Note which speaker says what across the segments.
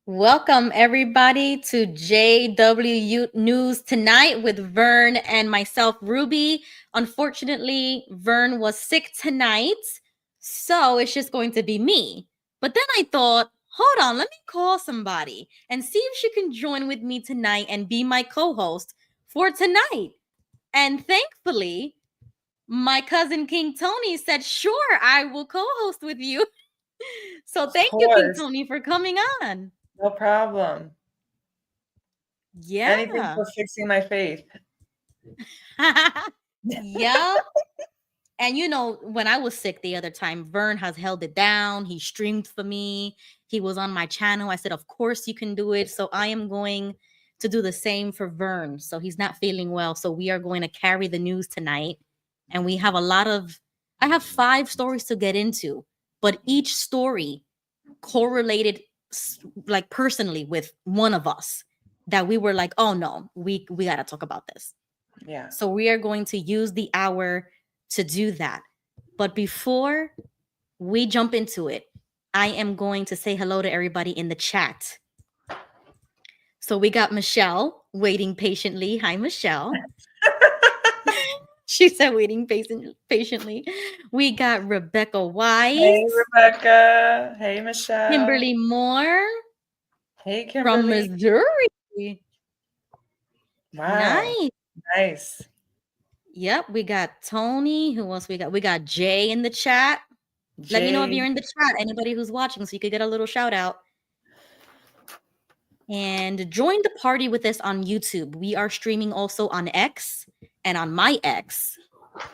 Speaker 1: Welcome, everybody, to JW News Tonight with Vern and myself, Ruby. Unfortunately, Vern was sick tonight, so it's just going to be me. But then I thought, hold on, let me call somebody and see if she can join with me tonight and be my co-host for tonight. And thankfully, my cousin King Tony said, sure, I will co-host with you. So
Speaker 2: Of
Speaker 1: thank you, King
Speaker 2: course.
Speaker 1: Tony, for coming on.
Speaker 2: No problem. Anything
Speaker 1: Yeah.
Speaker 2: for fixing my faith.
Speaker 1: Yep. And when I was sick the other time, Vern has held it down. He streamed for me. He was on my channel. I said, of course you can do it. So I am going to do the same for Vern. So he's not feeling well. So we are going to carry the news tonight. And we have I have 5 stories to get into, but each story correlated like personally with one of us that we were like, oh no, we got to talk about this.
Speaker 2: Yeah.
Speaker 1: So we are going to use the hour to do that. But before we jump into it, I am going to say hello to everybody in the chat. So we got Michelle waiting patiently. Hi, Michelle. She said waiting patiently. We got Rebecca
Speaker 2: Hey,
Speaker 1: Wise,
Speaker 2: Rebecca. Hey, Michelle.
Speaker 1: Kimberly Moore
Speaker 2: Hey,
Speaker 1: from
Speaker 2: Kimberly.
Speaker 1: Missouri.
Speaker 2: Wow.
Speaker 1: Nice.
Speaker 2: Nice.
Speaker 1: Yep, we got Tony. Who else we got? We got Jay in the chat. Let me know if
Speaker 2: Jay.
Speaker 1: you're in the chat, anybody who's watching, so you could get a little shout out. And join the party with us on YouTube. We are streaming also on X and on my X.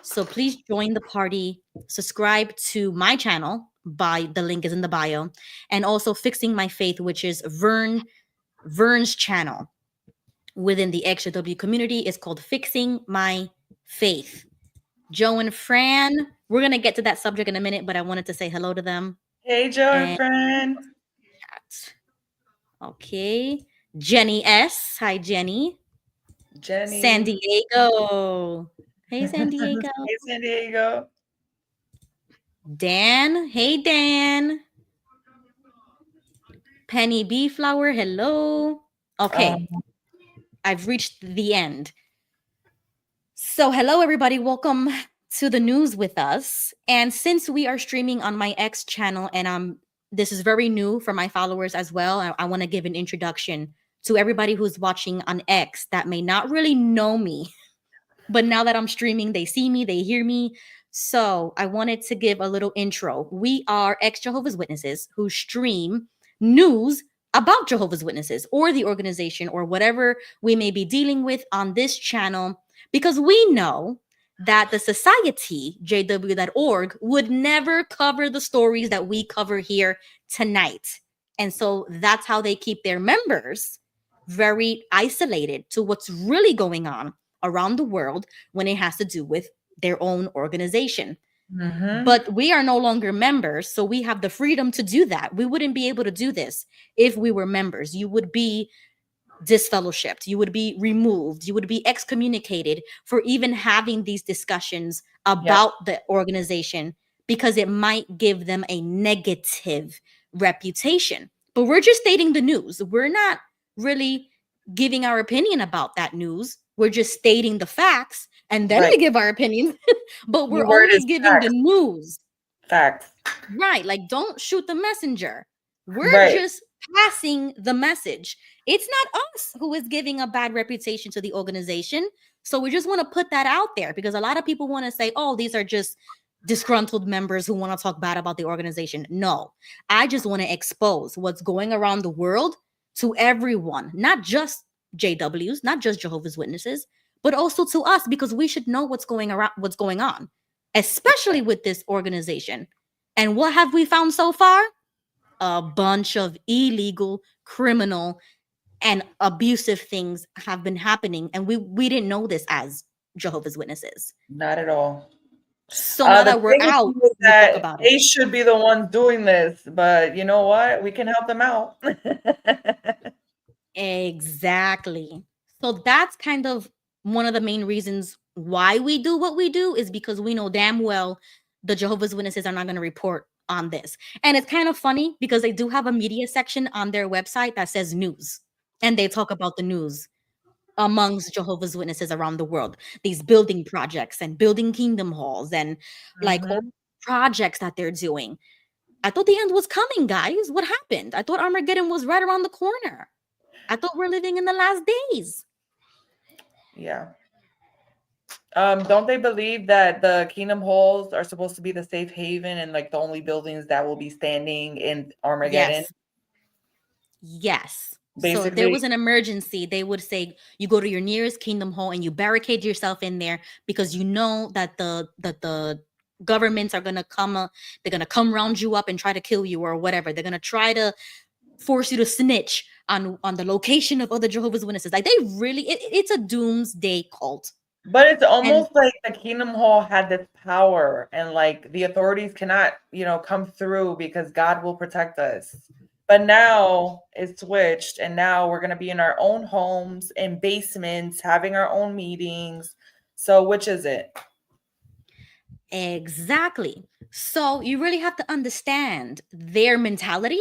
Speaker 1: So please join the party. Subscribe to my channel the link is in the bio. And also Fixing My Faith, which is Vern's channel within the XJW community. Is called Fixing My Faith. Joe and Fran, we're going to get to that subject in a minute, but I wanted to say hello to them.
Speaker 2: Hey, Joe and
Speaker 1: And
Speaker 2: Fran.
Speaker 1: okay. Jenny S. Hi, Jenny. San
Speaker 2: Jenny.
Speaker 1: Diego. Hey, San Diego.
Speaker 2: Hey, San Diego.
Speaker 1: Dan. Hey, Dan. Penny B Flower. Hello. Okay. I've reached the end. So, hello, everybody. Welcome to the news with us. And since we are streaming on my X channel, and this is very new for my followers as well, I want to give an introduction to everybody who's watching on X that may not really know me. But now that I'm streaming, they see me, they hear me. So I wanted to give a little intro. We are ex-Jehovah's Witnesses who stream news about Jehovah's Witnesses or the organization or whatever we may be dealing with on this channel, because we know that the society, jw.org, would never cover the stories that we cover here tonight. And so that's how they keep their members very isolated to what's really going on around the world when it has to do with their own organization.
Speaker 2: Mm-hmm.
Speaker 1: But we are no longer members, so we have the freedom to do that. We wouldn't be able to do this if we were members. You would be disfellowshipped, you would be removed, you would be excommunicated for even having these discussions about the organization, because it might give them a negative reputation. But we're just stating the news. We're not really giving our opinion about that news. We're just stating the facts, and then we give our opinion. But
Speaker 2: The
Speaker 1: we're
Speaker 2: word
Speaker 1: only
Speaker 2: is
Speaker 1: giving the
Speaker 2: facts.
Speaker 1: news.
Speaker 2: Facts.
Speaker 1: Right. Like, don't shoot the messenger. We're
Speaker 2: Right.
Speaker 1: just passing the message. It's not us who is giving a bad reputation to the organization. So we just want to put that out there, because a lot of people want to say, oh, these are just disgruntled members who want to talk bad about the organization. No, I just want to expose what's going around the world to everyone, not just JWs, not just Jehovah's Witnesses, but also to us, because we should know what's going on, especially with this organization. And what have we found so far? A bunch of illegal, criminal, and abusive things have been happening, and we didn't know this as Jehovah's Witnesses.
Speaker 2: Not at all.
Speaker 1: So now
Speaker 2: The
Speaker 1: that we're
Speaker 2: thing is
Speaker 1: out, we talk
Speaker 2: that
Speaker 1: about it.
Speaker 2: they should be the ones doing this, but you know what? We can help them out.
Speaker 1: Exactly. So that's kind of one of the main reasons why we do what we do, is because we know damn well the Jehovah's Witnesses are not going to report on this. And it's kind of funny because they do have a media section on their website that says news, and they talk about the news amongst Jehovah's Witnesses around the world, these building projects and building kingdom halls and like all
Speaker 2: Mm-hmm.
Speaker 1: projects that they're doing. I thought the end was coming, guys. What happened? I thought Armageddon was right around the corner. I thought we're living in the last days.
Speaker 2: Yeah. Don't they believe that the kingdom halls are supposed to be the safe haven and like the only buildings that will be standing in Armageddon?
Speaker 1: Yes. Yes. So if there
Speaker 2: Basically,
Speaker 1: was an emergency, they would say you go to your nearest kingdom hall and you barricade yourself in there because you know that the governments are gonna come. They're gonna come round you up and try to kill you or whatever. They're gonna try to force you to snitch on the location of other Jehovah's Witnesses. Like they really, it's a doomsday cult.
Speaker 2: but it's
Speaker 1: And
Speaker 2: almost like the kingdom hall had this power and like the authorities cannot, come through because God will protect us. But now it's switched and now we're going to be in our own homes, in basements, having our own meetings. So which is it?
Speaker 1: exactly. So you really have to understand their mentality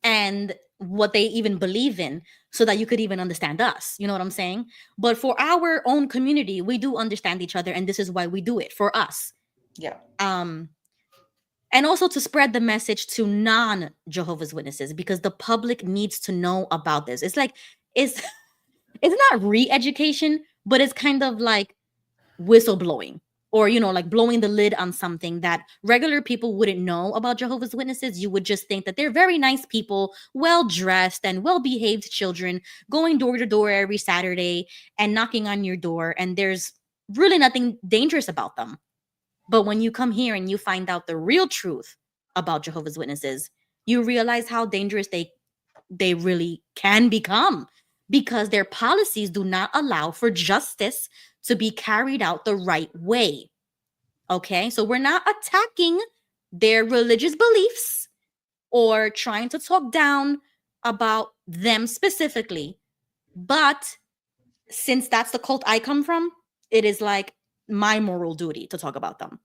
Speaker 1: and what they even believe in so that you could even understand us. You know what I'm saying? But for our own community, we do understand each other and this is why we do it for us.
Speaker 2: Yeah.
Speaker 1: Um and also to spread the message to non Jehovah's Witnesses because the public needs to know about this. It's like it's it's not re-education, but it's kind of like whistleblowing or like blowing the lid on something that regular people wouldn't know about Jehovah's Witnesses. You would just think that they're very nice people, well dressed and well behaved children going door to door every Saturday and knocking on your door, and there's really nothing dangerous about them. But when you come here and you find out the real truth about Jehovah's Witnesses, you realize how dangerous they really can become because their policies do not allow for justice to be carried out the right way. Okay, so we're not attacking their religious beliefs or trying to talk down about them specifically. But since that's the cult I come from, it is like my moral duty to talk about them.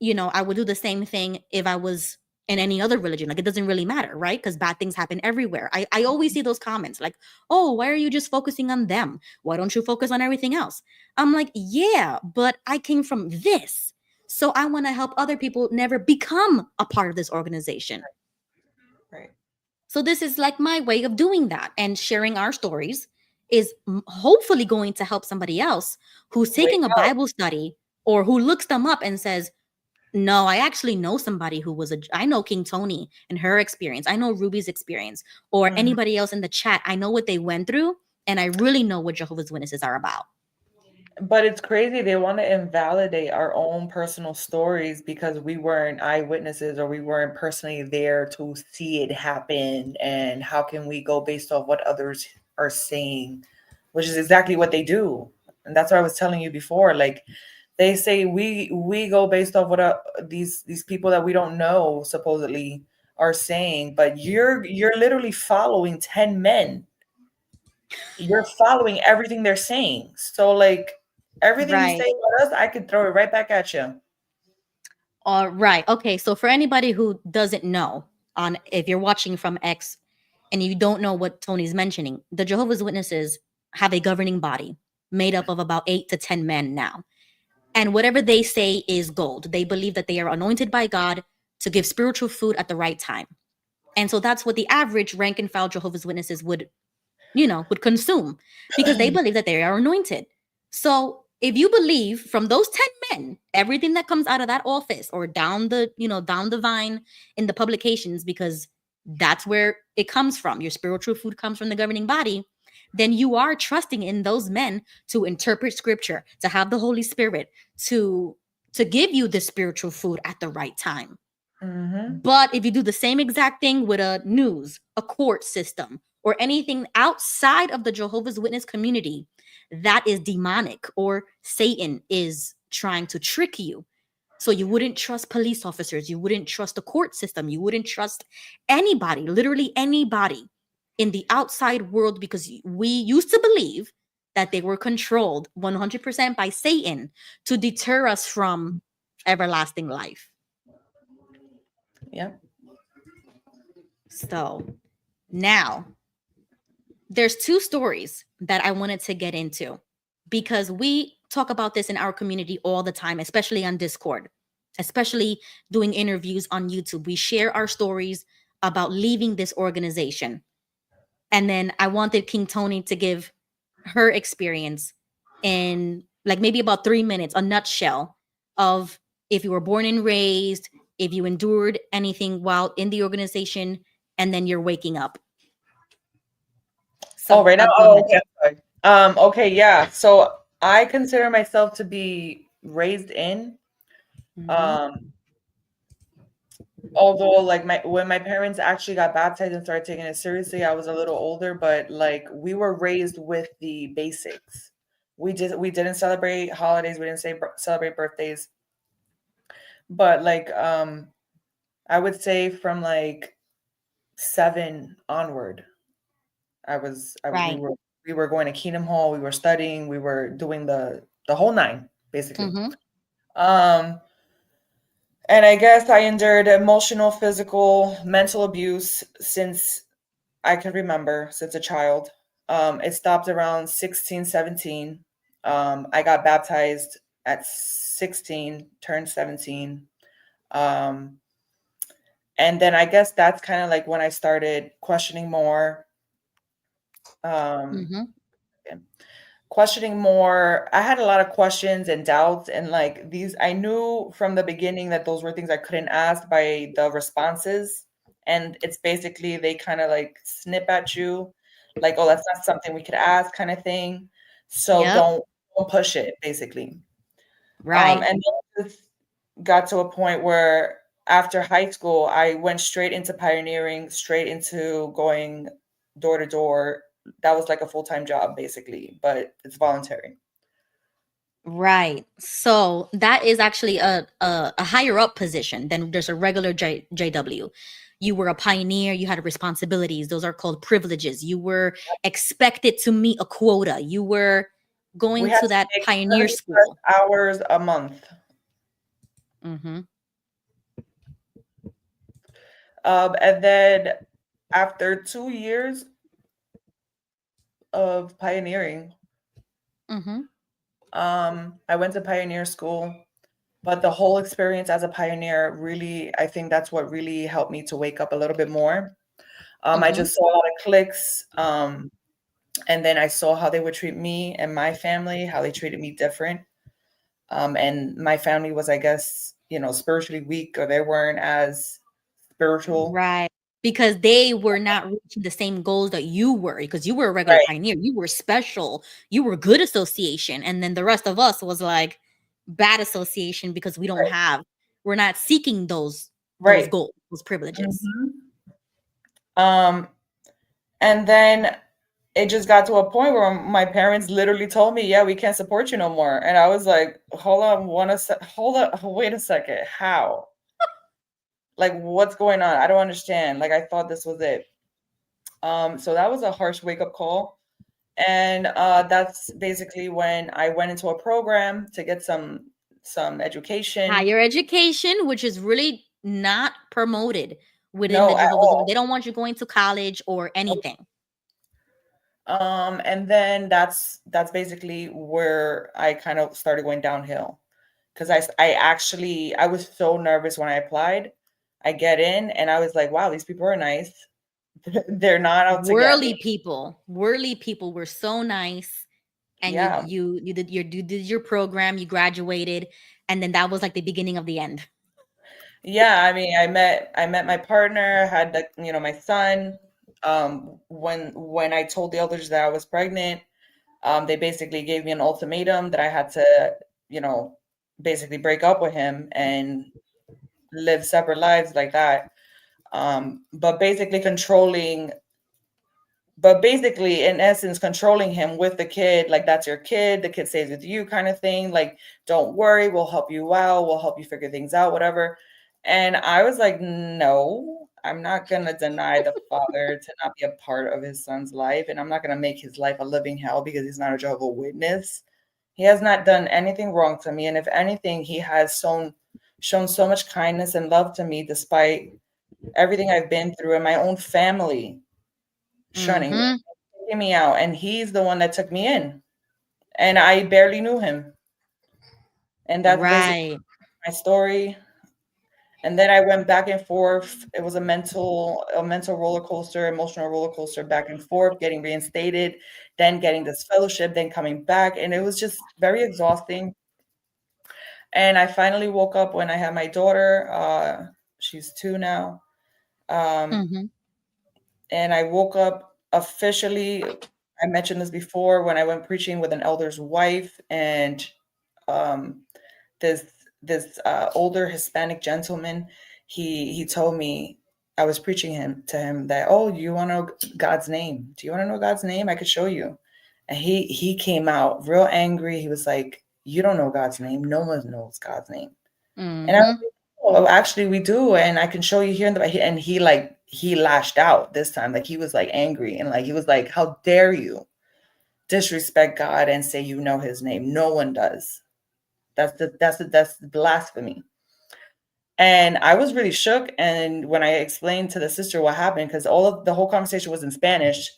Speaker 1: I would do the same thing if I was in any other religion. Like, it doesn't really matter, right? Because bad things happen everywhere. I always see those comments like, oh, why are you just focusing on them? Why don't you focus on everything else? I'm like, yeah, but I came from this. So I want to help other people never become a part of this organization.
Speaker 2: Right.
Speaker 1: So this is like my way of doing that, and sharing our stories is hopefully going to help somebody else who's
Speaker 2: Wake
Speaker 1: taking a
Speaker 2: up.
Speaker 1: Bible study or who looks them up and says, no, I actually know somebody I know King Tony and her experience. I know Ruby's experience, or
Speaker 2: Mhm.
Speaker 1: anybody else in the chat. I know what they went through, and I really know what Jehovah's Witnesses are about.
Speaker 2: But it's crazy. They want to invalidate our own personal stories because we weren't eyewitnesses or we weren't personally there to see it happen. And how can we go based off what others are saying, which is exactly what they do. And that's what I was telling you before. Like they say, we go based off what these people that we don't know supposedly are saying. But you're literally following 10 men. You're following everything they're saying. So like everything you say
Speaker 1: Right.
Speaker 2: about us, I could throw it right back at you.
Speaker 1: All right. Okay. So for anybody who doesn't know, on if you're watching from X and you don't know what Tony's mentioning, the Jehovah's Witnesses have a governing body made up of about 8 to 10 men now. And whatever they say is gold. They believe that they are anointed by God to give spiritual food at the right time. And so that's what the average rank and file Jehovah's Witnesses would consume because they believe that they are anointed. So if you believe from those 10 men, everything that comes out of that office or down the vine in the publications, because that's where it comes from, your spiritual food comes from the governing body, then you are trusting in those men to interpret scripture, to have the Holy Spirit to give you the spiritual food at the right time.
Speaker 2: Mm-hmm.
Speaker 1: But if you do the same exact thing with a news, a court system, or anything outside of the Jehovah's Witness community, that is demonic, or Satan is trying to trick you. So you wouldn't trust police officers, you wouldn't trust the court system, you wouldn't trust anybody, literally anybody in the outside world, because we used to believe that they were controlled 100% by Satan to deter us from everlasting life.
Speaker 2: Yeah.
Speaker 1: So now there's two stories that I wanted to get into because we talk about this in our community all the time, especially on Discord, especially doing interviews on YouTube. We share our stories about leaving this organization. And then I wanted King Tony to give her experience in like maybe about 3 minutes, a nutshell of if you were born and raised, if you endured anything while in the organization, and then you're waking up.
Speaker 2: Oh,
Speaker 1: So
Speaker 2: right now.
Speaker 1: go
Speaker 2: Oh,
Speaker 1: ahead.
Speaker 2: okay. I'm sorry. Okay, yeah. So I consider myself to be raised in.
Speaker 1: Mm-hmm.
Speaker 2: Um, although like my when my parents actually got baptized and started taking it seriously, I was a little older, but like we were raised with the basics. We didn't celebrate holidays, we didn't celebrate birthdays, but like I would say from like 7 onward, we
Speaker 1: Right.
Speaker 2: were going to Kingdom Hall, we were studying, we were doing the whole nine basically.
Speaker 1: Mm-hmm.
Speaker 2: Um and I guess I endured emotional, physical, mental abuse since I can remember, since a child. It stopped around 16, 17. I got baptized at 16, turned 17. Um, and then I guess that's kind of like when I started questioning more. Um,
Speaker 1: Mm-hmm.
Speaker 2: questioning more. I had a lot of questions and doubts, and like these, I knew from the beginning that those were things I couldn't ask by the responses. And it's basically they kind of like snip at you, like, oh, that's not something we could ask, kind of thing. So
Speaker 1: Yep.
Speaker 2: don't push it, basically.
Speaker 1: Right.
Speaker 2: And then it got to a point where after high school, I went straight into pioneering, straight into going door to door. That was like a full-time job, basically, but it's voluntary.
Speaker 1: Right. So that is actually a higher up position than just a regular JW. You were a pioneer, you had responsibilities. Those are called privileges. You were expected to meet a quota. You were
Speaker 2: We
Speaker 1: going
Speaker 2: had
Speaker 1: to
Speaker 2: to
Speaker 1: that
Speaker 2: make
Speaker 1: pioneer
Speaker 2: 70 plus
Speaker 1: school.
Speaker 2: hours a month.
Speaker 1: Mm-hmm.
Speaker 2: And then after 2 years of pioneering,
Speaker 1: Mm-hmm.
Speaker 2: I went to pioneer school. But the whole experience as a pioneer really, I think that's what really helped me to wake up a little bit more. I
Speaker 1: Mm-hmm.
Speaker 2: just saw a lot of cliques. And then I saw how they would treat me and my family, how they treated me different. And my family was, I guess, spiritually weak, or they weren't as spiritual.
Speaker 1: Right. Because they were not reaching the same goals that you were, because you were a regular
Speaker 2: Right,
Speaker 1: pioneer. You were special. You were good association. And then the rest of us was like bad association because
Speaker 2: right,
Speaker 1: we're not seeking those
Speaker 2: right.
Speaker 1: goals, those privileges.
Speaker 2: Mhm. Um, and then it just got to a point where my parents literally told me, "Yeah, we can't support you no more." And I was like, "Hold on, hold on, wait a second. How? Like, what's going on? I don't understand. Like, I thought this was it." So that was a harsh wake up call. And that's basically when I went into a program to get some education.
Speaker 1: Higher education, which is really not promoted within the
Speaker 2: No, at
Speaker 1: Jehovah's Witness. They
Speaker 2: all.
Speaker 1: don't want you going to college or
Speaker 2: Nope.
Speaker 1: anything.
Speaker 2: And then that's basically where I kind of started going downhill, because I was so nervous when I applied. I get in and I was like, wow, these people are nice. They're not out to get me.
Speaker 1: Worldly people were so nice, and
Speaker 2: Yeah.
Speaker 1: you did your program, you graduated, and then that was like the beginning of the end.
Speaker 2: Yeah, I mean, I met my partner, had my son. When I told the elders that I was pregnant, they basically gave me an ultimatum that I had to, you know, basically break up with him and live separate lives like that. But basically in essence, controlling him with the kid, like, that's your kid, the kid stays with you, kind of thing. Like, don't worry, we'll help you out, we'll help you figure things out, whatever. And I was like, no, I'm not gonna deny the father to not be a part of his son's life, and I'm not gonna make his life a living hell because he's not a Jehovah Witness. He has not done anything wrong to me, and if anything, he has shown so much kindness and love to me, despite everything I've been through and my own family shunning me,
Speaker 1: Mm-hmm.
Speaker 2: taking me out. And he's the one that took me in. And I barely knew him. And that's basically
Speaker 1: Right.
Speaker 2: my story. And then I went back and forth. It was a mental roller coaster, emotional roller coaster, back and forth, getting reinstated, then getting this fellowship, then coming back. And it was just very exhausting. And I finally woke up when I had my daughter. She's 2 now. Um,
Speaker 1: Mm-hmm.
Speaker 2: and I woke up officially. I mentioned this before when I went preaching with an elder's wife, and um, this older Hispanic gentleman, he told me, I was preaching him to him that, oh, you want to know God's name? Do you want to know God's name? I could show you. And he came out real angry. He was like, you don't know God's name. No one knows God's name. And I was
Speaker 1: Mm-hmm.
Speaker 2: like, oh, actually, we do, and I can show you here. And he like he lashed out this time, like he was like angry, and like he was like, "How dare you disrespect God and say you know His name? No one does. That's blasphemy." And I was really shook. And when I explained to the sister what happened, because all of the whole conversation was in Spanish,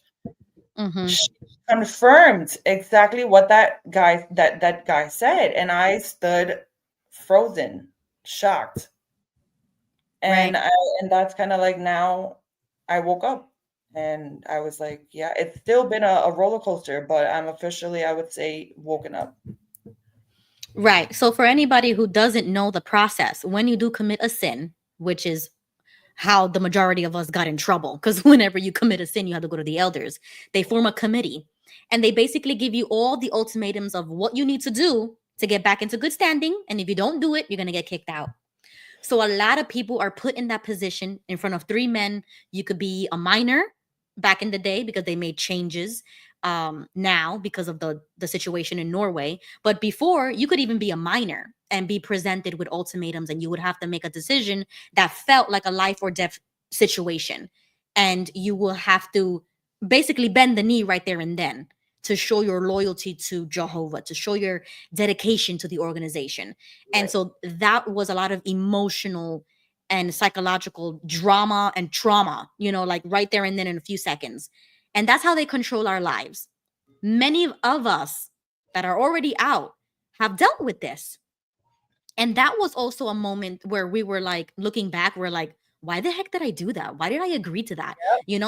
Speaker 1: Mm-hmm.
Speaker 2: she confirmed exactly what that guy said, and I stood frozen, shocked. And
Speaker 1: Right.
Speaker 2: I and that's kinda like now I woke up and I was like, yeah, it's still been a roller coaster, but I'm officially, I would say, woken up.
Speaker 1: Right. So for anybody who doesn't know the process, when you do commit a sin, which is how the majority of us got in trouble, because whenever you commit a sin, you have to go to the elders. They form a committee and they basically give you all the ultimatums of what you need to do to get back into good standing. And if you don't do it, you're going to get kicked out. So a lot of people are put in that position in front of three men. You could be a minor back in the day because they made changes now because of the situation in Norway. But before, you could even be a minor and be presented with ultimatums, and you would have to make a decision that felt like a life or death situation. And you will have to basically bend the knee right there and then to show your loyalty to Jehovah, to show your dedication to the organization. And
Speaker 2: Right.
Speaker 1: so that was a lot of emotional and psychological drama and trauma, like right there and then in a few seconds. And that's how they control our lives. Many of us that are already out have dealt with this. And that was also a moment where we were like, looking back, we're like, why the heck did I do that? Why did I agree to that?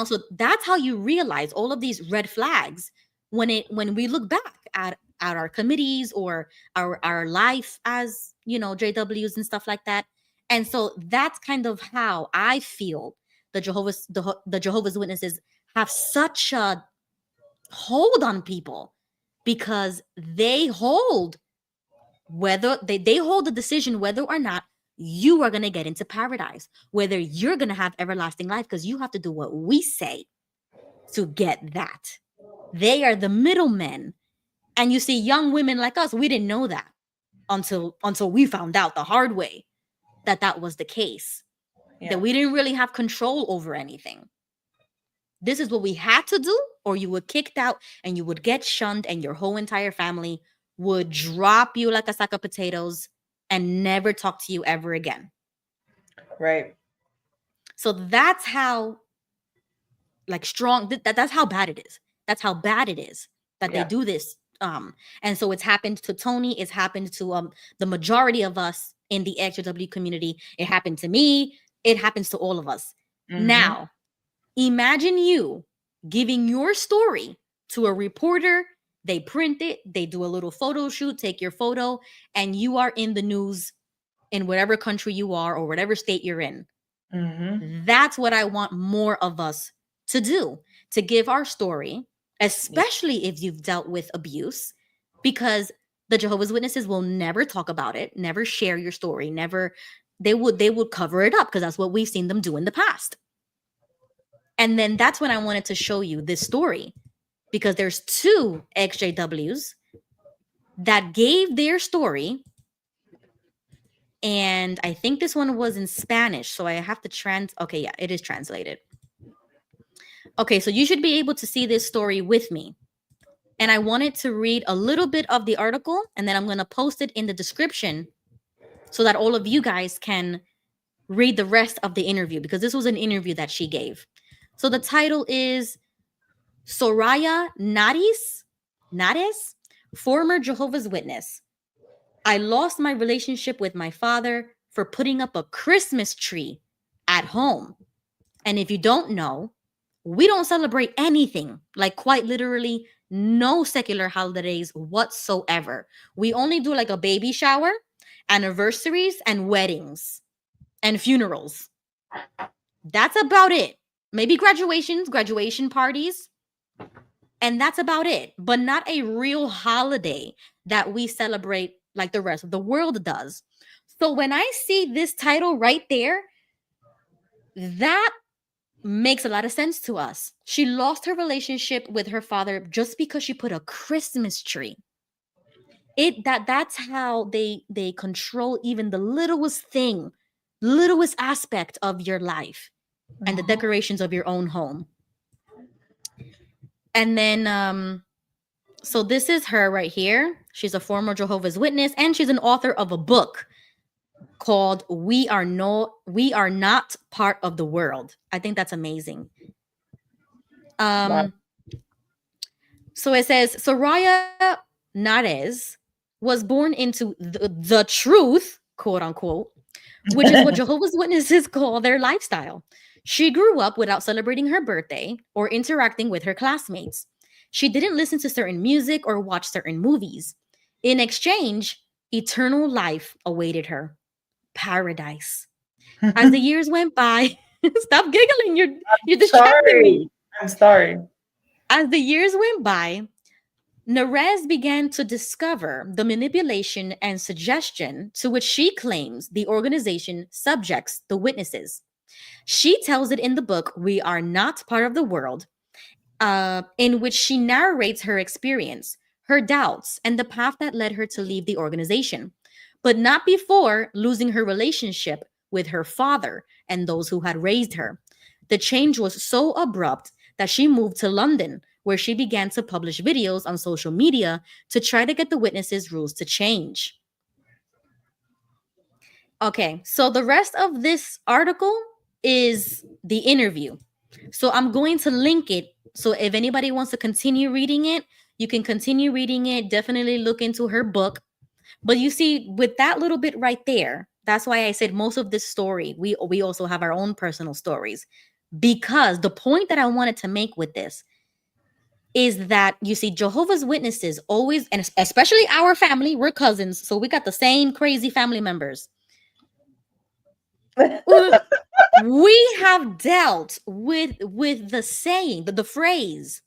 Speaker 1: So that's how you realize all of these red flags when we look back at our committees or our life as, JWs and stuff like that. And so that's kind of how I feel the Jehovah's Witnesses have such a hold on people, because they hold whether they hold the decision whether or not you are going to get into paradise, whether you're going to have everlasting life, because you have to do what we say to get that. They are the middlemen. And you see, young women like us, we didn't know that until we found out the hard way that that was the case, that
Speaker 2: Yeah.
Speaker 1: we didn't really have control over anything. This is what we had to do, or you were kicked out and you would get shunned, and your whole entire family would drop you like a sack of potatoes and never talk to you ever again.
Speaker 2: Right.
Speaker 1: So that's how strong that's how bad it is. That's how bad it is that they
Speaker 2: Yeah.
Speaker 1: do this. And so it's happened to Tony, it's happened to the majority of us in the XW community. It happened to me, it happens to all of us.
Speaker 2: Mhm.
Speaker 1: Now, imagine you giving your story to a reporter. They print it, they do a little photo shoot, take your photo, and you are in the news in whatever country you are or whatever state you're in.
Speaker 2: Mhm.
Speaker 1: That's what I want more of us to do, to give our story,
Speaker 2: Yeah.
Speaker 1: especially if you've dealt with abuse, because the Jehovah's Witnesses will never talk about it, never share your story, never. They would cover it up because that's what we've seen them do in the past. And then that's when I wanted to show you this story, because there's two XJWs that gave their story. And I think this one was in Spanish. So I have to okay, yeah, it is translated. Okay, so you should be able to see this story with me. And I wanted to read a little bit of the article, and then I'm going to post it in the description so that all of you guys can read the rest of the interview because this was an interview that she gave. So the title is Soraya Nares, former Jehovah's Witness. I lost my relationship with my father for putting up a Christmas tree at home. And if you don't know, we don't celebrate anything, like quite literally no secular holidays whatsoever. We only do like a baby shower, anniversaries, and weddings and funerals. That's about it. Maybe graduations, graduation parties, and that's about it. But not a real holiday that we celebrate like the rest of the world does. So when I see this title right there, that makes a lot of sense to us. She lost her relationship with her father just because she put a Christmas tree. That's how they control even the littlest thing, littlest aspect of your life and the
Speaker 2: Mhm.
Speaker 1: decorations of your own home. And then so this is her right here. She's a former Jehovah's Witness and she's an author of a book called We Are Not Part of the World. I think that's amazing.
Speaker 2: Wow.
Speaker 1: Um So it says Soraya Nares was born into the truth, quote unquote, which is what Jehovah's Witnesses call their lifestyle. She grew up without celebrating her birthday or interacting with her classmates. She didn't listen to certain music or watch certain movies. In exchange, eternal life awaited her. Paradise. As the years went by, stop giggling, you're distracting me.
Speaker 2: Sorry. I'm sorry.
Speaker 1: As the years went by, Nerez began to discover the manipulation and suggestion to which she claims the organization subjects the witnesses. She tells it in the book, We Are Not Part of the World, in which she narrates her experience, her doubts, and the path that led her to leave the organization, but not before losing her relationship with her father and those who had raised her. The change was so abrupt that she moved to London, where she began to publish videos on social media to try to get the witnesses' rules to change. Okay, so the rest of this article is the interview. So I'm going to link it. So if anybody wants to continue reading it, you can continue reading it. Definitely look into her book. But you see, with that little bit right there, that's why I said most of this story, we also have our own personal stories. Because the point that I wanted to make with this is that you see, Jehovah's Witnesses always, and especially our family, we're cousins, so we got the same crazy family members. We have dealt with the saying, the phrase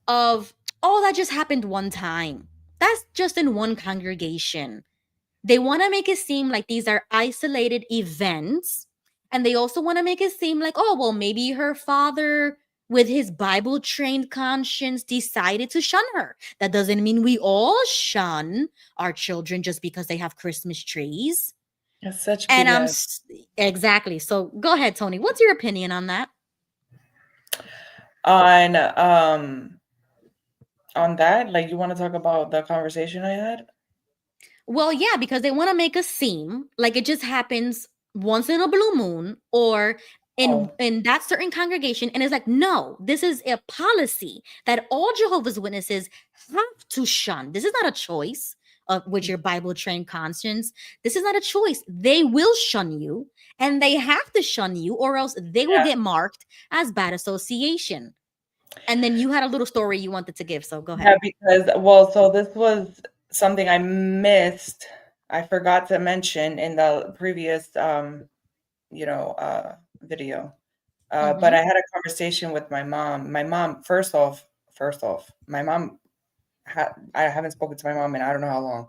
Speaker 1: of, oh, that just happened one time. That's just in one congregation. They want to make it seem like these are isolated events. And they also want to make it seem like, oh, well, maybe her father, with his Bible trained conscience, decided to shun her. That doesn't mean we all shun our children just because they have Christmas trees.
Speaker 2: It's such
Speaker 1: And
Speaker 2: BS.
Speaker 1: exactly. So go ahead, Tony. What's your opinion on that?
Speaker 2: On on that, like, you want to talk about the conversation I had?
Speaker 1: Well, yeah, because they want to make us seem like it just happens once in a blue moon or in
Speaker 2: Oh,
Speaker 1: that certain congregation, and it's like, no, this is a policy that all Jehovah's Witnesses have to shun. This is not a choice of with your Bible trained conscience. This is not a choice. They will shun you, and they have to shun you, or else they will
Speaker 2: yeah.
Speaker 1: get marked as bad association. And then you had a little story you wanted to give, so go ahead.
Speaker 2: Yeah, because, well, so this was something I missed. I forgot to mention in the previous video. But
Speaker 1: Mm-hmm.
Speaker 2: I had a conversation with my mom. My mom, first off, my mom I haven't spoken to my mom in I don't know how long.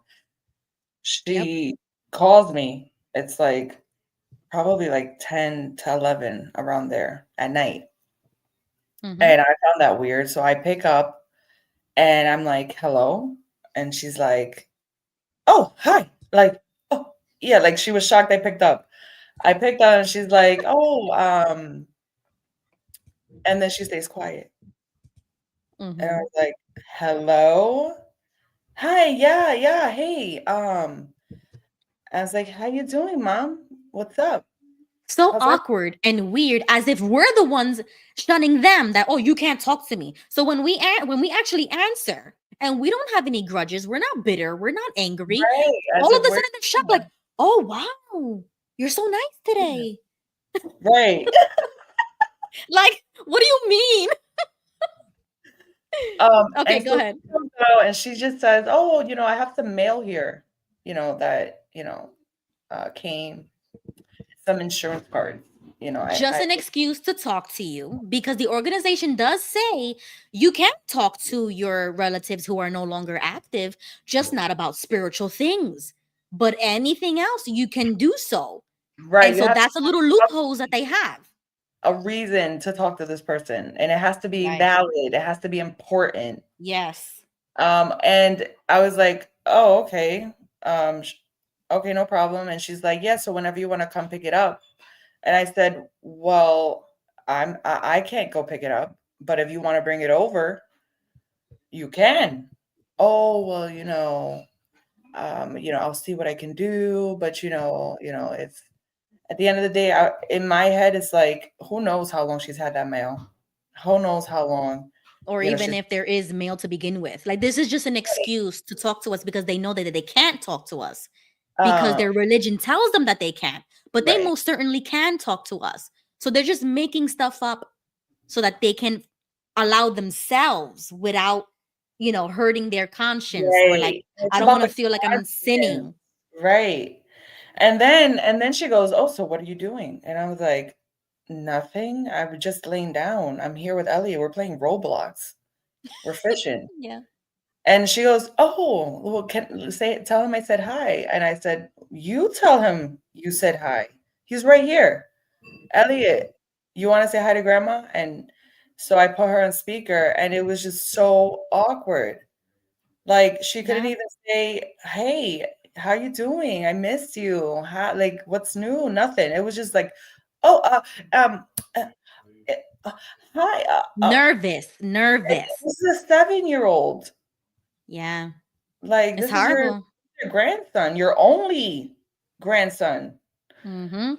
Speaker 1: Yep.
Speaker 2: She calls me. It's like probably like 10 to 11 around there at night.
Speaker 1: Mm-hmm.
Speaker 2: And I found that weird. So I pick up and I'm like, hello. And she's like, oh, hi. Like, oh, yeah, like she was shocked I picked up. I picked up and she's like, oh, and then she stays quiet. And I
Speaker 1: Mm-hmm.
Speaker 2: was like, hello? Hi, yeah, yeah, hey. I was like, how you doing, mom? What's up?
Speaker 1: So
Speaker 2: That's what.
Speaker 1: awkward and weird, as if we're the ones shunning them, that, oh, you can't talk to me. So when we actually answer and we don't have any grudges, we're not bitter, we're not angry,
Speaker 2: Right, as
Speaker 1: all of
Speaker 2: if
Speaker 1: a
Speaker 2: we're
Speaker 1: sudden they're shocked, like, oh wow, you're so nice today.
Speaker 2: right.
Speaker 1: Like, what do you mean? Okay,
Speaker 2: And
Speaker 1: go
Speaker 2: so
Speaker 1: ahead.
Speaker 2: she comes out and she just says, "Oh, I have some mail here, that, came, some insurance cards.
Speaker 1: Just
Speaker 2: I
Speaker 1: an excuse to talk to you, because the organization does say you can talk to your relatives who are no longer active, just not about spiritual things. But anything else, you can do so.
Speaker 2: right,
Speaker 1: And
Speaker 2: you
Speaker 1: so
Speaker 2: have to
Speaker 1: that's a little loopholes that they have.
Speaker 2: have a reason to talk to this person, and it has to be
Speaker 1: Right.
Speaker 2: valid, it has to be important."
Speaker 1: Yes.
Speaker 2: And I was like, "Oh, okay. Okay, no problem." And she's like, "Yeah, so whenever you wanna come pick it up." And I said, "Well, I can't go pick it up, but if you wanna bring it over, you can." "Oh, well, I'll see what I can do, but, if" at the end of the day, in my head, it's like, who knows how long she's had that mail? Who knows how long,
Speaker 1: Or even
Speaker 2: she's
Speaker 1: if there is mail to begin with. Like, this is just an excuse to talk to us, because they know that they can't talk to us because
Speaker 2: uh,
Speaker 1: their religion tells them that they can't. But they
Speaker 2: right.
Speaker 1: most certainly can talk to us. So they're just making stuff up so that they can allow themselves without, hurting their conscience, or like,
Speaker 2: Right. It's
Speaker 1: I don't
Speaker 2: about
Speaker 1: want to
Speaker 2: the
Speaker 1: feel like I'm
Speaker 2: confidence.
Speaker 1: sinning.
Speaker 2: Right. And then she goes, "Oh, so what are you doing?" And I was like, "Nothing. I was just laying down. I'm here with Elliot. We're playing Roblox. We're fishing."
Speaker 1: Yeah.
Speaker 2: And she goes, "Oh, well, tell him I said hi." And I said, "You tell him you said hi. He's right here. Elliot, you want to say hi to grandma?" And so I put her on speaker, and it was just so awkward. Like, she couldn't
Speaker 1: Yeah.
Speaker 2: even say, "Hey, how you doing? I missed you. How, like, what's new?" Nothing. It was just like, "Oh, um, uh, eh, uh, hi."
Speaker 1: Nervous. Nervous.
Speaker 2: This is a 7-year-old.
Speaker 1: Yeah.
Speaker 2: Like,
Speaker 1: It's
Speaker 2: this is
Speaker 1: horrible.
Speaker 2: your grandson, your only grandson.
Speaker 1: Mm-hmm.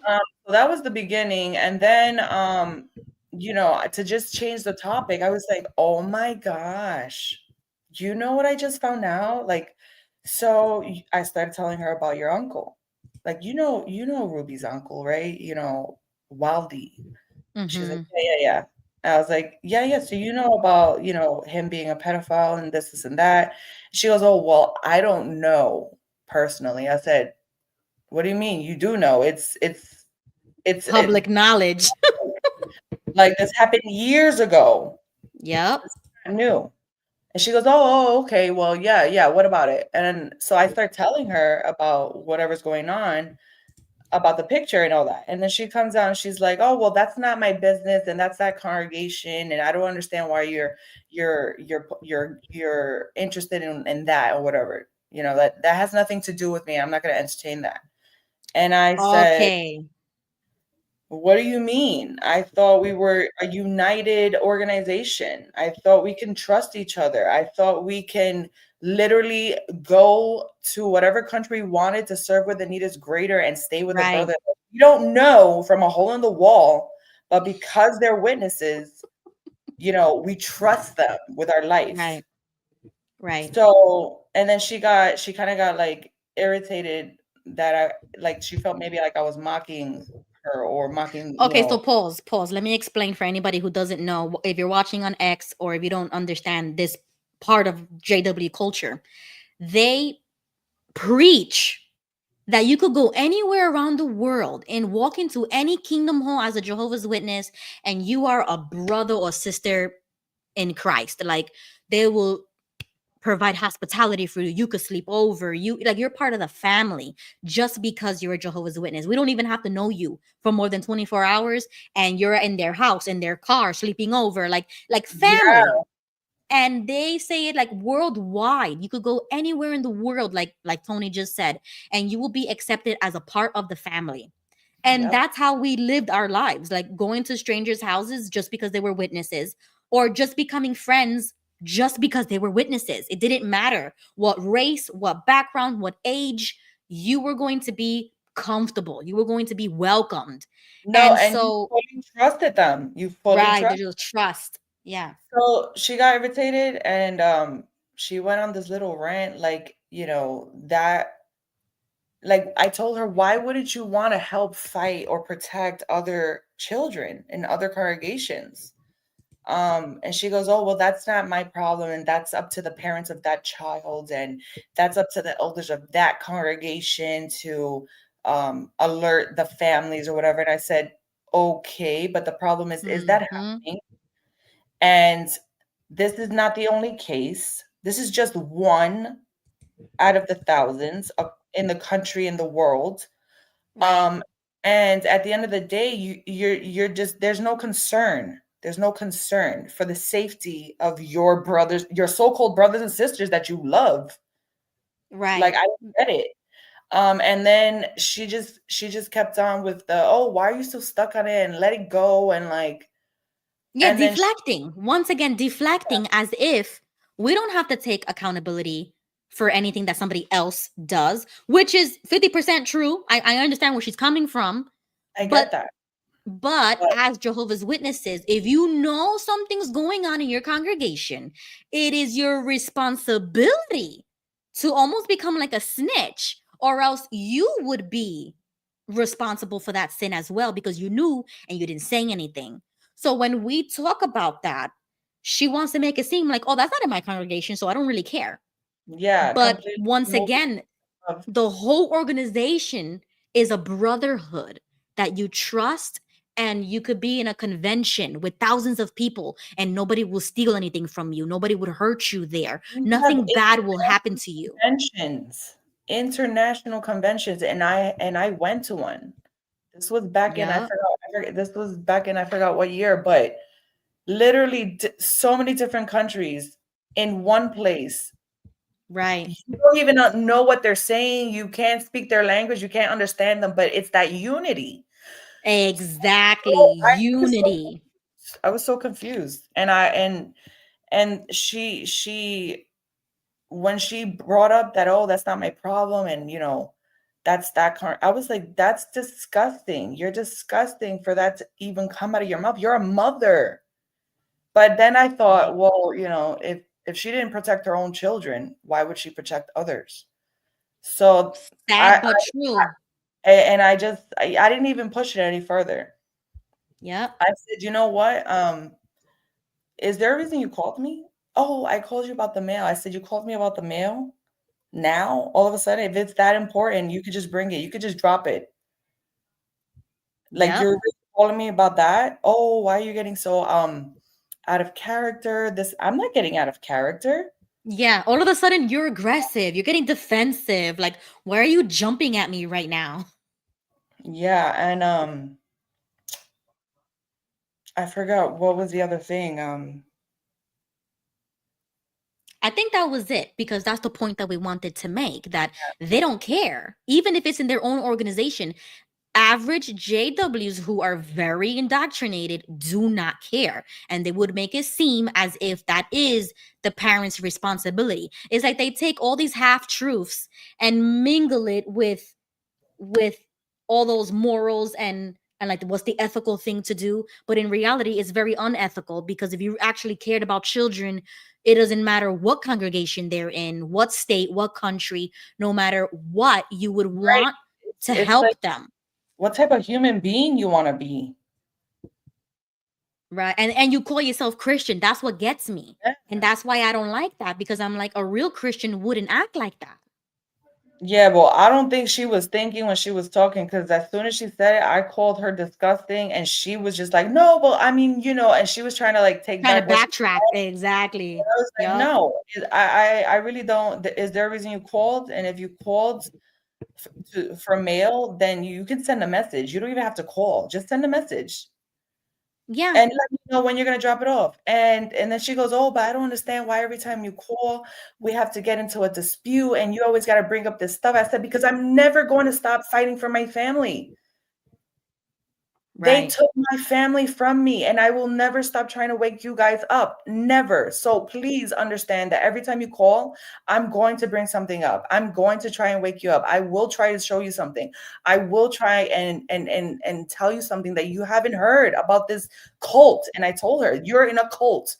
Speaker 2: So that was the beginning, and then, to just change the topic, I was like, "Oh my gosh, you know what I just found out?" Like, so I started telling her about your uncle. Like, Ruby's uncle, right? Wildy. She's like,
Speaker 1: Mm-hmm.
Speaker 2: "Yeah, yeah, yeah." I was like, "Yeah, yeah. So you know about, him being a pedophile and this and that." She goes, "Oh, well, I don't know personally." I said, "What do you mean? You do know? It's
Speaker 1: Public knowledge.
Speaker 2: like, this happened years ago.
Speaker 1: Yep.
Speaker 2: It's not new." And she goes, "Oh, okay. Well, yeah, yeah. What about it?" And so I start telling her about whatever's going on, about the picture and all that. And then she comes out and she's like, "Oh, well, that's not my business, and that's that congregation, and I don't understand why you're interested in that or whatever. That has nothing to do with me. I'm not going to entertain that." And I said,
Speaker 1: Okay.
Speaker 2: "What do you mean? I thought we were a united organization. I thought we can trust each other. I thought we can literally go to whatever country we wanted to serve where the need is greater and stay with a
Speaker 1: Right.
Speaker 2: brother you don't know from a hole in the wall, but because they're witnesses, we trust them with our life."
Speaker 1: Right. Right.
Speaker 2: So, and then she kind of got like irritated that she felt maybe like I was mocking her or mocking,
Speaker 1: Okay, so pause, pause. Let me explain for anybody who doesn't know, if you're watching on X or if you don't understand this part of JW culture. They preach that you could go anywhere around the world and walk into any kingdom hall as a Jehovah's Witness, and you are a brother or sister in Christ. Like, they will provide hospitality for you. You could sleep over. You're part of the family just because you're a Jehovah's Witness. We don't even have to know you for more than 24 hours, and you're in their house, in their car, sleeping over, like
Speaker 2: yeah,
Speaker 1: family. And they say it like worldwide. You could go anywhere in the world, like Tony just said, and you will be accepted as a part of the family. And
Speaker 2: yep,
Speaker 1: that's how we lived our lives, like going to strangers' houses just because they were witnesses, or just becoming friends just because they were witnesses. It didn't matter what race, what background, what age, you were going to be comfortable. You were going to be welcomed.
Speaker 2: No,
Speaker 1: And
Speaker 2: and you
Speaker 1: so,
Speaker 2: fully trusted them. You fully
Speaker 1: right,
Speaker 2: trust.
Speaker 1: there's a trust. Yeah.
Speaker 2: So she got irritated and she went on this little rant like, that like I told her, why wouldn't you want to help fight or protect other children in other congregations? And she goes, oh, well, that's not my problem. And that's up to the parents of that child. And that's up to the elders of that congregation to alert the families or whatever. And I said, okay, but the problem is that
Speaker 1: Hmm.
Speaker 2: happening? And this is not the only case. This is just one out of the thousands in the country, in the world.
Speaker 1: Right.
Speaker 2: Um, and at the end of the day, you're just there's no concern. There's no concern for the safety of your brothers, your so-called brothers and sisters that you love. Like,
Speaker 1: Right.
Speaker 2: I don't get it. And then she just kept on with the, oh, why are you so stuck on it and let it go and like,
Speaker 1: Yeah,
Speaker 2: and then
Speaker 1: deflecting. Once again, deflecting as if we don't have to take accountability for anything that somebody else does, which is 50% true. I understand where she's coming from.
Speaker 2: I get
Speaker 1: But
Speaker 2: that.
Speaker 1: But
Speaker 2: But
Speaker 1: as Jehovah's Witnesses, if you know something's going on in your congregation, it is your responsibility to almost become like a snitch, or else you would be responsible for that sin as well because you knew and you didn't say anything. So when we talk about that, she wants to make it seem like, oh, that's not in my congregation, so I don't really care.
Speaker 2: yeah,
Speaker 1: But
Speaker 2: completely
Speaker 1: once
Speaker 2: moving
Speaker 1: again,
Speaker 2: of
Speaker 1: the whole organization is a brotherhood that you trust, and you could be in a convention with thousands of people and nobody will steal anything from you, nobody would hurt you there,
Speaker 2: we have
Speaker 1: nothing bad will happen to you.
Speaker 2: conventions, international conventions, and I went to one. This was back in
Speaker 1: Yep.
Speaker 2: I forget this was back in I forgot what year, but literally so many different countries in one place.
Speaker 1: Right.
Speaker 2: You don't even know what they're saying. You can't speak their language. You can't understand them, but it's that unity.
Speaker 1: Exactly.
Speaker 2: So
Speaker 1: Unity.
Speaker 2: I was so confused, and she when she brought up that, oh, that's not my problem, and that's that I was like, that's disgusting. You're disgusting for that to even come out of your mouth. You're a mother. But then I thought, well, if she didn't protect her own children, why would she protect others? So
Speaker 1: Sad
Speaker 2: I,
Speaker 1: but true.
Speaker 2: and I didn't even push it any further.
Speaker 1: Yep.
Speaker 2: I said, you know what? Is there a reason you called me? Oh, I called you about the mail. I said, you called me about the mail? Now, all of a sudden, if it's that important, you could just bring it. You could just drop it. Like, you're
Speaker 1: Yep.
Speaker 2: really calling me about that? Oh, why are you getting so out of character? This I'm not getting out of character.
Speaker 1: Yeah, all of a sudden you're aggressive, you're getting defensive, like, why are you jumping at me right now?
Speaker 2: Yeah, and I forgot what was the other thing.
Speaker 1: I think that was it because that's the point that we wanted to make, that they don't care. Even if it's in their own organization, average JWs who are very indoctrinated do not care. And they would make it seem as if that is the parents' responsibility. It's like they take all these half truths and mingle it with all those morals and like what's the ethical thing to do, but in reality it's very unethical, because if you actually cared about children, it doesn't matter what congregation they're in, what state, what country, no matter what, you would
Speaker 2: Right.
Speaker 1: want to
Speaker 2: It's like,
Speaker 1: help them.
Speaker 2: what type of human being you want to be?
Speaker 1: Right. And you call yourself Christian, that's what gets me. And
Speaker 2: Yeah.
Speaker 1: that's why I don't like that, because I'm like, a real Christian wouldn't act like that.
Speaker 2: Yeah, well, I don't think she was thinking when she was talking, because as soon as she said it, I called her disgusting, and she was just like, no, well, I mean, and she was trying to like take
Speaker 1: Trying
Speaker 2: back
Speaker 1: to
Speaker 2: what she
Speaker 1: backtrack.
Speaker 2: said.
Speaker 1: Exactly.
Speaker 2: I was like,
Speaker 1: Yup.
Speaker 2: no, I really don't. Is there a reason you called? And if you called for mail, then you can send a message. You don't even have to call. Just send a message
Speaker 1: Yeah.
Speaker 2: and let me know when you're gonna drop it off. And then she goes, oh, but I don't understand why every time you call, we have to get into a dispute, and you always got to bring up this stuff. I said, because I'm never going to stop fighting for my family. They
Speaker 1: Right.
Speaker 2: took my family from me, and I will never stop trying to wake you guys up. Never. So please understand that every time you call, I'm going to bring something up. I'm going to try and wake you up. I will try to show you something. I will try and tell you something that you haven't heard about this cult. And I told her, you're in a cult.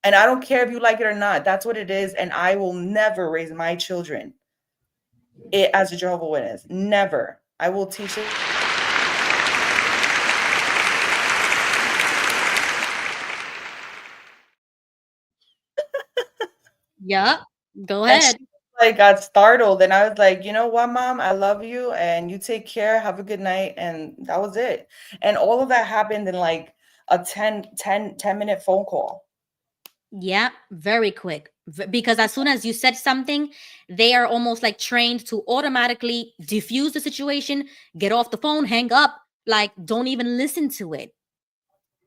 Speaker 2: And I don't care if you like it or not. That's what it is. And I will never raise my children as a Jehovah's Witness. Never. I will teach it.
Speaker 1: Yeah. Go
Speaker 2: And she
Speaker 1: ahead.
Speaker 2: like got startled. And I was like, you know what, mom? I love you and you take care. Have a good night. And that was it. And all of that happened in like a 10-minute phone call.
Speaker 1: Yeah, very quick. Because as soon as you said something, they are almost like trained to automatically diffuse the situation, get off the phone, hang up, like don't even listen to it.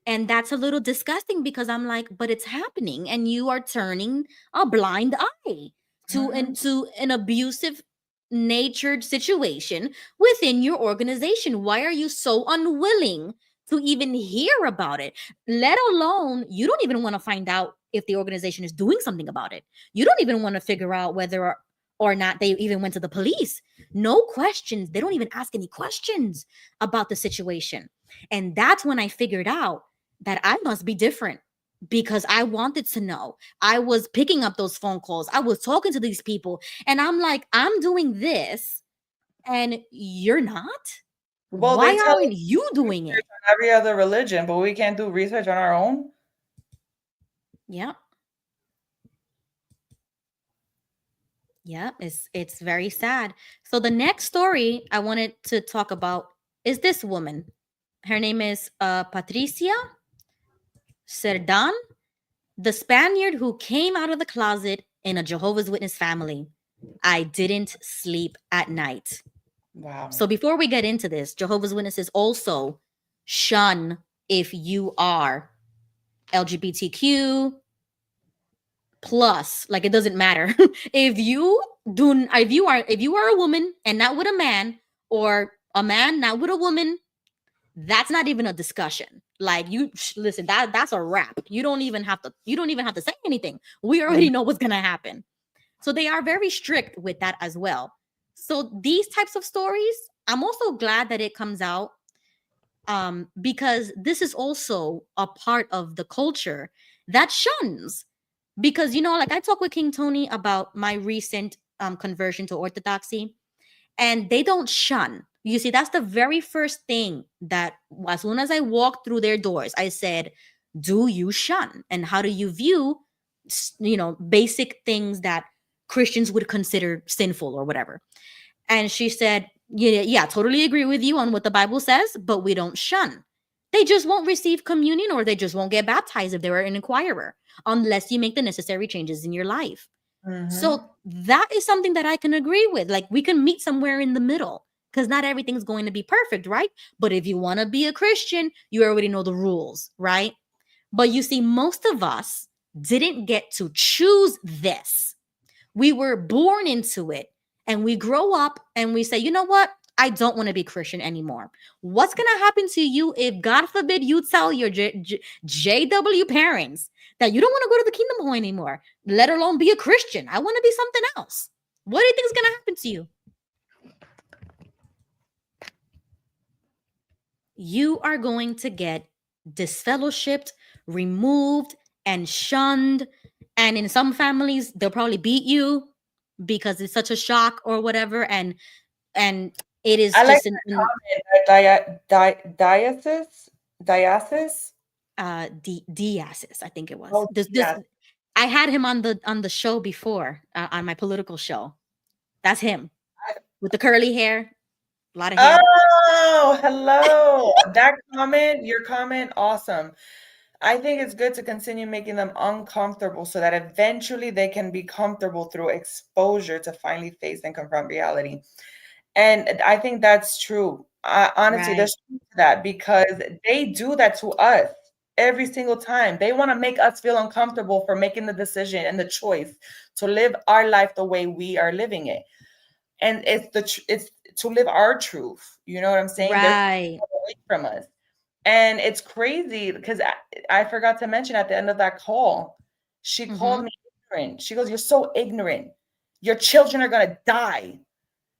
Speaker 1: And that's a little disgusting because I'm like, but it's happening and you are turning a blind eye
Speaker 2: Mhm.
Speaker 1: to an abusive natured situation within your organization. Why are you so unwilling to even hear about it? Let alone you don't even want to find out if the organization is doing something about it. You don't even want to figure out whether or not they even went to the police. No questions. They don't even ask any questions about the situation. And that's when I figured out that I must be different because I wanted to know. I was picking up those phone calls. I was talking to these people and I'm like, I'm doing this and you're not?
Speaker 2: Well, they
Speaker 1: Why
Speaker 2: tell us
Speaker 1: aren't you
Speaker 2: to do
Speaker 1: doing
Speaker 2: research
Speaker 1: it?
Speaker 2: on every other religion, but we can't do research on our own.
Speaker 1: Yeah. Yeah, it's very sad. So the next story I wanted to talk about is this woman. Her name is Patricia Cerdan, the Spaniard who came out of the closet in a Jehovah's Witness family. I didn't sleep at night.
Speaker 2: Wow.
Speaker 1: So before we get into this, Jehovah's Witnesses also shun if you are LGBTQ plus, like it doesn't matter. If you are a woman and not with a man, or a man not with a woman, that's not even a discussion. Like listen, that's a wrap. You don't even have to say anything. We
Speaker 2: Mm.
Speaker 1: already know what's gonna happen. So they are very strict with that as well. So these types of stories, I'm also glad that it comes out, because this is also a part of the culture that shuns. Because like I talked with King Tony about my recent conversion to orthodoxy, and they don't shun. You see, that's the very first thing that as soon as I walked through their doors, I said, do you shun? And how do you view, basic things that Christians would consider sinful or whatever? And she said, yeah, yeah, totally agree with you on what the Bible says, but we don't shun. They just won't receive communion or they just won't get baptized if they're an inquirer unless you make the necessary changes in your life.
Speaker 2: Mhm.
Speaker 1: So that is something that I can agree with. Like we can meet somewhere in the middle because not everything's going to be perfect, right? But if you want to be a Christian, you already know the rules, right? But you see, most of us didn't get to choose this. We were born into it and we grow up and we say, you know what? I don't want to be Christian anymore. What's going to happen to you if, God forbid, you tell your JW parents that you don't want to go to the kingdom hall anymore, let alone be a Christian? I want to be something else. What do you think is going to happen to you? You are going to get disfellowshipped, removed, and shunned. And in some families, they'll probably beat you because it's such a shock or whatever. And it is
Speaker 2: I like
Speaker 1: just
Speaker 2: that comment. Diasis.
Speaker 1: Diasis, I think it was.
Speaker 2: Oh,
Speaker 1: This
Speaker 2: yes.
Speaker 1: I had him on the show before, on my political show. That's him with the curly hair, a lot of hair.
Speaker 2: Oh, hello. That comment, your comment, awesome. I think it's good to continue making them uncomfortable so that eventually they can be comfortable through exposure to finally face and confront reality. And I think that's true. Honestly,
Speaker 1: Right.
Speaker 2: there's truth to that because they do that to us every single time. They want to make us feel uncomfortable for making the decision and the choice to live our life the way we are living it. And it's to live our truth. You know what I'm saying? They're
Speaker 1: Right.
Speaker 2: away from us. And it's crazy because I forgot to mention at the end of that call, she called
Speaker 1: Mm-hmm.
Speaker 2: me ignorant. She goes, "You're so ignorant. Your children are going to die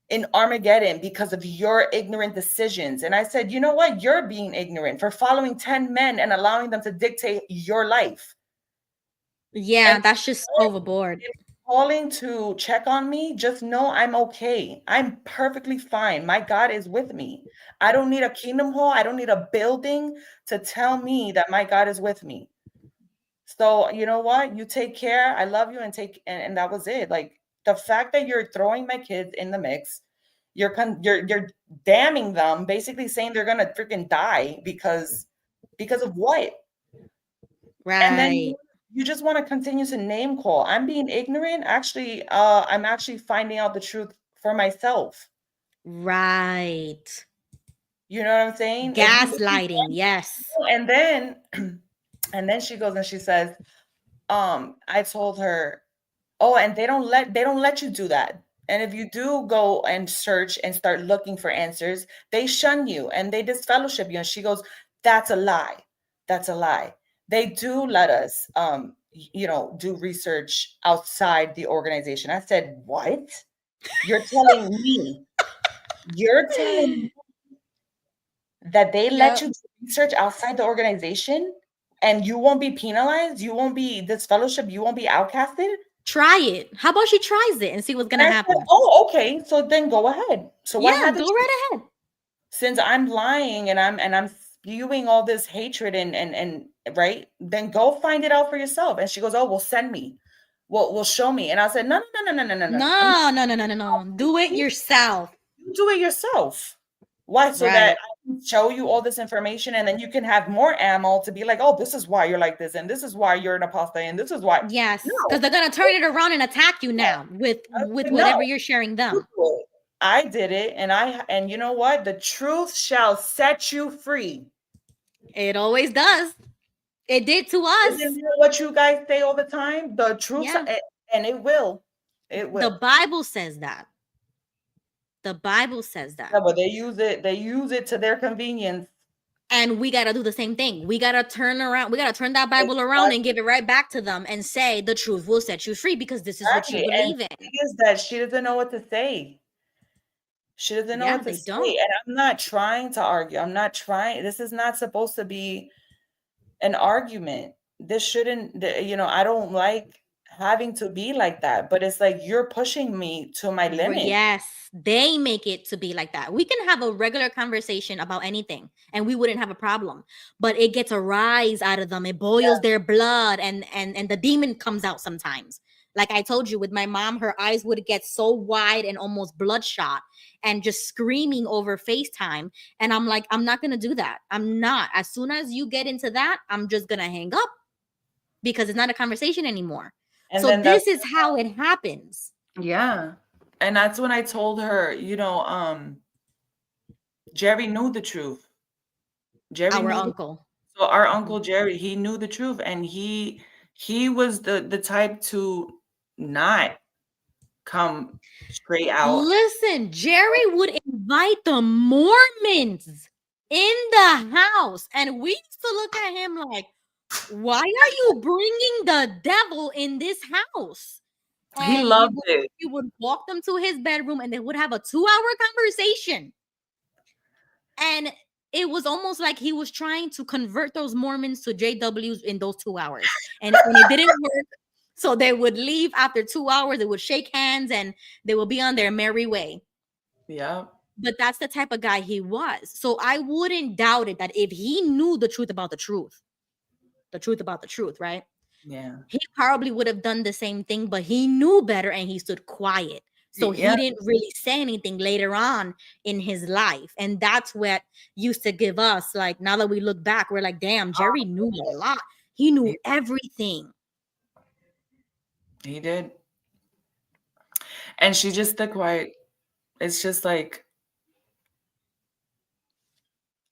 Speaker 2: in Armageddon because of your ignorant decisions." And I said, "You know what? You're being ignorant for following 10 men and allowing them to dictate your life."
Speaker 1: Yeah,
Speaker 2: And
Speaker 1: that's just overboard.
Speaker 2: calling to check on me, just know I'm okay. I'm perfectly fine. My God is with me. I don't need a kingdom hall. I don't need a building to tell me that my God is with me. So, you know what? You take care. I love you, and and that was it. Like, the fact that you're throwing my kids in the mix, you're damning them, basically saying they're gonna freaking die because of what? And then
Speaker 1: Right.
Speaker 2: you just want to continue to name call. I'm being ignorant. Actually, I'm actually finding out the truth for myself.
Speaker 1: Right.
Speaker 2: You know what I'm saying? If you
Speaker 1: Gaslighting. Yes.
Speaker 2: and then and then she goes and she says, I told her, "Oh, and they don't let you do that. And if you do go and search and start looking for answers, they shun you and they disfellowship you." And she goes, "That's a lie. That's a lie. They do let us do research outside the organization." I said, "What? You're telling me, you're telling me that they let
Speaker 1: Yep.
Speaker 2: you do research outside the organization and you won't be penalized, you won't be disfellowship, you won't be outcasted?"
Speaker 1: Try it. How about she tries it and see what's
Speaker 2: And
Speaker 1: gonna
Speaker 2: I said,
Speaker 1: happen?
Speaker 2: "Oh, okay. So then go ahead. So what
Speaker 1: Yeah,
Speaker 2: happened
Speaker 1: go right ahead.
Speaker 2: since I'm lying and I'm spewing all this hatred and right? Then go find it out for yourself." And she goes, "Oh, well, send me. Well, show me." And I said, "No, no, no, no, no, no, no, no.
Speaker 1: No, no, no, no, no, no. Do it yourself.
Speaker 2: You do it yourself. Why? So that
Speaker 1: Right.
Speaker 2: I can show you all this information and then you can have more ammo to be like, oh, this is why you're like this, and this is why you're an apostate, and this is why."
Speaker 1: Yes, because
Speaker 2: No,
Speaker 1: they're gonna turn it around and attack you now with
Speaker 2: no,
Speaker 1: whatever you're sharing
Speaker 2: you
Speaker 1: them.
Speaker 2: do it. I did it, and you know what? The truth shall set you free.
Speaker 1: It always does. It did to
Speaker 2: Isn't
Speaker 1: us.
Speaker 2: that what you guys say all the time? The truth,
Speaker 1: Yeah.
Speaker 2: and it will. It
Speaker 1: The
Speaker 2: will.
Speaker 1: Bible says that. The Bible says that.
Speaker 2: Yeah, but they use it. They use it to their convenience.
Speaker 1: And we got to do the same thing. We got to turn around. We got to turn that Bible around and
Speaker 2: Exactly.
Speaker 1: give it right back to them and say the truth will set you free because this is what you
Speaker 2: Exactly. And
Speaker 1: believe
Speaker 2: the
Speaker 1: in.
Speaker 2: thing is that she doesn't know what to say. She doesn't know
Speaker 1: Yeah,
Speaker 2: what to
Speaker 1: they
Speaker 2: say.
Speaker 1: don't.
Speaker 2: And I'm not trying to argue. I'm not trying. This is not supposed to be an argument. This shouldn't, I don't like having to be like that. But it's like you're pushing me to my limit.
Speaker 1: Yes, they make it to be like that. We can have a regular conversation about anything and we wouldn't have a problem. But it gets a rise out of them. It boils their blood and the demon comes out sometimes. Like I told you with my mom, her eyes would get so wide and almost bloodshot and just screaming over FaceTime. And I'm like, I'm not going to do that. I'm not. As soon as you get into that, I'm just going to hang up because it's not a conversation anymore.
Speaker 2: And
Speaker 1: So
Speaker 2: then that's,
Speaker 1: this is how it happens.
Speaker 2: yeah. And that's when I told her, Jerry knew the truth. Jerry
Speaker 1: Our
Speaker 2: knew
Speaker 1: uncle.
Speaker 2: so our
Speaker 1: Mhm.
Speaker 2: uncle Jerry, he knew the truth, and he was the type to not come straight out.
Speaker 1: Listen, Jerry would invite the Mormons in the house, and we used to look at him like, why are you bringing the devil in this house?
Speaker 2: He
Speaker 1: And
Speaker 2: loved it.
Speaker 1: he would walk them to his bedroom and they would have a 2-hour conversation. And it was almost like he was trying to convert those Mormons to JWs in those 2 hours. And it didn't work. So they would leave after 2 hours. They would shake hands and they would be on their merry way.
Speaker 2: Yeah.
Speaker 1: But that's the type of guy he was. So I wouldn't doubt it that if he knew the truth about the truth about the truth, right?
Speaker 2: Yeah.
Speaker 1: He probably would have done the same thing, but he knew better and he stood quiet. So
Speaker 2: Yeah.
Speaker 1: he didn't really say anything later on in his life. And that's what used to give us, like, now that we look back, we're like, damn, Jerry knew a lot. He knew
Speaker 2: He,
Speaker 1: everything.
Speaker 2: he did. And she just stuck quiet. It's just like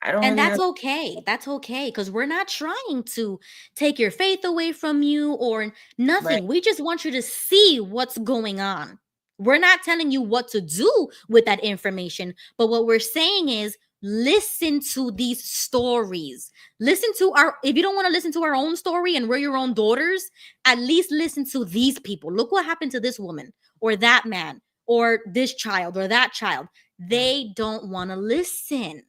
Speaker 2: I don't
Speaker 1: And
Speaker 2: really
Speaker 1: that's
Speaker 2: know.
Speaker 1: okay. That's okay. Because we're not trying to take your faith away from you or
Speaker 2: Right.
Speaker 1: nothing. We just want you to see what's going on. We're not telling you what to do with that information, but what we're saying is listen to these stories. Listen to our, if you don't want to listen to our own story and we're your own daughters, at least listen to these people. Look what happened to this woman or that man or this child or that child. They don't want to listen.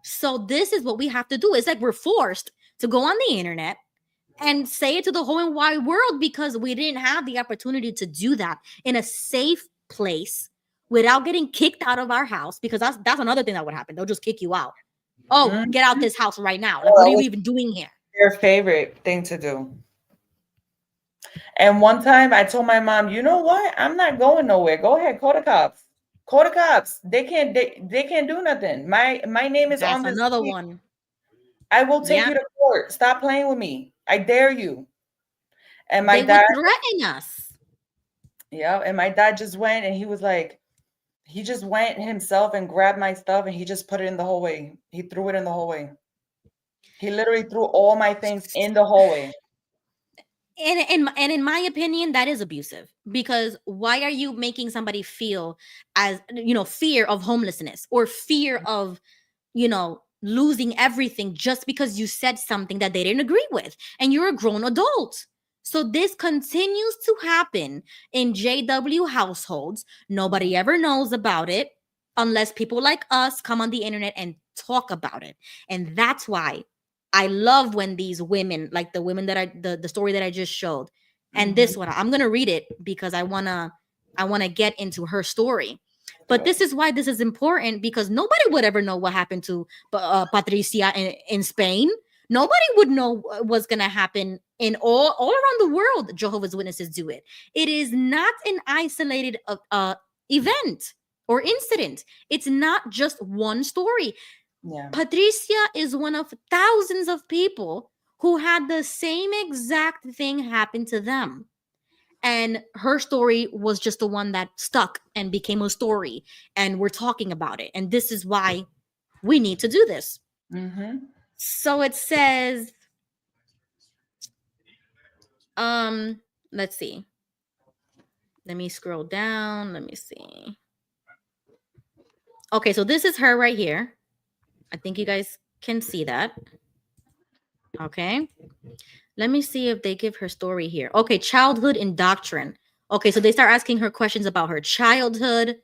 Speaker 1: So this is what we have to do. It's like we're forced to go on the internet and say it to the whole and wide world because we didn't have the opportunity to do that in a safe place without getting kicked out of our house, because that's another thing that would happen. They'll just kick you out. Oh,
Speaker 2: Mhm.
Speaker 1: get out this house right now. Like,
Speaker 2: Well,
Speaker 1: what are
Speaker 2: that
Speaker 1: you
Speaker 2: was
Speaker 1: even doing here?
Speaker 2: their favorite thing to do. And one time I told my mom, you know what? I'm not going nowhere. Go ahead, call the cops. Call the cops. They can't do nothing. My name is
Speaker 1: That's
Speaker 2: on this
Speaker 1: another
Speaker 2: tape.
Speaker 1: one.
Speaker 2: I will take
Speaker 1: Yeah.
Speaker 2: you to court. Stop playing with me. I dare you. And my
Speaker 1: They would
Speaker 2: dad,
Speaker 1: threaten us.
Speaker 2: yeah, and my dad just went and he was like, he just went himself and grabbed my stuff and he just put it in the hallway. He threw it in the hallway. He literally threw all my things in the hallway.
Speaker 1: And in my opinion, that is abusive, because why are you making somebody feel as, fear of homelessness or fear of, losing everything just because you said something that they didn't agree with and you're a grown adult? So this continues to happen in JW households. Nobody ever knows about it unless people like us come on the internet and talk about it. And that's why I love when these women, like the women that the story that I just showed, and
Speaker 2: Mhm.
Speaker 1: this one, I'm gonna read it because I wanna get into her story. But
Speaker 2: Good.
Speaker 1: this is why this is important, because nobody would ever know what happened to Patricia in Spain. Nobody would know what's gonna happen in all around the world. Jehovah's Witnesses do it. It is not an isolated event or incident. It's not just one story.
Speaker 2: Yeah.
Speaker 1: Patricia is one of thousands of people who had the same exact thing happen to them. And her story was just the one that stuck and became a story. And we're talking about it. And this is why we need to do this.
Speaker 2: Mhm.
Speaker 1: So it says, let's see. Let me scroll down. Let me see. Okay, so this is her right here. I think you guys can see that. Okay. Let me see if they give her story here. Okay, childhood indoctrination. Okay, so they start asking her questions about her childhood.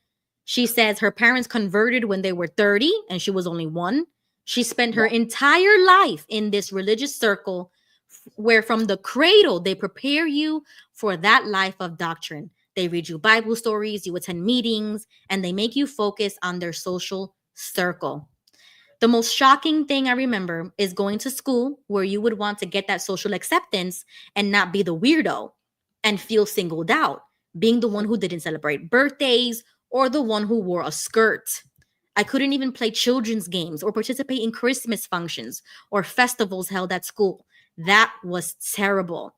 Speaker 1: She says her parents converted when they were 30 and she was only 1. She spent her entire life in this religious circle where from the cradle they prepare you for that life of doctrine. They read you Bible stories, you attend meetings, and they make you focus on their social circle. The most shocking thing I remember is going to school where you would want to get that social acceptance and not be the weirdo and feel singled out, being the one who didn't celebrate birthdays or the one who wore a skirt. I couldn't even play children's games or participate in Christmas functions or festivals held at school. That was terrible.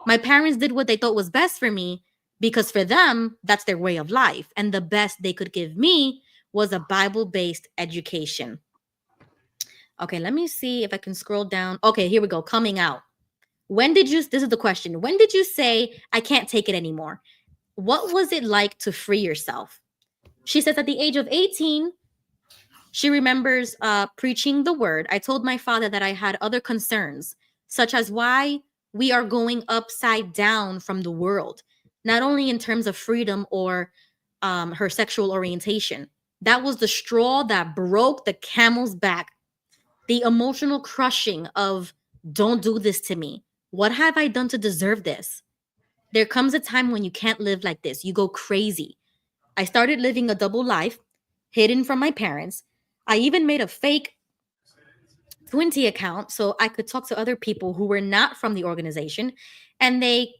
Speaker 1: My parents did what they thought was best for me because for them, that's their way of life. And the best they could give me was a Bible based education. Okay, let me see if I can scroll down. Okay, here we go. Coming out. This is the question. When did you say, I can't take it anymore? What was it like to free yourself? She says at the age of 18, she remembers preaching the word. I told my father that I had other concerns, such as why we are going upside down from the world, not only in terms of freedom or her sexual orientation. That was the straw that broke the camel's back. The emotional crushing of, don't do this to me. What have I done to deserve this? There comes a time when you can't live like this. You go crazy. I started living a double life, hidden from my parents. I even made a fake Twinty account so I could talk to other people who were not from the organization. And they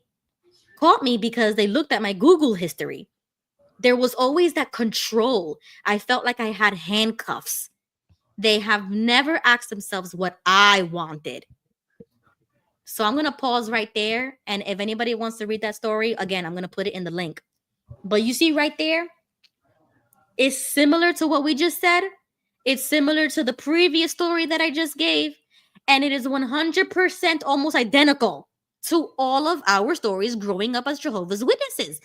Speaker 1: caught me because they looked at my Google history. There was always that control. I felt like I had handcuffs. They have never asked themselves what I wanted. So I'm going to pause right there. And if anybody wants to read that story, again, I'm going to put it in the link. But you see right there, it's similar to what we just said. It's similar to the previous story that I just gave. And it is 100% almost identical. to all of our stories growing up as Jehovah's Witnesses.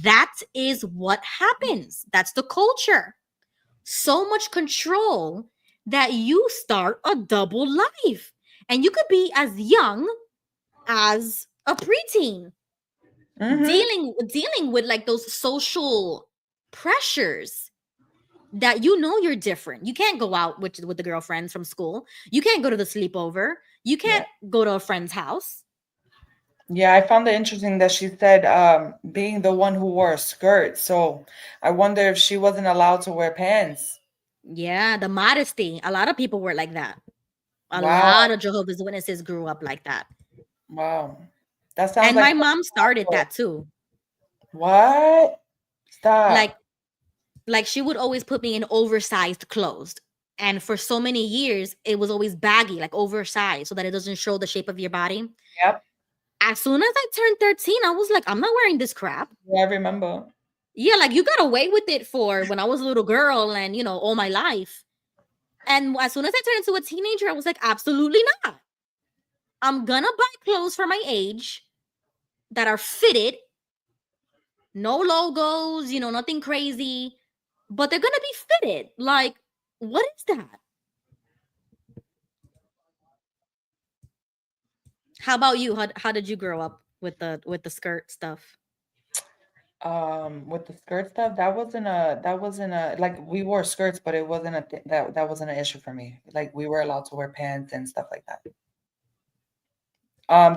Speaker 1: That is what happens. That's the culture. So much control that you start a double life. And you could be as young as a preteen,
Speaker 2: Mm-hmm.
Speaker 1: dealing with like those social pressures that you know you're different. You can't go out with the girlfriends from school. You can't go to the sleepover. You
Speaker 2: Yeah.
Speaker 1: can't go to a friend's house.
Speaker 2: Yeah, I found it interesting that she said being the one who wore a skirt. So I wonder if she wasn't allowed to wear pants.
Speaker 1: Yeah, the modesty. A lot of people were like that. A
Speaker 2: Wow.
Speaker 1: lot of Jehovah's Witnesses grew up like that.
Speaker 2: Wow. That sounds
Speaker 1: And
Speaker 2: like
Speaker 1: my mom started that too.
Speaker 2: what?
Speaker 1: Like
Speaker 2: Stop.
Speaker 1: she would always put me in oversized clothes. And for so many years, it was always baggy, like oversized, so that it doesn't show the shape of your body.
Speaker 2: Yep.
Speaker 1: As soon as I turned 13, I was like, I'm not wearing this crap.
Speaker 2: Yeah, I remember.
Speaker 1: Yeah, like you got away with it for when I was a little girl and, all my life. And as soon as I turned into a teenager, I was like, absolutely not. I'm gonna buy clothes for my age that are fitted, no logos, nothing crazy, but they're gonna be fitted. Like, what is that? How about you? How did you grow up with the skirt stuff?
Speaker 2: With the skirt stuff, that wasn't a like we wore skirts, but it wasn't that wasn't an issue for me. Like we were allowed to wear pants and stuff like that.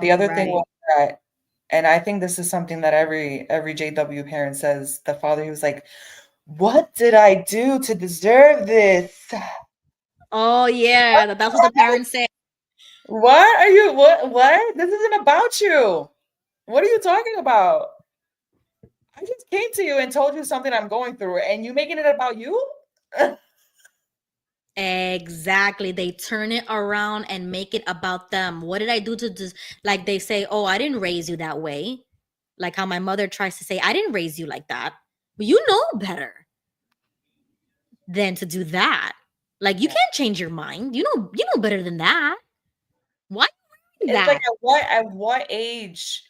Speaker 2: The other thing
Speaker 1: Right.
Speaker 2: was that, and I think this is something that every JW parent says, the father, he was like, "What did I do to deserve this?
Speaker 1: Oh yeah, that's what the parents say.
Speaker 2: What are you what? This isn't about you. What are you talking about? I just came to you and told you something I'm going through, and you making it about you?"
Speaker 1: Exactly. They turn it around and make it about them. What did I do to just like they say, "Oh, I didn't raise you that way." Like how my mother tries to say, "I didn't raise you like that." But you know better than to do that. Like you
Speaker 2: Yeah.
Speaker 1: can't change your mind. You know better than that. Why you doing
Speaker 2: It's like
Speaker 1: that?
Speaker 2: at what age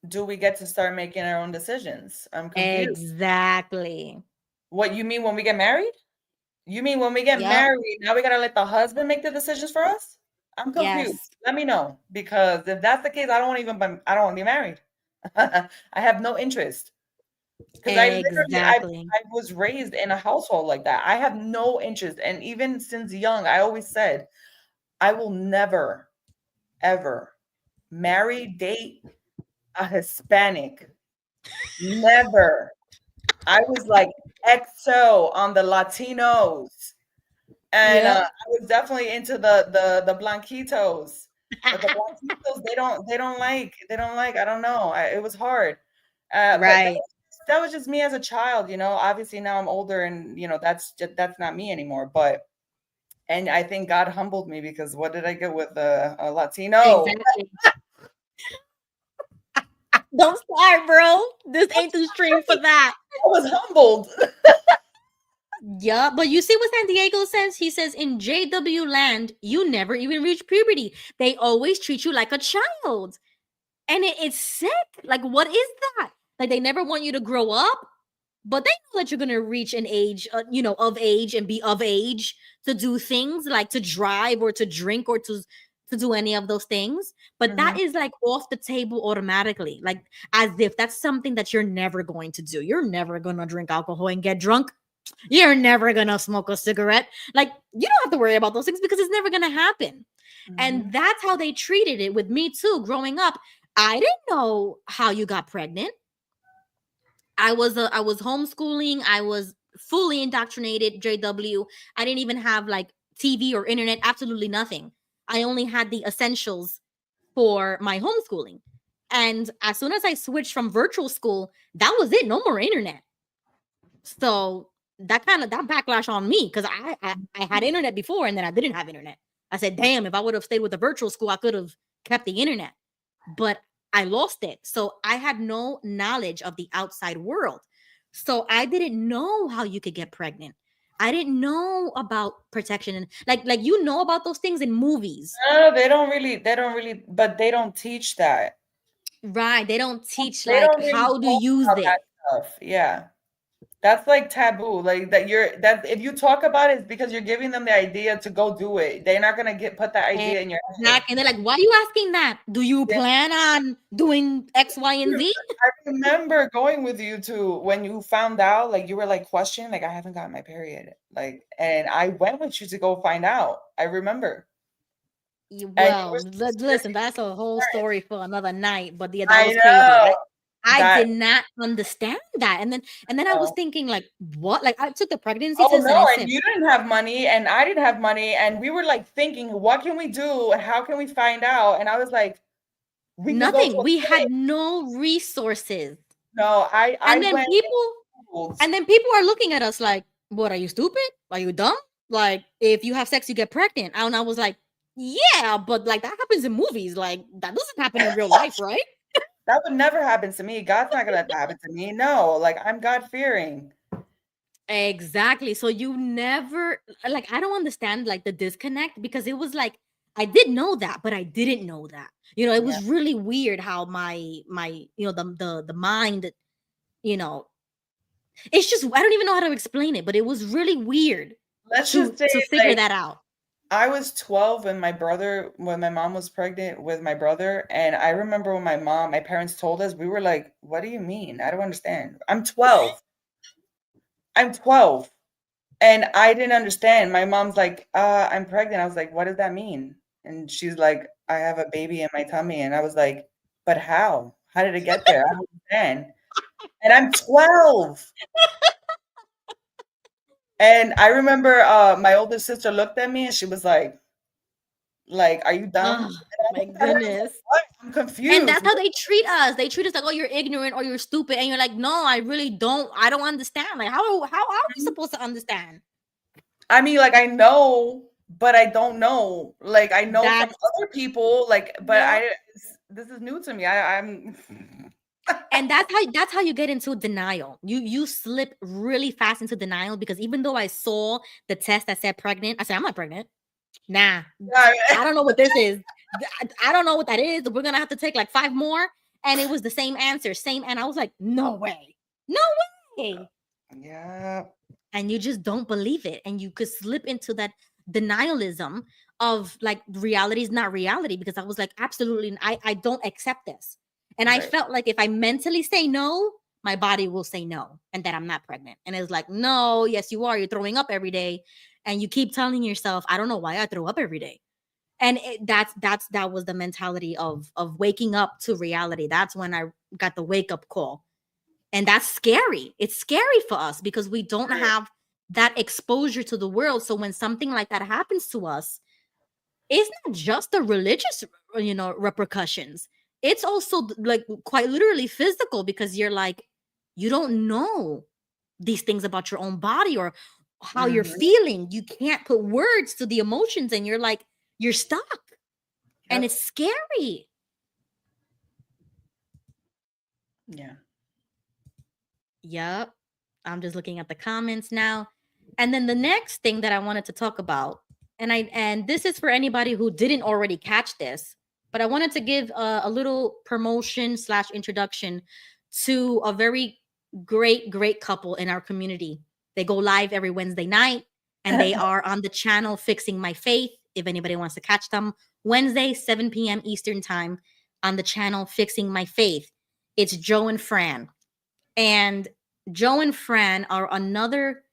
Speaker 2: do we get to start making our own decisions? I'm confused.
Speaker 1: Exactly.
Speaker 2: What you mean when we get married? You mean when we get
Speaker 1: Yep.
Speaker 2: married, now we gotta let the husband make the decisions for us? I'm confused.
Speaker 1: Yes.
Speaker 2: Let me know because if that's the case, I don't want to be married. I have no interest because
Speaker 1: Exactly.
Speaker 2: I was raised in a household like that. I have no interest, and even since young, I always said I will never ever marry, date a Hispanic. Never. I was like EXO on the Latinos. And
Speaker 1: Yep.
Speaker 2: I was definitely into the blanquitos, but the blanquitos they don't like. I don't know. It was hard, but
Speaker 1: Right.
Speaker 2: that was just me as a child. Obviously now I'm older, and that's not me anymore. But and I think God humbled me because what did I get with a Latino?
Speaker 1: Exactly. Don't start, bro. This ain't the stream for that.
Speaker 2: I was humbled.
Speaker 1: Yeah, but you see what San Diego says? He says in JW land, you never even reach puberty. They always treat you like a child. And it's sick. Like, what is that? Like, they never want you to grow up, but they know that you're going to reach an age, of age and be of age to do things like to drive or to drink or to do any of those things. But that
Speaker 2: Mhm,
Speaker 1: is like off the table automatically, like as if that's something that you're never going to do. You're never going to drink alcohol and get drunk. You're never gonna smoke a cigarette. Like, you don't have to worry about those things because it's never gonna happen. And
Speaker 2: mhm.
Speaker 1: that's how they treated it with me too. Growing up, I didn't know how you got pregnant. I was homeschooling. I was fully indoctrinated. JW. I didn't even have like TV or internet. Absolutely nothing. I only had the essentials for my homeschooling. And as soon as I switched from virtual school, that was it. No more internet. So that backlash on me because I had internet before and then I didn't have internet. I said, damn, if I would have stayed with the virtual school, I could have kept the internet. But I lost it. So I had no knowledge of the outside world. So I didn't know how you could get pregnant. I didn't know about protection and like about those things in movies.
Speaker 2: No, they don't really, but they don't teach that.
Speaker 1: Right. They don't teach
Speaker 2: They
Speaker 1: like
Speaker 2: don't really
Speaker 1: how to
Speaker 2: talk
Speaker 1: use
Speaker 2: about
Speaker 1: it.
Speaker 2: that stuff. Yeah. That's like taboo. Like that if you talk about it, it's because you're giving them the idea to go do it. They're not gonna get put that idea in your head.
Speaker 1: Exactly. And they're like, why are you asking that? Do you
Speaker 2: Yeah.
Speaker 1: plan on doing X, Y, and Z?
Speaker 2: I remember going with you to when you found out, like you were like questioning, like I haven't gotten my period. Like, and I went with you to go find out. I remember. And you were
Speaker 1: Well,
Speaker 2: very
Speaker 1: listen, that's a whole
Speaker 2: concerned.
Speaker 1: story for another night. But yeah, that
Speaker 2: I
Speaker 1: was crazy.
Speaker 2: know
Speaker 1: I
Speaker 2: that
Speaker 1: did not understand that. And then I was
Speaker 2: no.
Speaker 1: thinking, like, what? Like I took the pregnancy
Speaker 2: Oh
Speaker 1: test and
Speaker 2: no,
Speaker 1: it
Speaker 2: and
Speaker 1: said
Speaker 2: you didn't have money and I didn't have money and we were like thinking, what can we do and how can we find out? And I was like, we can go to
Speaker 1: nothing.
Speaker 2: a
Speaker 1: We
Speaker 2: clinic.
Speaker 1: had no resources.
Speaker 2: No, I
Speaker 1: And then
Speaker 2: went
Speaker 1: people
Speaker 2: and Googled.
Speaker 1: and then people are looking at us like, what, are you stupid? Are you dumb? Like, if you have sex, you get pregnant. And I was like, yeah, but like that happens in movies. Like that doesn't happen in real life, right?
Speaker 2: That would never happen to me. God's not gonna let that happen to me. No, like I'm God fearing.
Speaker 1: Exactly. So you never like I don't understand like the disconnect because it was like I did know that, but I didn't know that. It
Speaker 2: Yeah.
Speaker 1: was really weird how my the mind, you know, it's just I don't even know how to explain it, but it was really weird
Speaker 2: Let's
Speaker 1: to
Speaker 2: just say
Speaker 1: to figure
Speaker 2: like
Speaker 1: that out.
Speaker 2: I was 12 when my mom was pregnant with my brother. And I remember when my parents told us, we were like, what do you mean? I don't understand. I'm 12. I'm 12. And I didn't understand. My mom's like, I'm pregnant. I was like, what does that mean? And she's like, I have a baby in my tummy. And I was like, but how? How did it get there? I don't understand. And I'm 12. And I remember my older sister looked at me and she was like, are you dumb?
Speaker 1: Oh
Speaker 2: And I
Speaker 1: my
Speaker 2: looked at her, I was like,
Speaker 1: goodness.
Speaker 2: what? I'm
Speaker 1: And
Speaker 2: confused.
Speaker 1: that's how they treat us. They treat us like, oh, you're ignorant or you're stupid. And you're like, no, I really don't. I don't understand. Like, how are we supposed to understand?
Speaker 2: I mean, like I know, but I don't know. Like I know from
Speaker 1: That's
Speaker 2: other people, like, but
Speaker 1: yeah.
Speaker 2: this is new to me. I'm
Speaker 1: And that's how you get into denial. You slip really fast into denial because even though I saw the test that said pregnant, I said, I'm not pregnant. Nah,
Speaker 2: yeah,
Speaker 1: I don't know what this is. I don't know what that is. We're gonna have to take like 5 more. And it was the same answer, same. And I was like, no way. No way.
Speaker 2: yeah,
Speaker 1: And you just don't believe it. And you could slip into that denialism of like reality is not reality because I was like, absolutely, I don't accept this. And I
Speaker 2: right.
Speaker 1: felt like if I mentally say no, my body will say no and that I'm not pregnant. And it's like, no, yes, you are. You're throwing up every day. And you keep telling yourself, I don't know why I throw up every day. And that was the mentality of waking up to reality. That's when I got the wake up call, and that's scary. It's scary for us because we don't
Speaker 2: Right.
Speaker 1: have that exposure to the world. So when something like that happens to us, it's not just the religious, repercussions. It's also like quite literally physical because you're like, you don't know these things about your own body or how you're
Speaker 2: Mhm.
Speaker 1: feeling. You can't put words to the emotions, and you're like, you're stuck, and
Speaker 2: Yep.
Speaker 1: it's scary.
Speaker 2: Yeah.
Speaker 1: Yep. I'm just looking at the comments now. And then the next thing that I wanted to talk about, and this is for anybody who didn't already catch this, but I wanted to give a little promotion slash introduction to a very great couple in our community. They go live every Wednesday night, and they are on the channel Fixing My Faith. If anybody wants to catch them, Wednesday 7 p.m. Eastern time on the channel Fixing My Faith. It's Joe and Fran, and Joe and Fran are another.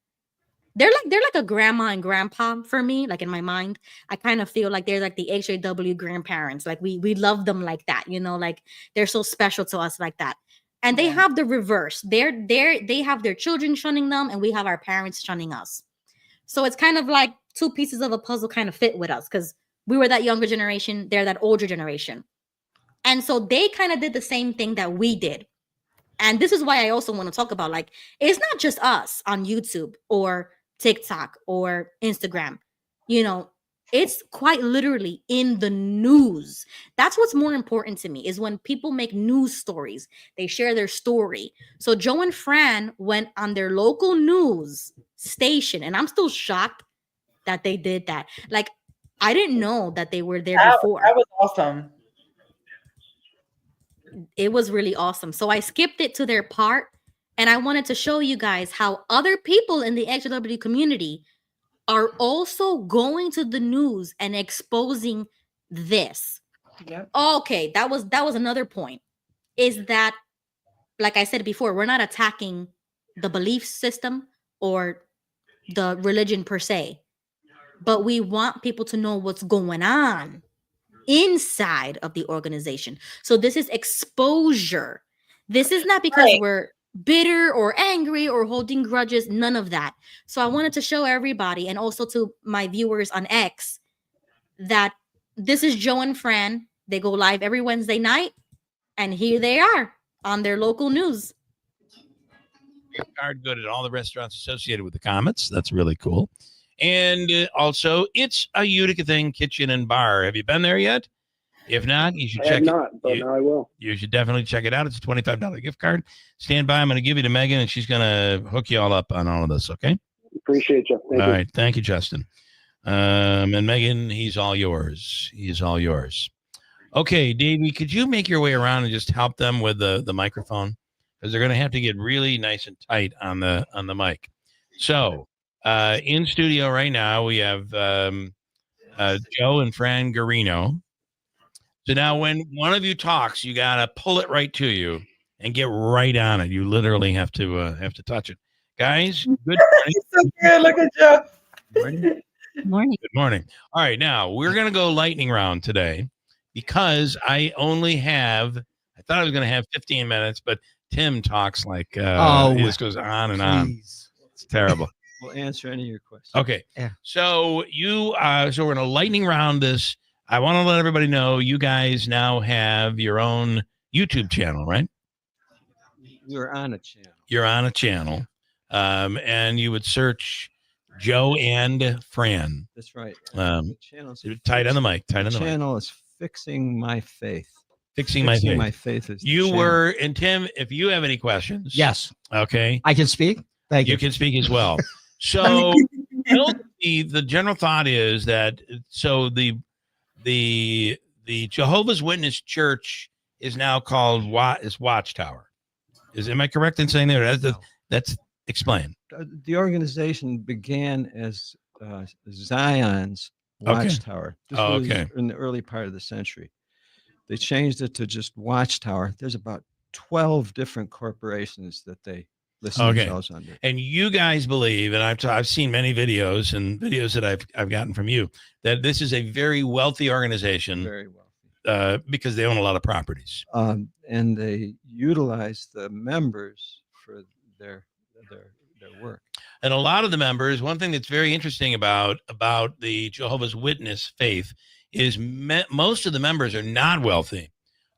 Speaker 1: They're like a grandma and grandpa for me. Like in my mind, I kind of feel like they're like the HAW grandparents. Like we love them like that. Like they're so special to us like that. And they
Speaker 2: Yeah.
Speaker 1: have the reverse. They have their children shunning them, and we have our parents shunning us. So it's kind of like two pieces of a puzzle kind of fit with us because we were that younger generation. They're that older generation. And so they kind of did the same thing that we did. And this is why I also want to talk about like it's not just us on YouTube or TikTok or Instagram. You know, it's quite literally in the news. That's what's more important to me is when people make news stories, they share their story. So Joe and Fran went on their local news station, and I'm still shocked that they did that. Like, I didn't know that they were there
Speaker 2: That
Speaker 1: before.
Speaker 2: that was awesome.
Speaker 1: It was really awesome. So I skipped it to their part, and I wanted to show you guys how other people in the XW community are also going to the news and exposing this.
Speaker 2: Yep.
Speaker 1: Okay, that was another point. Is that, like I said before, we're not attacking the belief system or the religion per se, but we want people to know what's going on inside of the organization. So this is exposure. This is not because
Speaker 2: Right.
Speaker 1: we're bitter or angry or holding grudges, none of that. So I wanted to show everybody, and also to my viewers on X, that this is Joe and Fran. They go live every Wednesday night, and here they are on their local news.
Speaker 3: Card good at all the restaurants associated with the Comets. That's really cool. And also, it's a Utica thing, kitchen and bar. Have you been there yet? If not, you should
Speaker 4: I
Speaker 3: check
Speaker 4: have
Speaker 3: it.
Speaker 4: not, but now I will.
Speaker 3: You should definitely check it out. It's a $25 gift card. Stand by. I'm going to give you to Megan, and she's going to hook you all up on all of this, okay?
Speaker 4: Appreciate you. Thank
Speaker 3: All
Speaker 4: you.
Speaker 3: right. Thank you, Justin. And Megan, he's all yours. He's all yours. Okay, Davey, could you make your way around and just help them with the microphone? Because they're going to have to get really nice and tight on the mic. So in studio right now, we have Joe and Fran Garino. So now when one of you talks, you got to pull it right to you and get right on it. You literally have to touch it. Guys, good morning.
Speaker 2: So good. Look at Joe.
Speaker 3: Morning.
Speaker 1: Morning.
Speaker 3: Good morning. All right, now we're going to go lightning round today because I only have, I thought I was going to have 15 minutes, but Tim talks like, he just goes on and on. It's terrible.
Speaker 5: We'll answer any of your questions.
Speaker 3: Okay.
Speaker 5: Yeah.
Speaker 3: So so we're going to lightning round this. I want to let everybody know you guys now have your own YouTube channel, right?
Speaker 5: We're on a channel.
Speaker 3: You're on a channel. And you would search Joe and Fran.
Speaker 5: That's right.
Speaker 3: The
Speaker 5: channel's
Speaker 3: tight on the mic. Tight
Speaker 5: the
Speaker 3: on the mic.
Speaker 5: channel is Fixing My Faith.
Speaker 3: Fixing My Faith.
Speaker 5: My Faith is
Speaker 3: You were, and Tim, if you have any questions.
Speaker 6: Yes.
Speaker 3: Okay.
Speaker 6: I can speak. Thank you.
Speaker 3: You can speak as well. So the general thought is that the Jehovah's Witness Church is now called Watchtower. Am I correct in saying that? That's explain.
Speaker 5: The organization began as Zion's Watchtower. This was in the early part of the century. They changed it to just Watchtower. There's about 12 different corporations that they list themselves under.
Speaker 3: And you guys believe, and I've seen many videos that I've gotten from you, that this is a very wealthy organization.
Speaker 5: Very wealthy.
Speaker 3: Because they own a lot of properties.
Speaker 5: And they utilize the members for their work.
Speaker 3: And a lot of the members, one thing that's very interesting about the Jehovah's Witness faith is most of the members are not wealthy,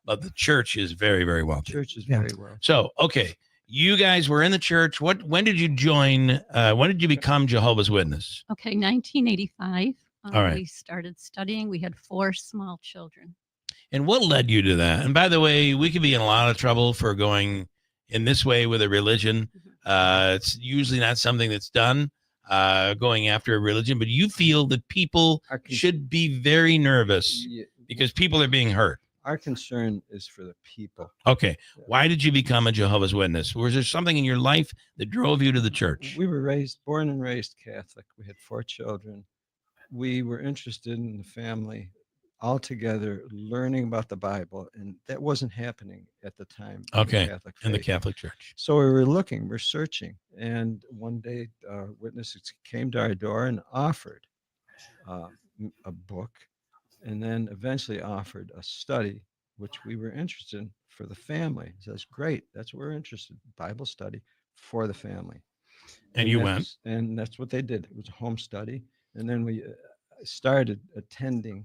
Speaker 3: but the church is very, very wealthy.
Speaker 5: The church is very wealthy.
Speaker 3: So, okay, you guys were in the church. When did you join? When did you become Jehovah's Witness?
Speaker 7: Okay, 1985.
Speaker 3: All right.
Speaker 7: We started studying. We had 4 small children.
Speaker 3: And what led you to that? And by the way, we could be in a lot of trouble for going in this way with a religion. It's usually not something that's done, going after a religion, but you feel that people should be very nervous because people are being hurt.
Speaker 5: Our concern is for the people.
Speaker 3: Okay. Why did you become a Jehovah's Witness? Was there something in your life that drove you to the church?
Speaker 5: We were born and raised Catholic. We had 4 children. We were interested in the family all together, learning about the Bible, and that wasn't happening at the time.
Speaker 3: In the Catholic Church.
Speaker 5: So we were looking, we're searching, and one day witnesses came to our door and offered a book, and then eventually offered a study, which we were interested in for the family. So that's great. That's what we're interested in, Bible study for the family.
Speaker 3: And you went?
Speaker 5: And that's what they did. It was a home study. And then we started attending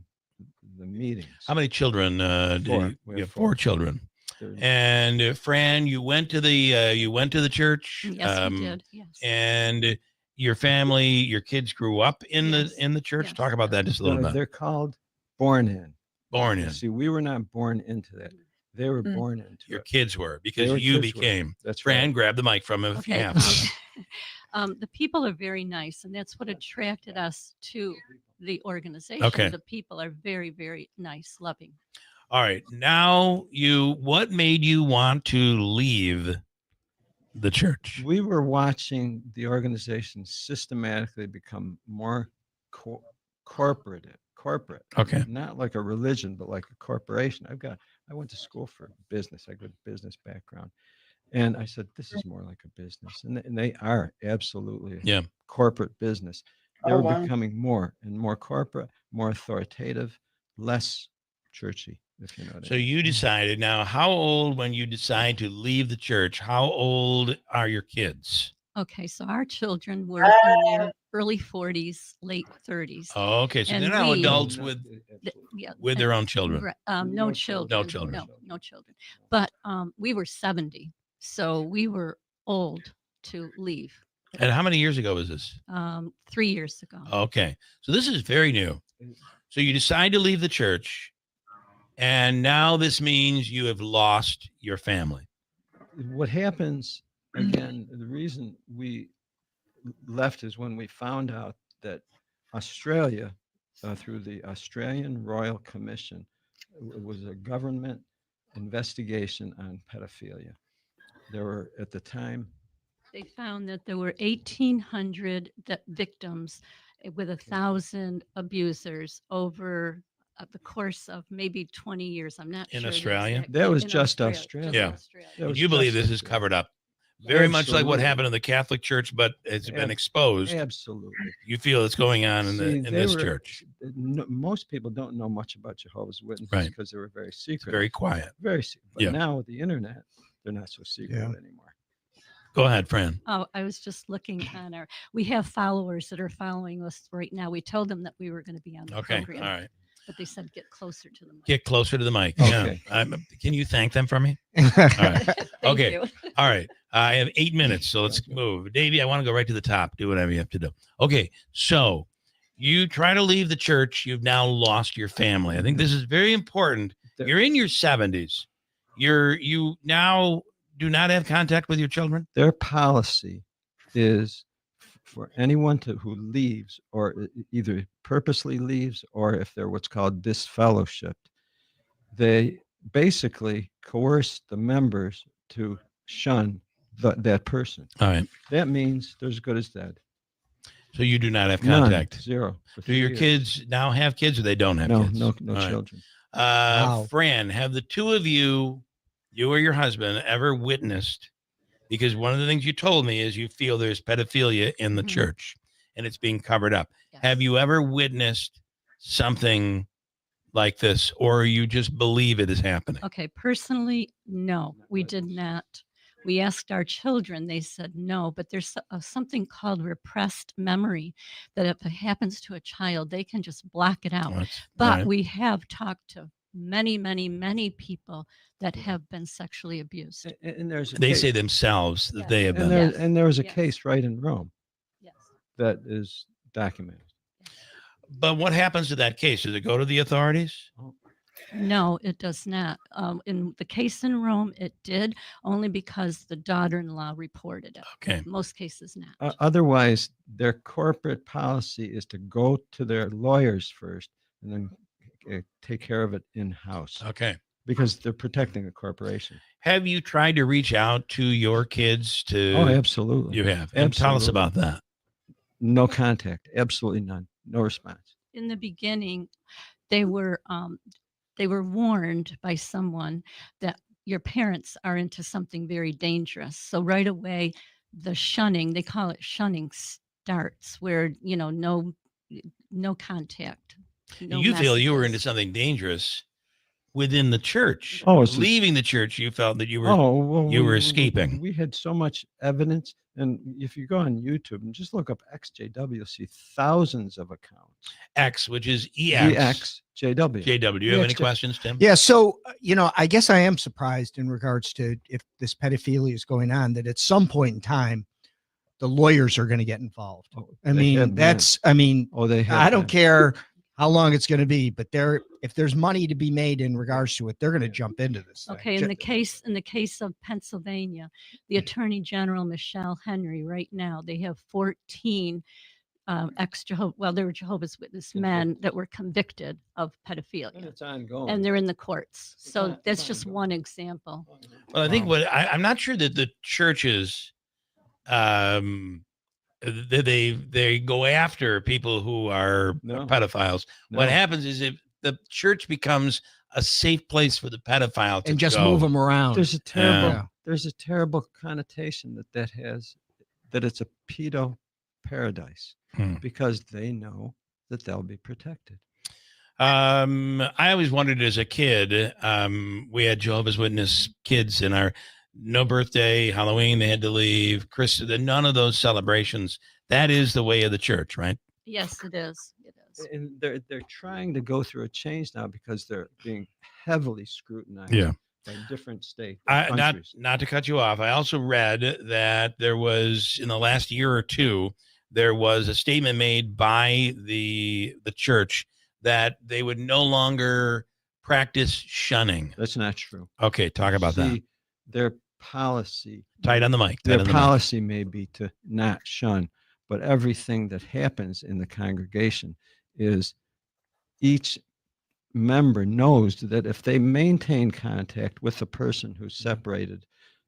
Speaker 5: the meetings.
Speaker 3: How many children we have 4 children. And Fran, you went to the church.
Speaker 7: Yes, we did. Yes.
Speaker 3: And your family, your kids grew up in the church.
Speaker 7: Yes.
Speaker 3: Talk about that just a little bit.
Speaker 5: They're called born in.
Speaker 3: Born in.
Speaker 5: See, we were not born into that. They were born into
Speaker 3: Your
Speaker 5: it.
Speaker 3: kids were, because you became.
Speaker 5: That's
Speaker 3: Fran,
Speaker 5: right.
Speaker 3: grab the mic from him if you have.
Speaker 7: The people are very nice, and that's what attracted us to the organization.
Speaker 3: Okay.
Speaker 7: The people are very, very nice, loving.
Speaker 3: All right. Now what made you want to leave the church?
Speaker 5: We were watching the organization systematically become more corporate,
Speaker 3: Okay.
Speaker 5: not like a religion, but like a corporation. I went to school for business. I got a business background. And I said, this is more like a business. And they are absolutely a
Speaker 3: Yeah.
Speaker 5: corporate business. They
Speaker 2: Oh,
Speaker 5: were
Speaker 2: wow.
Speaker 5: becoming more and more corporate, more authoritative, less churchy, if you know what
Speaker 3: So
Speaker 5: I mean.
Speaker 3: you decided now, how old when you decide to leave the church? How old are your kids?
Speaker 7: Okay, so our children were in their early 40s, late 30s.
Speaker 3: Oh, okay. So
Speaker 7: And
Speaker 3: they're now
Speaker 7: we-
Speaker 3: adults
Speaker 5: No,
Speaker 3: with
Speaker 5: absolutely.
Speaker 7: Yeah,
Speaker 3: their
Speaker 7: and-
Speaker 3: own children.
Speaker 7: right,
Speaker 5: No
Speaker 7: no
Speaker 5: children.
Speaker 7: children.
Speaker 3: No children.
Speaker 7: No children. But we were 70, so we were old to leave.
Speaker 3: And how many years ago was this?
Speaker 7: 3 years ago.
Speaker 3: Okay. So this is very new. So you decide to leave the church, and now this means you have lost your family.
Speaker 5: What happens again, the reason we left is when we found out that Australia, through the Australian Royal Commission, it was a government investigation on pedophilia. There were at the time
Speaker 7: They found that there were 1,800 victims with 1,000 abusers over the course of maybe 20 years. I'm not
Speaker 3: In
Speaker 7: sure. the
Speaker 3: Australia?
Speaker 7: exact
Speaker 5: That
Speaker 7: date.
Speaker 5: was
Speaker 7: In
Speaker 5: just
Speaker 7: Australia.
Speaker 5: Australia.
Speaker 3: Yeah.
Speaker 7: Australia.
Speaker 5: That was
Speaker 3: You believe
Speaker 5: just
Speaker 3: this is
Speaker 5: Australia.
Speaker 3: covered up, very much like what
Speaker 5: Absolutely.
Speaker 3: happened in the Catholic Church, but it's been
Speaker 5: Ab-
Speaker 3: exposed.
Speaker 5: Absolutely.
Speaker 3: You feel it's going on in
Speaker 5: See,
Speaker 3: in
Speaker 5: they
Speaker 3: this
Speaker 5: were-
Speaker 3: church.
Speaker 5: Most people don't know much about Jehovah's Witnesses
Speaker 3: Right.
Speaker 5: because they were very
Speaker 3: It's
Speaker 5: secret.
Speaker 3: very quiet.
Speaker 5: Very secret. But
Speaker 3: Yeah.
Speaker 5: now with the internet, they're not so secret
Speaker 6: Yeah.
Speaker 5: anymore.
Speaker 3: Go ahead, Fran.
Speaker 7: Oh, I was just looking on we have followers that are following us right now. We told them that we were going to be on the
Speaker 3: Okay.
Speaker 7: program,
Speaker 3: All right.
Speaker 7: but they said get closer to the mic.
Speaker 3: Get closer to the mic.
Speaker 5: Okay.
Speaker 3: Yeah. Can you thank them for me? right.
Speaker 7: Thank
Speaker 3: Okay.
Speaker 7: you.
Speaker 3: All right. I have 8 minutes, so let's
Speaker 5: Okay.
Speaker 3: move. Davey, I want to go right to the top. Do whatever you have to do. Okay. So you try to leave the church. You've now lost your family. I think this is very important. You're in your 70s. You now do not have contact with your children?
Speaker 5: Their policy is for anyone who leaves or either purposely leaves or if they're what's called disfellowshipped, they basically coerce the members to shun that person.
Speaker 3: All right.
Speaker 5: That means they're as good as dead.
Speaker 3: So you do not have
Speaker 5: None.
Speaker 3: contact.
Speaker 5: Zero. for
Speaker 3: Do
Speaker 5: 3
Speaker 3: your
Speaker 5: years.
Speaker 3: kids now have kids or they don't have
Speaker 5: No,
Speaker 3: kids?
Speaker 5: no
Speaker 3: All right.
Speaker 5: children.
Speaker 6: Wow.
Speaker 3: Fran, have the two of you or your husband, ever witnessed? Because one of the things you told me is you feel there's pedophilia in the
Speaker 7: Mhm.
Speaker 3: church and it's being covered up.
Speaker 7: Yes.
Speaker 3: Have you ever witnessed something like this, or you just believe it is happening?
Speaker 7: Okay, personally, no,
Speaker 5: Not
Speaker 7: we
Speaker 5: like
Speaker 7: did
Speaker 5: this.
Speaker 7: not. We asked our children, they said no, but there's something called repressed memory that if it happens to a child, they can just block it out.
Speaker 3: That's-
Speaker 7: But
Speaker 3: all right.
Speaker 7: we have talked to many people that have been sexually abused.
Speaker 5: And there's a
Speaker 3: They
Speaker 5: case,
Speaker 3: say themselves that
Speaker 7: Yes.
Speaker 3: they have
Speaker 5: and
Speaker 3: been.
Speaker 5: there
Speaker 7: Yes.
Speaker 5: and there was a
Speaker 7: Yes.
Speaker 5: case right in Rome
Speaker 7: Yes.
Speaker 5: that is documented.
Speaker 3: But what happens to that case? Does it go to the authorities?
Speaker 7: No, it does not. In the case in Rome, it did only because the daughter-in-law reported it.
Speaker 3: Okay.
Speaker 7: Most cases not.
Speaker 5: Otherwise, their corporate policy is to go to their lawyers first and then take care of it in house
Speaker 3: Okay.
Speaker 5: because they're protecting a corporation.
Speaker 3: Have you tried to reach out to your kids to?
Speaker 5: Oh, absolutely.
Speaker 3: You have. And tell us
Speaker 5: Absolutely.
Speaker 3: about that.
Speaker 5: No contact. Absolutely none. No response.
Speaker 7: In the beginning, they were warned by someone that your parents are into something very dangerous. So right away, the shunning, they call it shunning, starts where no contact. No
Speaker 3: You feel you were into
Speaker 7: messages.
Speaker 3: something dangerous within the church.
Speaker 5: Oh, it's-
Speaker 3: leaving the church, you felt that you were.
Speaker 5: Oh, well,
Speaker 3: you were
Speaker 5: we-
Speaker 3: escaping.
Speaker 5: We had so much evidence. And if you go on YouTube and just look up XJW, you'll see thousands of accounts.
Speaker 3: X, which is EX.
Speaker 5: EXJW.
Speaker 3: JW. Do you have any
Speaker 6: EXJ.
Speaker 3: questions, Tim?
Speaker 6: Yeah. So, I guess I am surprised in regards to if this pedophilia is going on, that at some point in time, the lawyers are going to get involved.
Speaker 5: Oh,
Speaker 6: I
Speaker 5: they
Speaker 6: mean,
Speaker 5: have
Speaker 6: that's,
Speaker 5: Oh, they have
Speaker 6: I don't
Speaker 5: been.
Speaker 6: care how long it's going to be, but if there's money to be made in regards to it, they're going to jump into this thing.
Speaker 7: Okay, in the case of Pennsylvania, the Attorney General Michelle Henry right now, they have 14 they were Jehovah's Witness men that were convicted of
Speaker 5: And
Speaker 7: pedophilia,
Speaker 5: it's ongoing.
Speaker 7: and they're in the courts. So
Speaker 5: on-
Speaker 7: that's
Speaker 5: it's
Speaker 7: just
Speaker 5: ongoing.
Speaker 7: one example.
Speaker 3: Well, I think
Speaker 6: Wow.
Speaker 3: I'm not sure that the churches, they go after people who are
Speaker 5: No.
Speaker 3: pedophiles.
Speaker 5: No.
Speaker 3: What happens is if the church becomes a safe place for the pedophile to
Speaker 6: And just
Speaker 3: go.
Speaker 6: move them around.
Speaker 5: There's a terrible
Speaker 6: Yeah.
Speaker 5: there's a terrible connotation that has, that it's a pedo paradise,
Speaker 3: Hmm.
Speaker 5: because they know that they'll be protected.
Speaker 3: I always wondered as a kid, we had Jehovah's Witness kids in our no birthday, Halloween, they had to leave, none of those celebrations. That is the way of the church, right?
Speaker 7: Yes, it is. It is.
Speaker 5: And they're trying to go through a change now because they're being heavily scrutinized
Speaker 3: Yeah.
Speaker 5: by different states,
Speaker 3: Not
Speaker 5: countries.
Speaker 3: not to cut you off. I also read that there was in the last year or two, there was a statement made by the church that they would no longer practice shunning.
Speaker 5: That's not true.
Speaker 3: Okay, talk about that.
Speaker 5: See, their policy,
Speaker 3: Tight on the mic.
Speaker 5: their
Speaker 3: Tight on the mic.
Speaker 5: policy may be to not shun, but everything that happens in the congregation is each member knows that if they maintain contact with the person who's separated,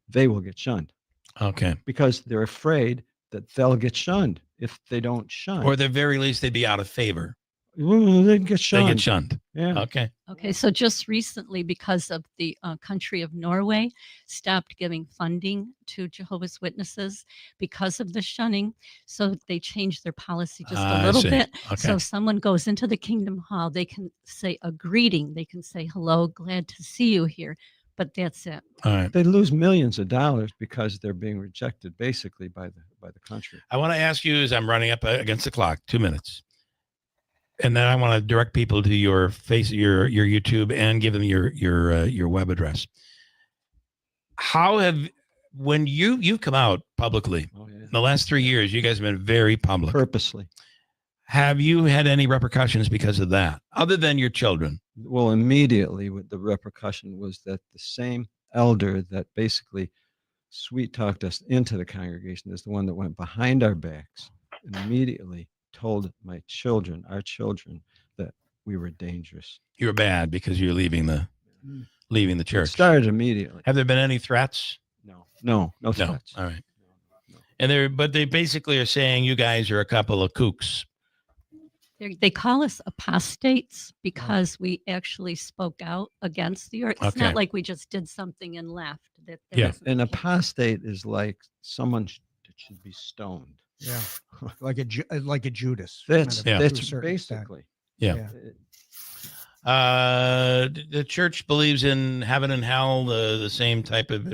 Speaker 5: they will get shunned,
Speaker 3: Okay.
Speaker 5: because they're afraid that they'll get shunned if they don't shun.
Speaker 3: Or at the very least, they'd be out of favor.
Speaker 5: Well, they get shunned.
Speaker 3: They get shunned.
Speaker 5: Yeah.
Speaker 3: Okay.
Speaker 7: Okay, so just recently, because of the country of Norway stopped giving funding to Jehovah's Witnesses because of the shunning, so they changed their policy just
Speaker 3: I
Speaker 7: a little
Speaker 3: see.
Speaker 7: bit.
Speaker 3: Okay.
Speaker 7: So if someone goes into the Kingdom Hall, they can say a greeting. They can say, hello, glad to see you here. But that's it.
Speaker 3: All right.
Speaker 5: They lose millions of dollars because they're being rejected basically by the country.
Speaker 3: I want to ask you as I'm running up against the clock, 2 minutes. And then I want to direct people to your YouTube and give them your web address. How when you've come out publicly
Speaker 5: Oh, yeah.
Speaker 3: in the last 3 years, you guys have been very public.
Speaker 5: Purposely.
Speaker 3: Have you had any repercussions because of that, other than your children?
Speaker 5: Well, immediately with the repercussion was that the same elder that basically sweet talked us into the congregation is the one that went behind our backs and immediately told our children, that we were dangerous.
Speaker 3: You're bad because you're leaving the
Speaker 5: It
Speaker 3: church.
Speaker 5: started immediately.
Speaker 3: Have there been any threats?
Speaker 5: No
Speaker 3: No.
Speaker 5: threats.
Speaker 3: All right.
Speaker 5: No.
Speaker 3: And they basically are saying you guys are a couple of kooks.
Speaker 7: They call us apostates because we actually spoke out against the earth. It's
Speaker 3: Okay.
Speaker 7: not like we just did something and left. That
Speaker 3: Yeah.
Speaker 7: isn't
Speaker 5: An
Speaker 7: the case.
Speaker 5: apostate is like someone that should be stoned.
Speaker 6: Yeah. Like a Judas.
Speaker 5: That's
Speaker 3: Yeah.
Speaker 6: to a
Speaker 5: that's
Speaker 6: certain extent.
Speaker 5: basically.
Speaker 3: Yeah.
Speaker 6: Yeah.
Speaker 3: The church believes in heaven and hell, the same type of,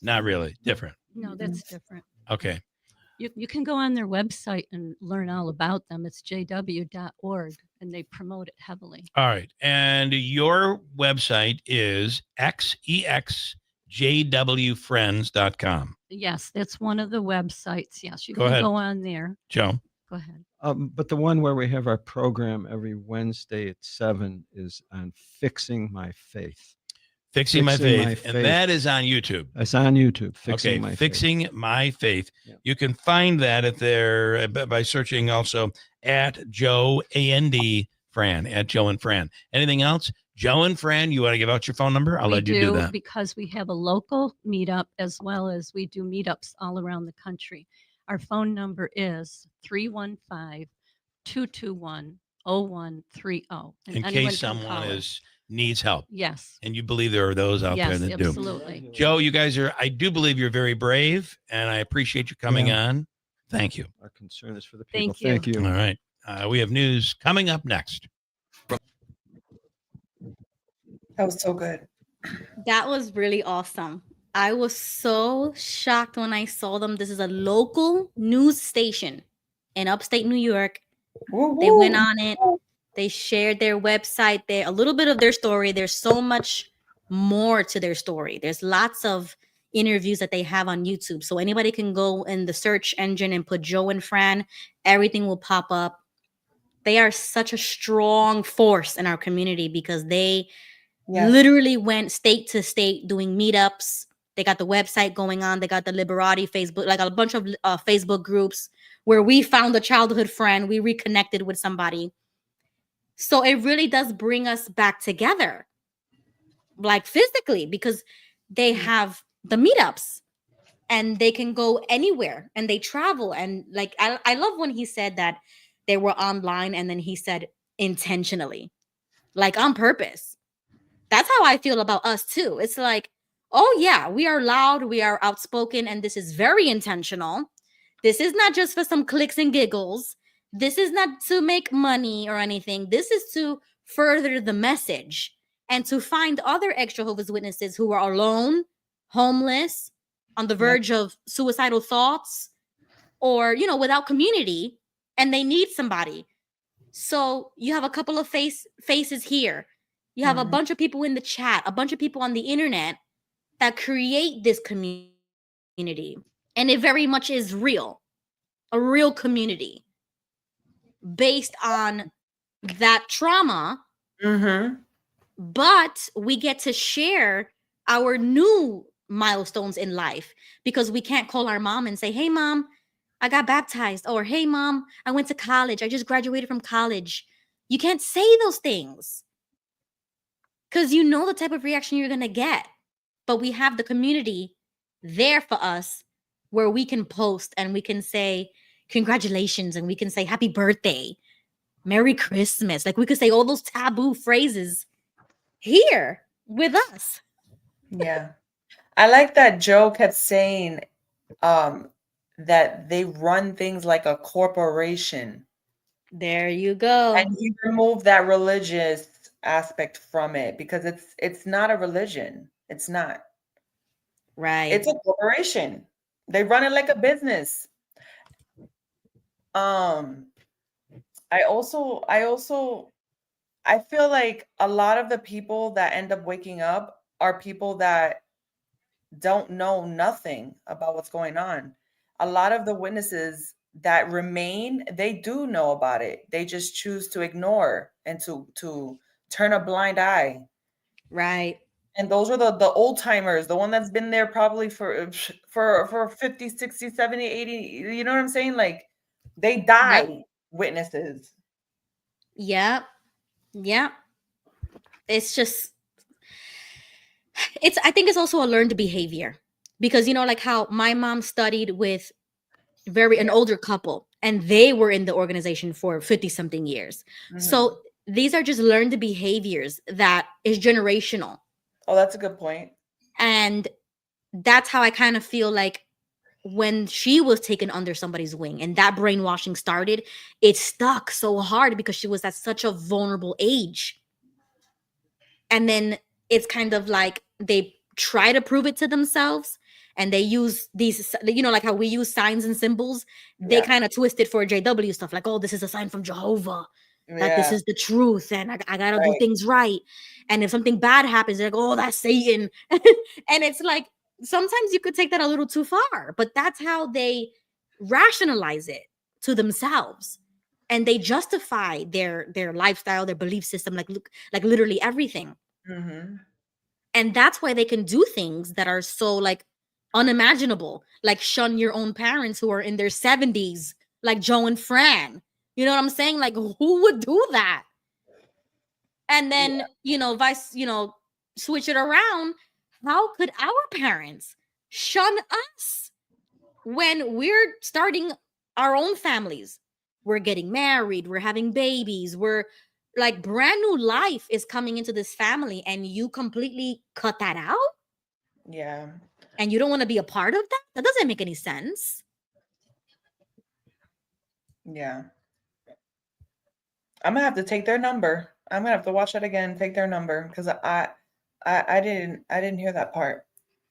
Speaker 3: not really, different.
Speaker 7: No, that's different.
Speaker 3: Okay.
Speaker 7: You can go on their website and learn all about them. It's jw.org, and they promote it heavily.
Speaker 3: All right. And your website is xexjwfriends.com.
Speaker 7: Yes, that's one of the websites. Yes, you
Speaker 3: Go
Speaker 7: can
Speaker 3: ahead.
Speaker 7: go on there.
Speaker 3: Joe.
Speaker 7: Go ahead.
Speaker 5: But the one where we have our program every Wednesday at 7 is on fixing my faith.
Speaker 3: Fixing My
Speaker 5: Fixing My
Speaker 3: Faith. And
Speaker 5: Faith.
Speaker 3: that is on YouTube.
Speaker 5: It's on YouTube. Fixing
Speaker 3: Okay,
Speaker 5: my faith.
Speaker 3: Fixing My Faith.
Speaker 5: Yeah.
Speaker 3: You can find that at their by searching also at Joe and Fran, at Joe and Fran. Anything else? Joe and Fran, you want to give out your phone number? I'll
Speaker 7: We
Speaker 3: let you do that.
Speaker 7: because we have a local meetup as well as we do meetups all around the country. Our phone number is 315-221-0130. And
Speaker 3: In
Speaker 7: anyone
Speaker 3: case
Speaker 7: can
Speaker 3: someone
Speaker 7: call us.
Speaker 3: needs help.
Speaker 7: Yes.
Speaker 3: And you believe there are those out there
Speaker 7: Yes,
Speaker 3: that do.
Speaker 7: absolutely.
Speaker 3: Joe, you guys I do believe you're very brave, and I appreciate you coming on. Thank you.
Speaker 5: Our concern is for the people.
Speaker 7: Thank you.
Speaker 5: Thank you.
Speaker 3: All right. We have news coming up next.
Speaker 2: That was so good.
Speaker 1: That was really awesome. I was so shocked when I saw them. This is a local news station in upstate New York.
Speaker 2: Woo,
Speaker 1: They went
Speaker 2: woo.
Speaker 1: on it. They shared their website there, a little bit of their story. There's so much more to their story. There's lots of interviews that they have on YouTube. So anybody can go in the search engine and put Joe and Fran. Everything will pop up. They are such a strong force in our community because they
Speaker 2: Yes.
Speaker 1: literally went state to state doing meetups. They got the website going on. They got the Liberati Facebook, like a bunch of Facebook groups where we found a childhood friend. We reconnected with somebody. So it really does bring us back together, like physically, because they have the meetups and they can go anywhere and they travel. And like, I love when he said that they were online and then he said intentionally, like on purpose. That's how I feel about us too. It's like, oh yeah, we are loud, we are outspoken, and this is very intentional. This is not just for some clicks and giggles. This is not to make money or anything. This is to further the message and to find other extra Jehovah's Witnesses who are alone, homeless, on the verge of suicidal thoughts, or without community, and they need somebody. So you have a couple of faces here. You have a bunch of people in the chat, a bunch of people on the internet that create this community. And it very much is real, a real community based on that trauma. But we get to share our new milestones in life because we can't call our mom and say, hey, mom, I got baptized, or hey, mom, I went to college. I just graduated from college. You can't say those things because you know the type of reaction you're going to get. But we have the community there for us where we can post and we can say congratulations and we can say happy birthday, Merry Christmas. Like we could say all those taboo phrases here with us.
Speaker 2: Yeah. I like that Joe kept saying that they run things like a corporation.
Speaker 1: There you go.
Speaker 2: And he removed that religious aspect from it because it's not a religion. It's not.
Speaker 1: Right.
Speaker 2: It's a corporation. They run it like a business. I feel like a lot of the people that end up waking up are people that don't know nothing about what's going on. A lot of the witnesses that remain, they do know about it. They just choose to ignore and to turn a blind eye.
Speaker 1: Right.
Speaker 2: And those are the old timers, the one that's been there probably for 50, 60, 70, 80, you know what I'm saying? Like they die witnesses.
Speaker 1: Yep. Yep. It's just, I think it's also a learned behavior because, like how my mom studied with an older couple and they were in the organization for 50 something years. So these are just learned behaviors that is generational.
Speaker 2: Oh, that's a good point.
Speaker 1: And that's how I kind of feel like when she was taken under somebody's wing and that brainwashing started, it stuck so hard because she was at such a vulnerable age. And then it's kind of like they try to prove it to themselves and they use these, like how we use signs and symbols. They kind of twist it for JW stuff like, oh, this is a sign from Jehovah. That this is the truth and I gotta do things right. And if something bad happens, they're like, oh, that's Satan. And it's like, sometimes you could take that a little too far, but that's how they rationalize it to themselves. And they justify their lifestyle, their belief system, like literally everything. And that's why they can do things that are so like unimaginable, like shun your own parents who are in their 70s, like Joe and Fran. You know what I'm saying? Like who would do that? And then, switch it around. How could our parents shun us when we're starting our own families? We're getting married, we're having babies, we're like brand new life is coming into this family and you completely cut that out?
Speaker 2: Yeah.
Speaker 1: And you don't want to be a part of that? That doesn't make any sense.
Speaker 2: Yeah. I'm gonna have to take their number. I'm gonna have to watch that again, take their number because I didn't hear that part.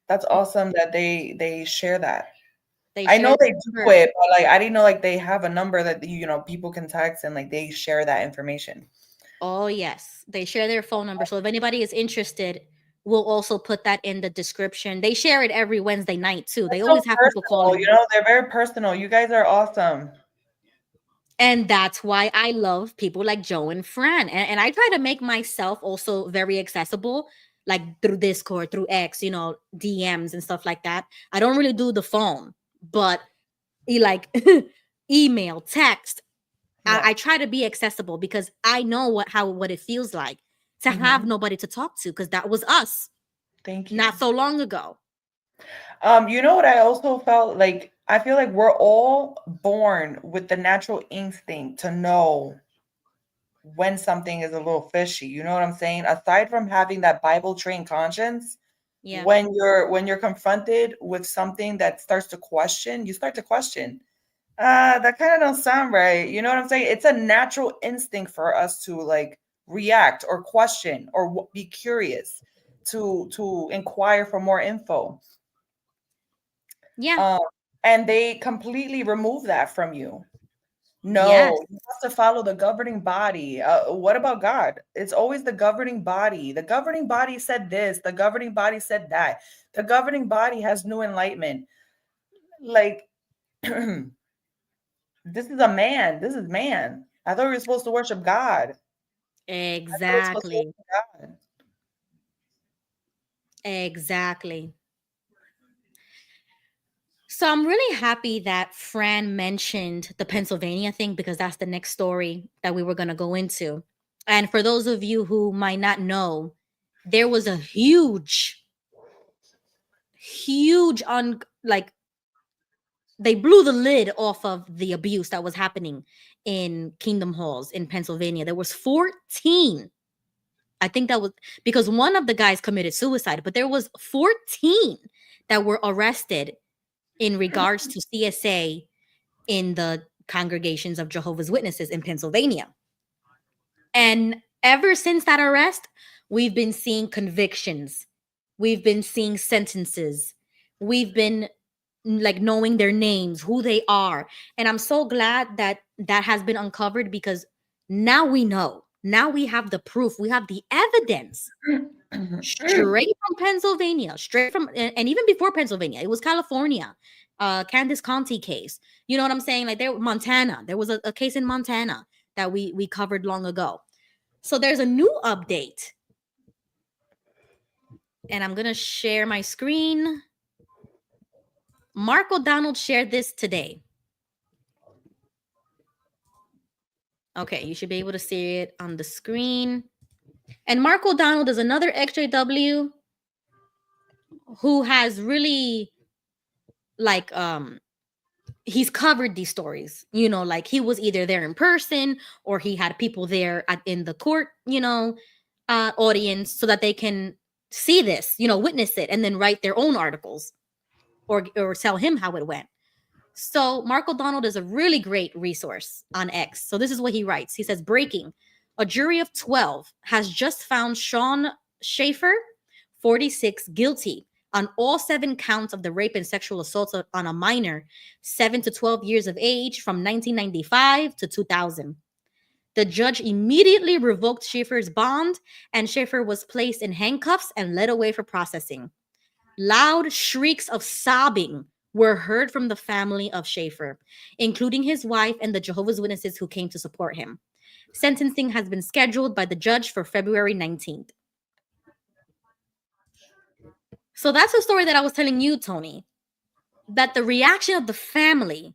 Speaker 2: That's awesome that they share that. I know they do it, but like I didn't know like they have a number that people can text and like they share that information.
Speaker 1: Oh yes, they share their phone number. So if anybody is interested, we'll also put that in the description. They share it every Wednesday night too. They always have people calling.
Speaker 2: They're very personal. You guys are awesome.
Speaker 1: And that's why I love people like Joe and Fran. And I try to make myself also very accessible. like through Discord, through X, you know, DMs and stuff like that. I don't really do the phone, but like email, text.
Speaker 2: Yeah.
Speaker 1: I try to be accessible because I know what it feels like to have nobody to talk to, because that was us
Speaker 2: Thank you.
Speaker 1: not so long ago.
Speaker 2: You know what I also felt like? I feel like we're all born with the natural instinct to know when something is a little fishy. You know what I'm saying? Aside from having that Bible trained conscience,
Speaker 1: Yeah.
Speaker 2: when you're confronted with something that starts to question, you start to question. That kind of don't sound right. You know what I'm saying? It's a natural instinct for us to like react or question or be curious, to inquire for more info.
Speaker 1: Yeah.
Speaker 2: And they completely remove that from you. No,
Speaker 1: Yes.
Speaker 2: you have to follow the governing body. What about God? It's always the governing body. The governing body said this, the governing body said that. The governing body has new enlightenment. Like, this is a man. This is man. I thought we were supposed to worship God. I thought we were supposed to
Speaker 1: Exactly.
Speaker 2: worship God.
Speaker 1: Exactly. So I'm really happy that Fran mentioned the Pennsylvania thing, because that's the next story that we were going to go into. And for those of you who might not know, there was a huge like, they blew the lid off of the abuse that was happening in Kingdom Halls in Pennsylvania. There was 14. I think that was because one of the guys committed suicide, but there was 14 that were arrested in regards to CSA in the congregations of Jehovah's Witnesses in Pennsylvania. And ever since that arrest, we've been seeing convictions. We've been seeing sentences. We've been like knowing their names, who they are. And I'm so glad that that has been uncovered, because now we know. Now we have the proof. We have the evidence straight from Pennsylvania, straight from, and even before Pennsylvania, it was California, Candace Conti case. You know what I'm saying? Like Montana, there was a case in Montana that we covered long ago. So there's a new update, and I'm gonna share my screen. Mark O'Donnell shared this today. Okay, you should be able to see it on the screen. And Mark O'Donnell is another XJW who has really like he's covered these stories, you know, like he was either there in person or he had people there in the court, you know, audience, so that they can see this, you know, witness it, and then write their own articles or tell him how it went. So Mark O'Donnell is a really great resource on X. So this is what he writes. He says, breaking: a jury of 12 has just found Sean Schaefer, 46, guilty on all 7 counts of the rape and sexual assaults on a minor, 7 to 12 years of age, from 1995 to 2000. The judge immediately revoked Schaefer's bond, and Schaefer was placed in handcuffs and led away for processing. Loud shrieks of sobbing were heard from the family of Schaefer, including his wife and the Jehovah's Witnesses who came to support him. Sentencing has been scheduled by the judge for February 19th. So that's the story that I was telling you, Tony, that the reaction of the family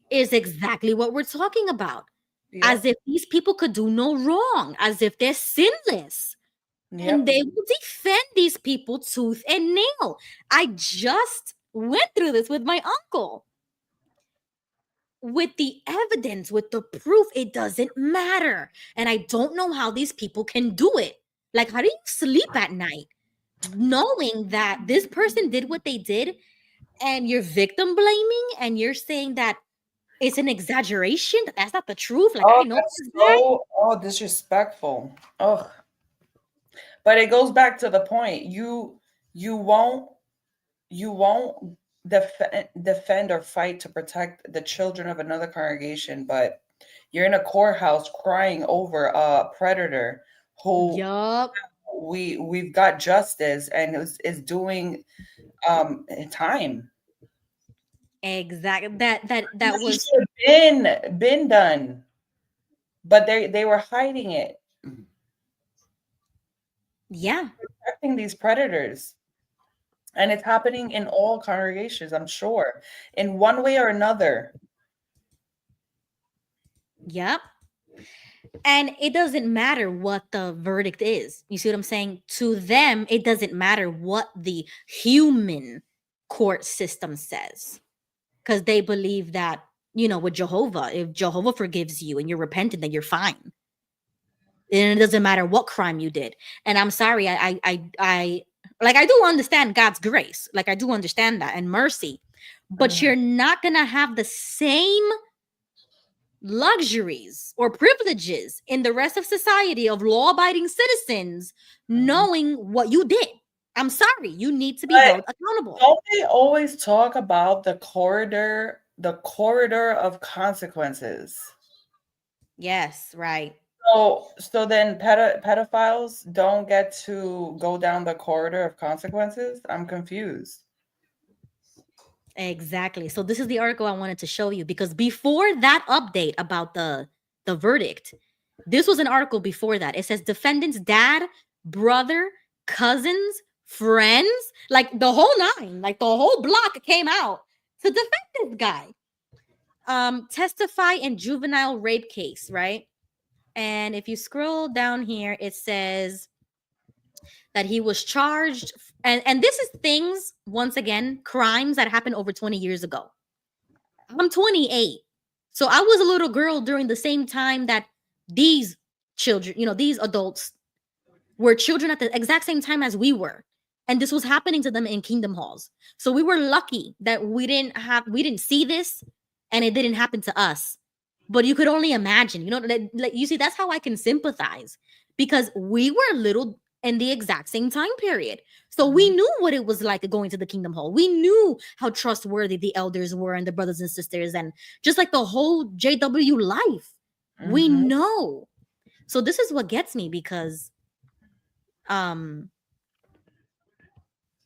Speaker 1: is exactly what we're talking about.
Speaker 2: Yep.
Speaker 1: As if these people could do no wrong, as if they're sinless.
Speaker 2: Yep.
Speaker 1: And they will defend these people tooth and nail. I just went through this with my uncle. With the evidence, with the proof, it doesn't matter. And I don't know how these people can do it. Like, how do you sleep at night knowing that this person did what they did, and you're victim blaming, and you're saying that it's an exaggeration, that that's not the truth? Like, I know
Speaker 2: that's
Speaker 1: this guy.
Speaker 2: so disrespectful. Oh, but it goes back to the point. You won't defend or fight to protect the children of another congregation, but you're in a courthouse crying over a predator who
Speaker 1: Yup.
Speaker 2: we've got justice and is doing time.
Speaker 1: Exactly. That was
Speaker 2: should have been done, but they were hiding it.
Speaker 1: yeah.
Speaker 2: protecting these predators. And it's happening in all congregations, I'm sure, in one way or another.
Speaker 1: Yep. And it doesn't matter what the verdict is. You see what I'm saying? To them, it doesn't matter what the human court system says, because they believe that, with Jehovah, if Jehovah forgives you and you're repentant, then you're fine. And it doesn't matter what crime you did. And I'm sorry, I do understand God's grace. Like, I do understand that, and mercy. But you're not going to have the same luxuries or privileges in the rest of society of law-abiding citizens knowing what you did. I'm sorry, you need to be held accountable.
Speaker 2: Don't they always talk about the corridor of consequences?
Speaker 1: Yes, right.
Speaker 2: So then pedophiles don't get to go down the corridor of consequences? I'm confused.
Speaker 1: Exactly. So this is the article I wanted to show you, because before that update about the verdict, this was an article before that. It says defendant's dad, brother, cousins, friends, like the whole nine, like the whole block came out to defend this guy. Testify in juvenile rape case, right? And if you scroll down here, it says that he was charged, and this is things, once again, crimes that happened over 20 years ago. I'm 28. So I was a little girl during the same time that these children, these adults were children at the exact same time as we were. And this was happening to them in kingdom halls. So we were lucky that we didn't see this and it didn't happen to us. But you could only imagine, you see, that's how I can sympathize, because we were little in the exact same time period. So we knew what it was like going to the kingdom hall. We knew how trustworthy the elders were and the brothers and sisters, and just like the whole JW life. We know. So this is what gets me, because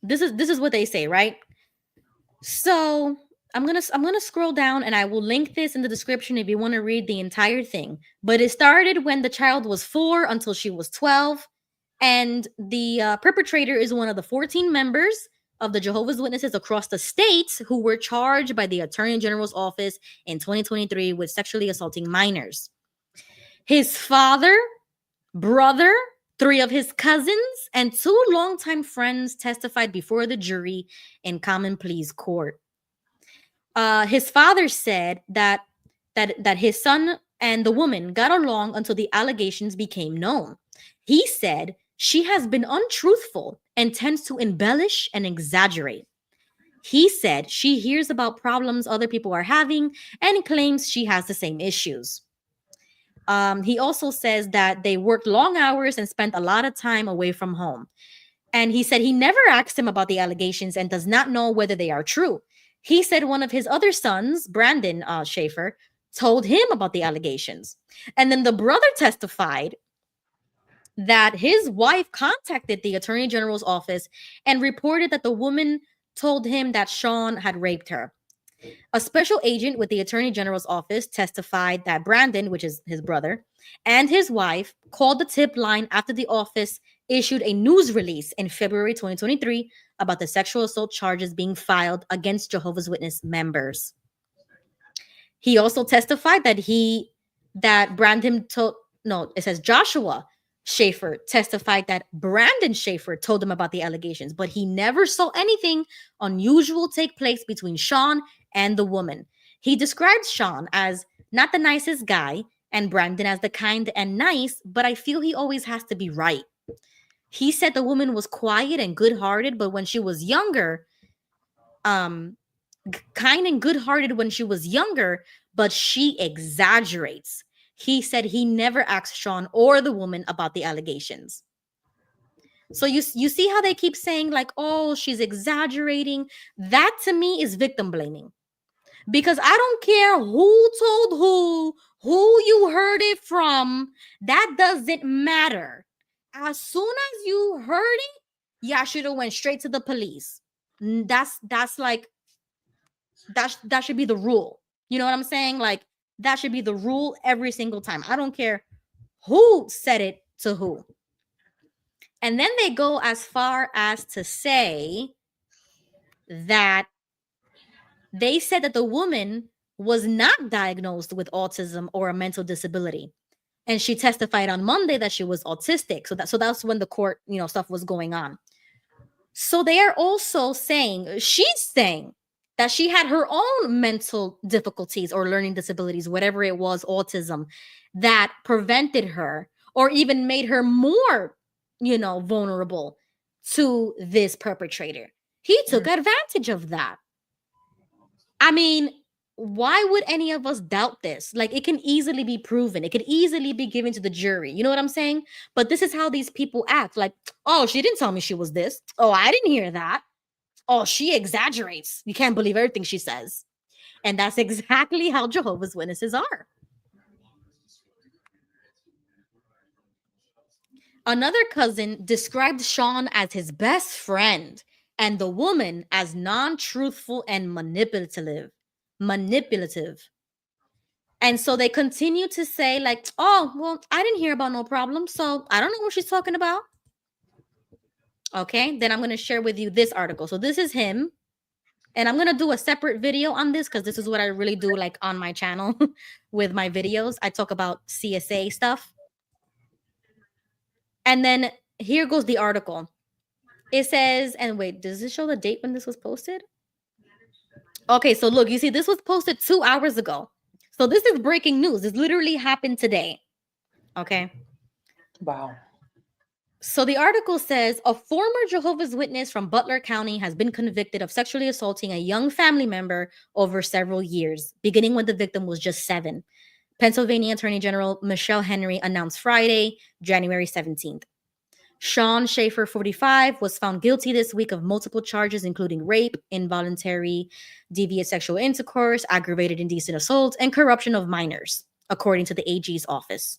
Speaker 1: this is what they say, right? So I'm gonna scroll down, and I will link this in the description if you want to read the entire thing. But it started when the child was 4 until she was 12. And the perpetrator is one of the 14 members of the Jehovah's Witnesses across the states who were charged by the Attorney General's office in 2023 with sexually assaulting minors. His father, brother, 3 of his cousins, and 2 longtime friends testified before the jury in common pleas court. His father said that his son and the woman got along until the allegations became known. He said she has been untruthful and tends to embellish and exaggerate. He said she hears about problems other people are having and claims she has the same issues. He also says that they worked long hours and spent a lot of time away from home. And he said he never asked him about the allegations and does not know whether they are true. He said one of his other sons, Brandon Schaefer, told him about the allegations. And then the brother testified that his wife contacted the Attorney General's office and reported that the woman told him that Sean had raped her. A special agent with the Attorney General's office testified that Brandon, which is his brother, and his wife called the tip line after the office issued a news release in February 2023 about the sexual assault charges being filed against Jehovah's Witness members. He also testified that Brandon told, no, it says Joshua Schaefer testified that Brandon Schaefer told him about the allegations, but he never saw anything unusual take place between Sean and the woman. He described Sean as not the nicest guy and Brandon as the kind and nice, but I feel he always has to be right. He said the woman was quiet and good-hearted, but when she was younger, kind and good-hearted when she was younger, but she exaggerates. He said he never asked Sean or the woman about the allegations. So you see how they keep saying like, oh, she's exaggerating. That to me is victim blaming. Because I don't care who told who you heard it from. That doesn't matter. As soon as you heard it, y'all should have went straight to the police. That's like, that should be the rule. You know what I'm saying? Like, that should be the rule every single time. I don't care who said it to who. And then they go as far as to say that they said that the woman was not diagnosed with autism or a mental disability. And she testified on Monday that she was autistic. So that's when the court, stuff was going on. So they are also saying, she's saying that she had her own mental difficulties or learning disabilities, whatever it was, autism, that prevented her or even made her more, vulnerable to this perpetrator. He took advantage of that. I mean, why would any of us doubt this? Like, it can easily be proven. It could easily be given to the jury. You know what I'm saying? But this is how these people act. Like, oh, she didn't tell me she was this. Oh, I didn't hear that. Oh, she exaggerates. You can't believe everything she says. And that's exactly how Jehovah's Witnesses are. Another cousin described Sean as his best friend and the woman as non-truthful and manipulative. And so they continue to say, like, oh, well, I didn't hear about no problem, so I don't know what she's talking about. Okay, then I'm going to share with you this article. So this is him. And I'm going to do a separate video on this because this is what I really do, like, on my channel with my videos. I talk about CSA stuff. And then here goes the article. It says, and wait, does this show the date when this was posted? Okay, so look, you see, this was posted 2 hours ago. So this is breaking news. This literally happened today. Okay.
Speaker 2: Wow.
Speaker 1: So the article says a former Jehovah's Witness from Butler County has been convicted of sexually assaulting a young family member over several years, beginning when the victim was just 7. Pennsylvania Attorney General Michelle Henry announced Friday, January 17th. Sean Schaefer, 45, was found guilty this week of multiple charges, including rape, involuntary deviant sexual intercourse, aggravated indecent assault, and corruption of minors, according to the AG's office.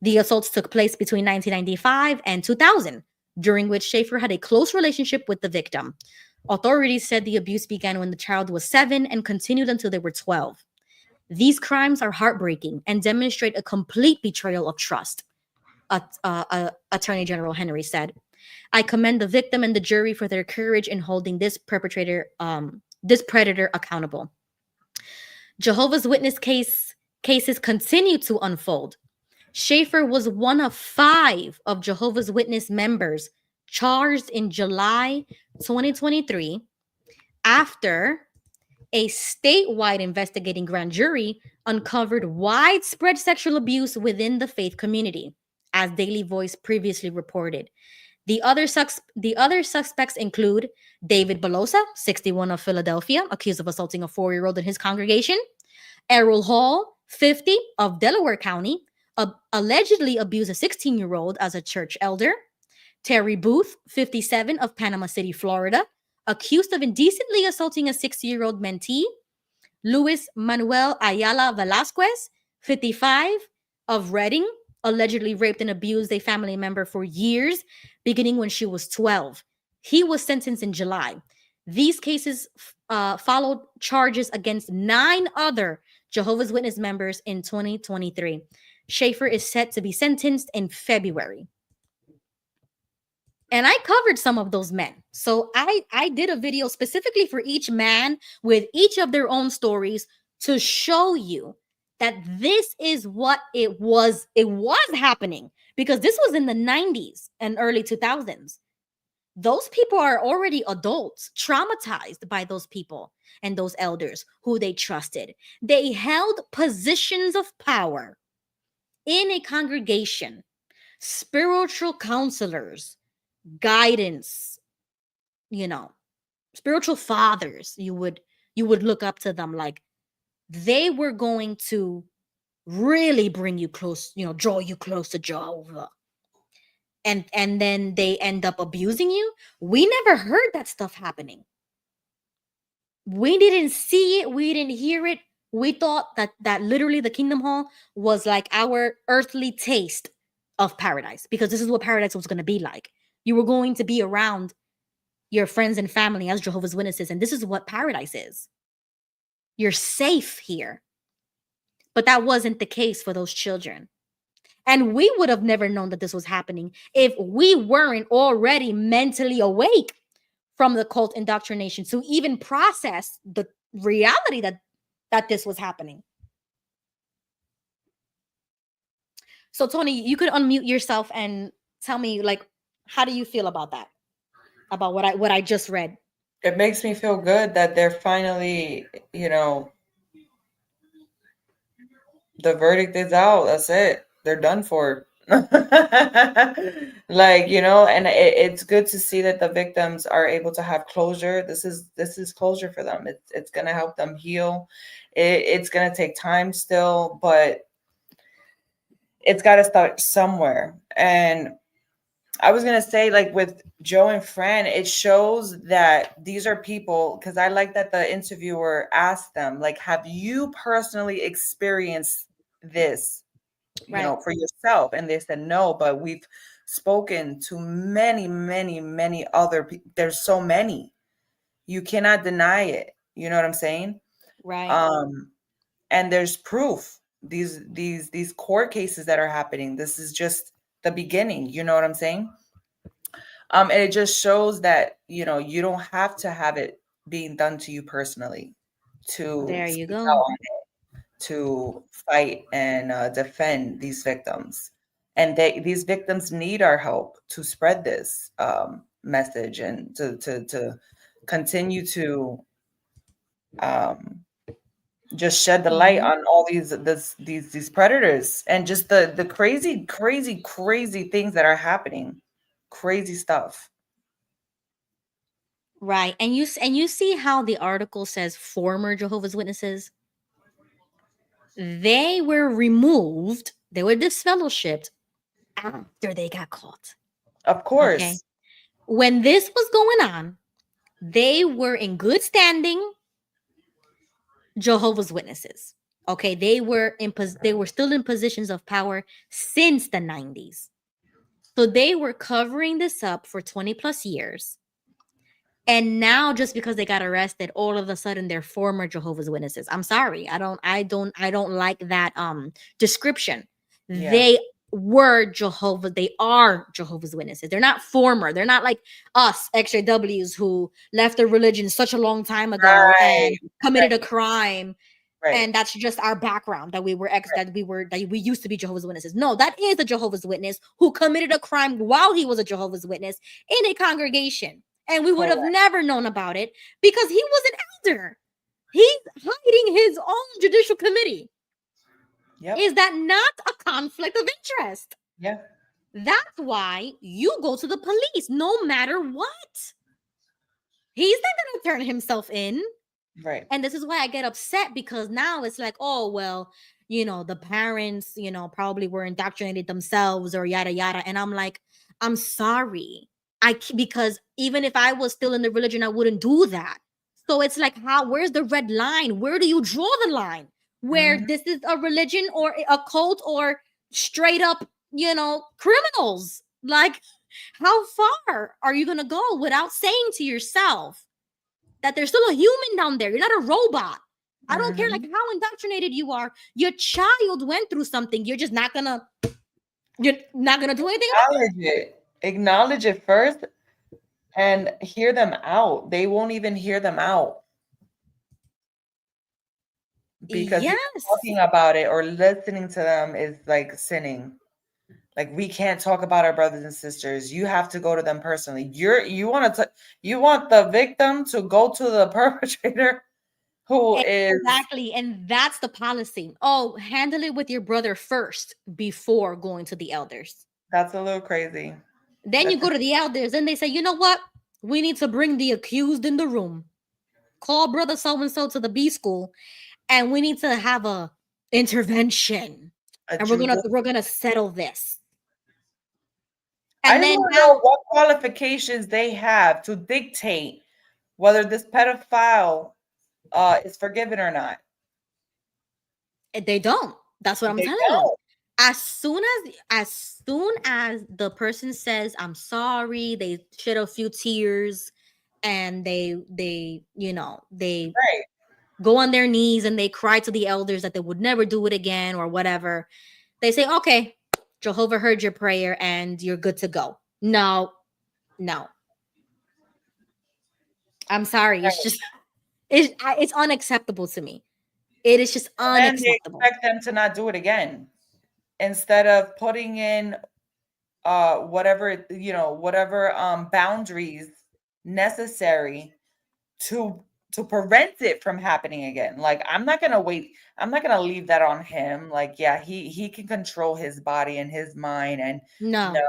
Speaker 1: The assaults took place between 1995 and 2000, during which Schaefer had a close relationship with the victim. Authorities said the abuse began when the child was 7 and continued until they were 12. These crimes are heartbreaking and demonstrate a complete betrayal of trust, Attorney General Henry said. I commend the victim and the jury for their courage in holding this predator accountable. Jehovah's Witness cases continue to unfold. Schaefer was one of 5 of Jehovah's Witness members charged in July 2023 after a statewide investigating grand jury uncovered widespread sexual abuse within the faith community, as Daily Voice previously reported. The other suspects include David Belosa, 61, of Philadelphia, accused of assaulting a 4-year-old in his congregation; Errol Hall, 50, of Delaware County, allegedly abused a 16-year-old as a church elder; Terry Booth, 57, of Panama City, Florida, accused of indecently assaulting a 6-year-old mentee; Luis Manuel Ayala Velasquez, 55, of Reading, allegedly raped and abused a family member for years, beginning when she was 12. He was sentenced in July. These cases followed charges against 9 other Jehovah's Witness members in 2023. Schaefer is set to be sentenced in February. And I covered some of those men. So I did a video specifically for each man with each of their own stories to show you that this is what it was happening, because this was in the 90s and early 2000s. Those people are already adults, traumatized by those people and those elders who they trusted. They held positions of power in a congregation, spiritual counselors, guidance, spiritual fathers. You would look up to them, like they were going to really bring you close, draw you close to Jehovah. And then they end up abusing you. We never heard that stuff happening. We didn't see it. We didn't hear it. We thought that literally the Kingdom Hall was like our earthly taste of paradise, because this is what paradise was going to be like. You were going to be around your friends and family as Jehovah's Witnesses, and this is what paradise is. You're safe here. But that wasn't the case for those children. And we would have never known that this was happening if we weren't already mentally awake from the cult indoctrination to even process the reality that this was happening. So Tony, you could unmute yourself and tell me, like, how do you feel about that? About what I just read?
Speaker 2: It makes me feel good that they're finally, the verdict is out. That's it. They're done for. Like, and it's good to see that the victims are able to have closure. This is closure for them. It's gonna help them heal. It's gonna take time still, but it's got to start somewhere. And I was gonna say, like with Joe and Fran, it shows that these are people, because I like that the interviewer asked them, like, have you personally experienced this,
Speaker 1: Right.
Speaker 2: for yourself? And they said no, but we've spoken to many, many, many other people. There's so many. You cannot deny it. You know what I'm saying?
Speaker 1: Right.
Speaker 2: And there's proof. These court cases that are happening, this is just the beginning. You know what I'm saying? And it just shows that, you don't have to have it being done to you personally to
Speaker 1: There you
Speaker 2: speak
Speaker 1: go.
Speaker 2: out on it, to fight and defend these victims. And these victims need our help to spread this message and to continue to just shed the light on all these predators and just the crazy, crazy, crazy things that are happening. Crazy stuff.
Speaker 1: Right. And you see how the article says former Jehovah's Witnesses? They were removed, they were disfellowshipped after they got caught.
Speaker 2: Of course.
Speaker 1: Okay. When this was going on, they were in good standing Jehovah's Witnesses. Okay, they were still in positions of power since the 90s. So they were covering this up for 20 plus years. And now just because they got arrested, all of a sudden they're former Jehovah's Witnesses. I'm sorry. I don't like that description.
Speaker 2: Yeah.
Speaker 1: They are Jehovah's Witnesses. They're not former. They're not like us XJWs who left their religion such a long time ago and committed a crime.
Speaker 2: Right.
Speaker 1: And that's just our background that we used to be Jehovah's Witnesses. No, that is a Jehovah's Witness who committed a crime while he was a Jehovah's Witness in a congregation. And we would have never known about it because he was an elder. He's hiding his own judicial committee.
Speaker 2: Yep.
Speaker 1: Is that not a conflict of interest?
Speaker 2: Yeah.
Speaker 1: That's why you go to the police no matter what. He's not going to turn himself in.
Speaker 2: Right.
Speaker 1: And this is why I get upset, because now it's like, oh, well, the parents, probably were indoctrinated themselves or yada, yada. And I'm like, I'm sorry. Because even if I was still in the religion, I wouldn't do that. So it's like, where's the red line? Where do you draw the line? Where this is a religion or a cult or straight up, criminals? Like, how far are you going to go without saying to yourself that there's still a human down there? You're not a robot. I don't care like how indoctrinated you are. Your child went through something. You're not gonna do anything about it.
Speaker 2: Acknowledge it first and hear them out. They won't even hear them out. Because talking about it or listening to them is like sinning. Like, we can't talk about our brothers and sisters. You have to go to them personally. You want the victim to go to the perpetrator who is
Speaker 1: exactly, and that's the policy. Oh, handle it with your brother first before going to the elders.
Speaker 2: That's a little crazy.
Speaker 1: Then you go to the elders and they say, you know what? We need to bring the accused in the room. Call brother so-and-so to the B school, and we need to have a intervention. And we're gonna settle this.
Speaker 2: And I don't know what qualifications they have to dictate whether this pedophile is forgiven or not.
Speaker 1: They don't. That's what I'm telling you. As soon as the person says, I'm sorry, they shed a few tears and they go on their knees and they cry to the elders that they would never do it again or whatever. They say, okay, Jehovah heard your prayer and you're good to go. No, no. I'm sorry. It's just it's unacceptable to me. It is just
Speaker 2: Then they
Speaker 1: unacceptable.
Speaker 2: expect them to not do it again instead of putting in whatever boundaries necessary to prevent it from happening again. Like, I'm not gonna wait. I'm not gonna leave that on him. Like, yeah, he can control his body and his mind. And
Speaker 1: No,
Speaker 2: no,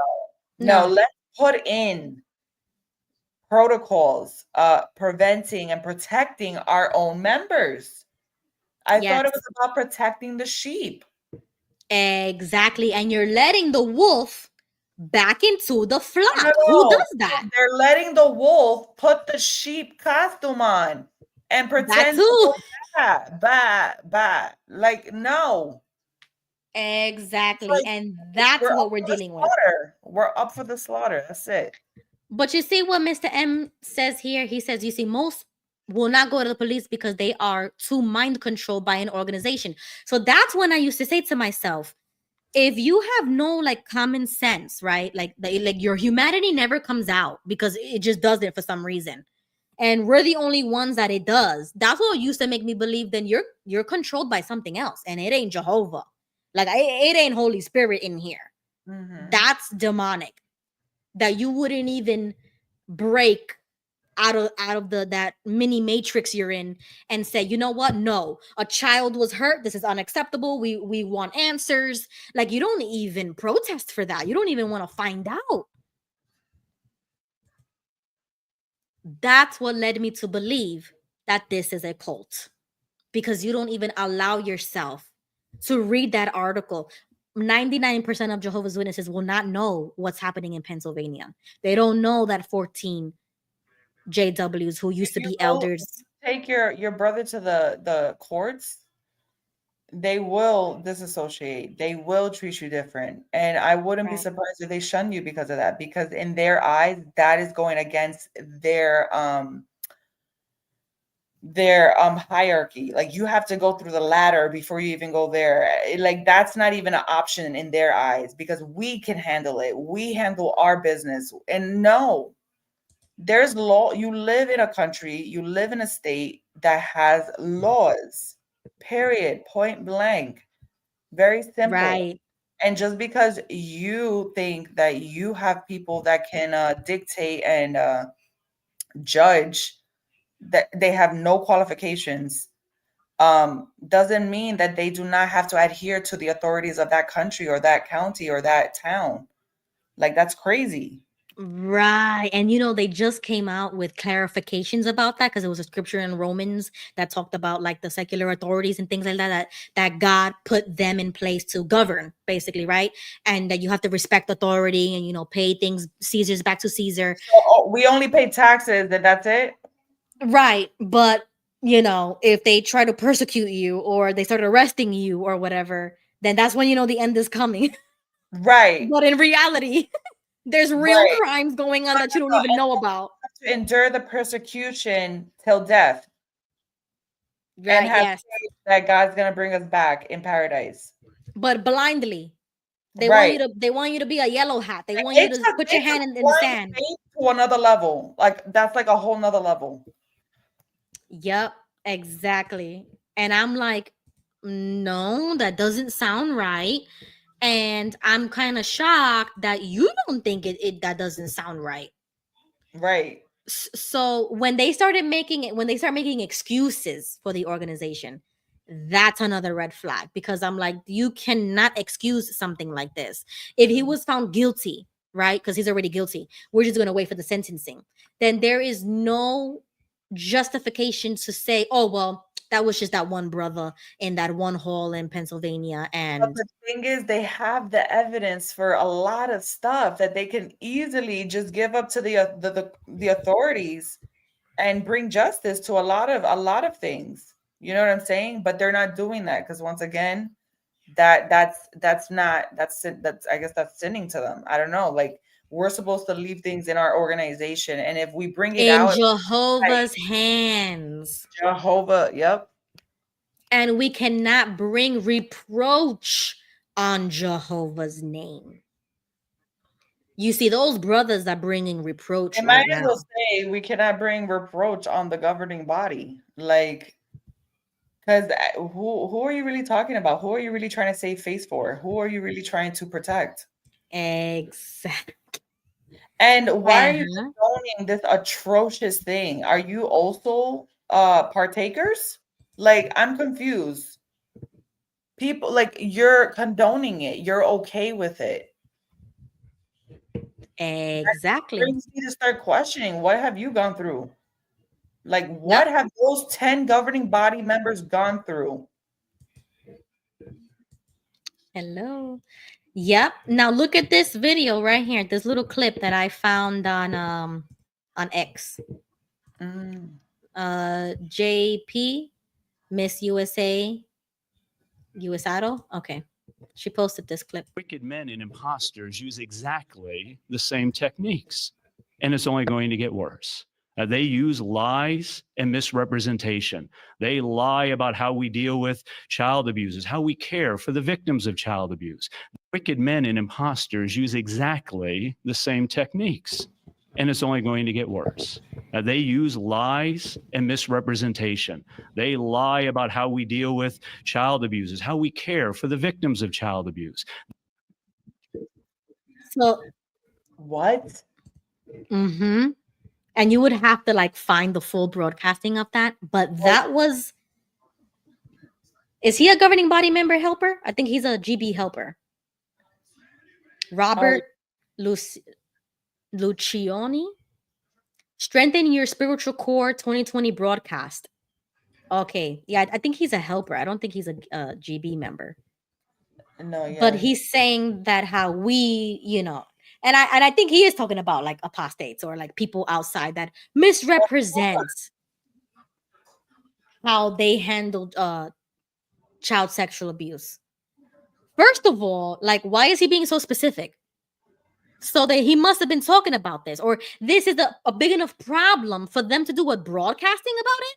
Speaker 1: no.
Speaker 2: let's put in protocols preventing and protecting our own members. I thought it
Speaker 1: Yes.
Speaker 2: was about protecting the sheep.
Speaker 1: Exactly. And you're letting the wolf back into the
Speaker 2: No,
Speaker 1: flock. Who does that?
Speaker 2: they're letting the wolf put the sheep costume on and
Speaker 1: That
Speaker 2: pretend to
Speaker 1: too.
Speaker 2: go bah. Like, no.
Speaker 1: Exactly.
Speaker 2: Like,
Speaker 1: And that's
Speaker 2: we're up
Speaker 1: what we're
Speaker 2: for the
Speaker 1: dealing with.
Speaker 2: slaughter. We're up for the slaughter. That's it.
Speaker 1: But you see what Mr. M says here? He says, you see, most will not go to the police because they are too mind controlled by an organization. So that's when I used to say to myself, if you have no like common sense, right? Like your humanity never comes out because it just doesn't for some reason. And we're the only ones that it does. That's what used to make me believe then you're controlled by something else and it ain't Jehovah. Like it ain't Holy Spirit in here.
Speaker 2: Mhm.
Speaker 1: That's demonic. That you wouldn't even break out of that mini matrix you're in and say, you know what, no, a child was hurt, this is unacceptable, we want answers. Like, you don't even protest for that, you don't even want to find out. That's what led me to believe that this is a cult, because you don't even allow yourself to read that article. 99% of Jehovah's Witnesses will not know what's happening in Pennsylvania. They don't know that 14 JWs who used
Speaker 2: If
Speaker 1: to
Speaker 2: you
Speaker 1: be
Speaker 2: go
Speaker 1: elders.
Speaker 2: take your brother to the courts, they will disassociate. They will treat you different. And I wouldn't be
Speaker 1: Right.
Speaker 2: surprised if they shun you because of that, because in their eyes, that is going against their hierarchy. Like, you have to go through the ladder before you even go there. Like, that's not even an option in their eyes, because we can handle it. We handle our business. And no, there's law. You live in a country, you live in a state that has laws, period, point blank. Very simple.
Speaker 1: Right.
Speaker 2: And just because you think that you have people that can dictate and judge, that they have no qualifications, doesn't mean that they do not have to adhere to the authorities of that country or that county or that town. Like, that's crazy.
Speaker 1: Right. And they just came out with clarifications about that, because it was a scripture in Romans that talked about like the secular authorities and things like that God put them in place to govern, basically, right? And that you have to respect authority and pay things Caesar's back to Caesar.
Speaker 2: So, we only pay taxes, and that's it.
Speaker 1: Right. But if they try to persecute you or they start arresting you or whatever, then that's when the end is coming.
Speaker 2: Right.
Speaker 1: But in reality, there's real
Speaker 2: Right.
Speaker 1: crimes going on that you don't even know about.
Speaker 2: To endure the persecution till death, and
Speaker 1: Right,
Speaker 2: have
Speaker 1: yes.
Speaker 2: faith that God's gonna bring us back in paradise.
Speaker 1: But blindly. They
Speaker 2: Right.
Speaker 1: want you to be a yellow hat. They want you to put your hand in the
Speaker 2: blind
Speaker 1: sand.
Speaker 2: faith to another level. Like, that's like a whole nother level.
Speaker 1: Yep, exactly. And I'm like, no, that doesn't sound right. And I'm kind of shocked that you don't think that doesn't sound right.
Speaker 2: Right.
Speaker 1: So when they start making excuses for the organization, that's another red flag, because I'm like, you cannot excuse something like this. If he was found guilty, right, because he's already guilty, we're just going to wait for the sentencing, then there is no justification to say, oh, well, that was just that one brother in that one hall in Pennsylvania.
Speaker 2: But
Speaker 1: And
Speaker 2: the thing is, they have the evidence for a lot of stuff that they can easily just give up to the authorities and bring justice to a lot of things. You know what I'm saying? But they're not doing that, because once again, that's I guess that's sinning to them. I don't know. Like, we're supposed to leave things in our organization, and if we bring it
Speaker 1: in
Speaker 2: out,
Speaker 1: Jehovah's hands.
Speaker 2: Jehovah, yep.
Speaker 1: And we cannot bring reproach on Jehovah's name. You see, those brothers are bringing reproach
Speaker 2: They might
Speaker 1: right
Speaker 2: as
Speaker 1: now.
Speaker 2: well say we cannot bring reproach on the governing body. Like, because who are you really talking about? Who are you really trying to save face for? Who are you really trying to protect?
Speaker 1: Exactly.
Speaker 2: And why are you
Speaker 1: Uh-huh.
Speaker 2: condoning this atrocious thing? Are you also partakers? Like, I'm confused. People, like, you're condoning it. You're okay with it.
Speaker 1: Exactly.
Speaker 2: Brings me to start questioning, what have you gone through? Like, what
Speaker 1: Yep.
Speaker 2: have those 10 governing body members gone through?
Speaker 1: Hello. Yep. Now look at this video right here. This little clip that I found on X.
Speaker 2: Mm.
Speaker 1: JP, Miss USA, USADO. Okay. She posted this clip.
Speaker 8: Wicked men and imposters use exactly the same techniques, and it's only going to get worse. They use lies and misrepresentation. They lie about how we deal with child abusers, how we care for the victims of child abuse. Wicked men and imposters use exactly the same techniques, and it's only going to get worse. They use lies and misrepresentation. They lie about how we deal with child abusers, how we care for the victims of child abuse.
Speaker 1: So,
Speaker 2: What?
Speaker 1: and you would have to like find the full broadcasting of that, but that was. Is he a governing body member helper? I think he's a GB helper. Robert Lucioni. Strengthen your spiritual core 2020 broadcast. Okay. Yeah, I think he's a helper. I don't think he's a GB member.
Speaker 2: No, yeah.
Speaker 1: But he's saying that how we, and I think he is talking about like apostates or like people outside that misrepresents how they handled child sexual abuse. First of all, like, why is he being so specific? So that he must have been talking about this, or this is a big enough problem for them to do a broadcasting about it.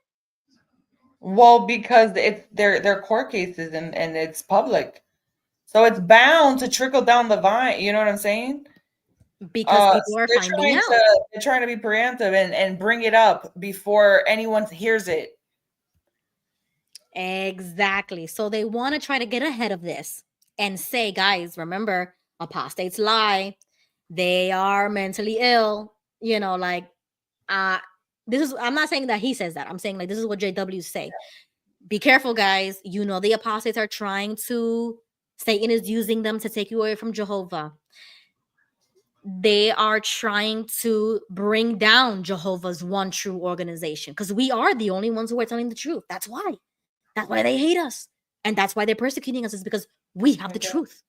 Speaker 2: Well, because they're court cases and it's public, so it's bound to trickle down the vine. You know what I'm saying?
Speaker 1: Because people are finding out.
Speaker 2: They're trying to be preemptive and bring it up before anyone hears it.
Speaker 1: Exactly. So they want to try to get ahead of this and say, guys, remember, apostates lie. They are mentally ill. Like, this is, I'm not saying that he says that. I'm saying like, this is what JWs say. Be careful, guys. The apostates are trying to, Satan is using them to take you away from Jehovah. They are trying to bring down Jehovah's one true organization because we are the only ones who are telling the truth. That's why. That's why they hate us. And that's why they're persecuting us, is because we have the truth.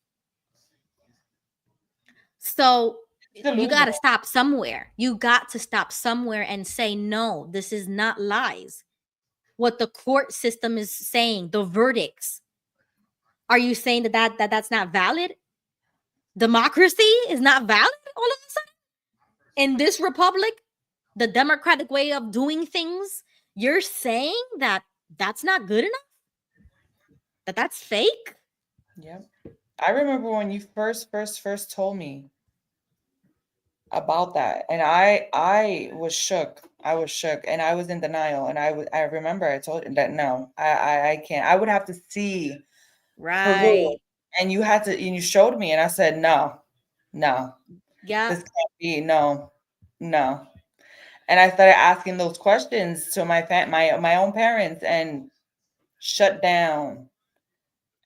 Speaker 1: So you got to stop somewhere. You got to stop somewhere and say, no, this is not lies. What the court system is saying, the verdicts. Are you saying that's not valid? Democracy is not valid all of a sudden? In this republic, the democratic way of doing things, you're saying that that's not good enough? That's fake?
Speaker 2: Yep. I remember when you first told me about that, and I was shook. I was shook, and I was in denial. And I remember I told you that no, I can't. I would have to see,
Speaker 1: right?
Speaker 2: And you showed me, and I said no,
Speaker 1: yeah,
Speaker 2: this can't be, no. And I started asking those questions to my own parents, and shut down.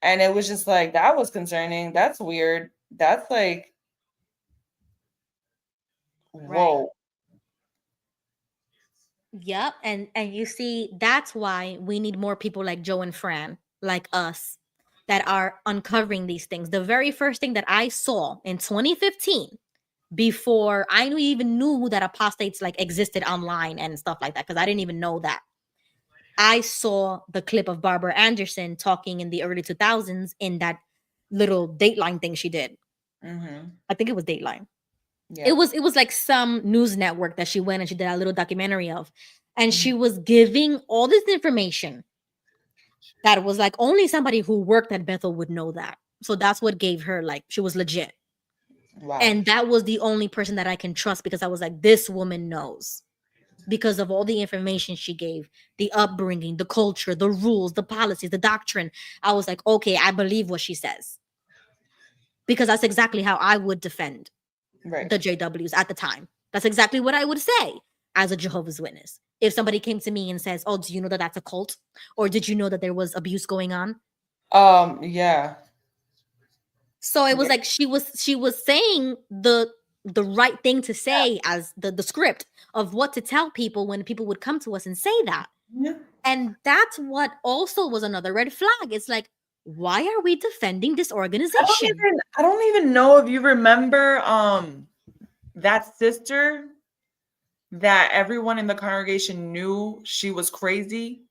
Speaker 2: And it was just like, that was concerning. That's weird. That's like, whoa.
Speaker 1: Right. Yep. And you see, that's why we need more people like Joe and Fran, like us, that are uncovering these things. The very first thing that I saw in 2015, before I even knew that apostates like existed online and stuff like that, because I didn't even know that. I saw the clip of Barbara Anderson talking in the early 2000s in that little Dateline thing she did. I think it was Dateline. Yeah. It was like some news network that she went and she did a little documentary of. And she was giving all this information that was like only somebody who worked at Bethel would know that. So that's what gave her, like, she was legit.
Speaker 2: Wow.
Speaker 1: And that was the only person that I can trust, because I was like, this woman knows, because of all the information she gave, the upbringing, the culture, the rules, the policies, the doctrine. I was like, okay, I believe what she says, because that's exactly how I would defend
Speaker 2: Right.
Speaker 1: the JWs at the time. That's exactly what I would say as a Jehovah's Witness. If somebody came to me and says, oh, do you know that that's a cult? Or did you know that there was abuse going on?
Speaker 2: Yeah.
Speaker 1: So it was
Speaker 2: Yeah.
Speaker 1: like she was saying the right thing to say, as the script of what to tell people when people would come to us and say that.
Speaker 2: Yeah.
Speaker 1: And that's what also was another red flag. It's like, why are we defending this organization?
Speaker 2: I don't even know if you remember that sister that everyone in the congregation knew she was crazy.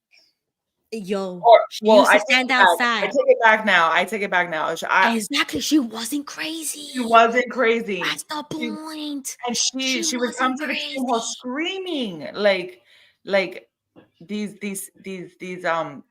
Speaker 1: Yo,
Speaker 2: Or
Speaker 1: she
Speaker 2: well,
Speaker 1: used
Speaker 2: I
Speaker 1: to
Speaker 2: take
Speaker 1: stand
Speaker 2: it back. I
Speaker 1: outside.
Speaker 2: take it back now. I take it back now.
Speaker 1: Exactly. She wasn't crazy.
Speaker 2: She wasn't crazy.
Speaker 1: That's the
Speaker 2: She-
Speaker 1: point.
Speaker 2: and she would
Speaker 1: wasn't
Speaker 2: come to the kitchen hall
Speaker 1: crazy.
Speaker 2: screaming like these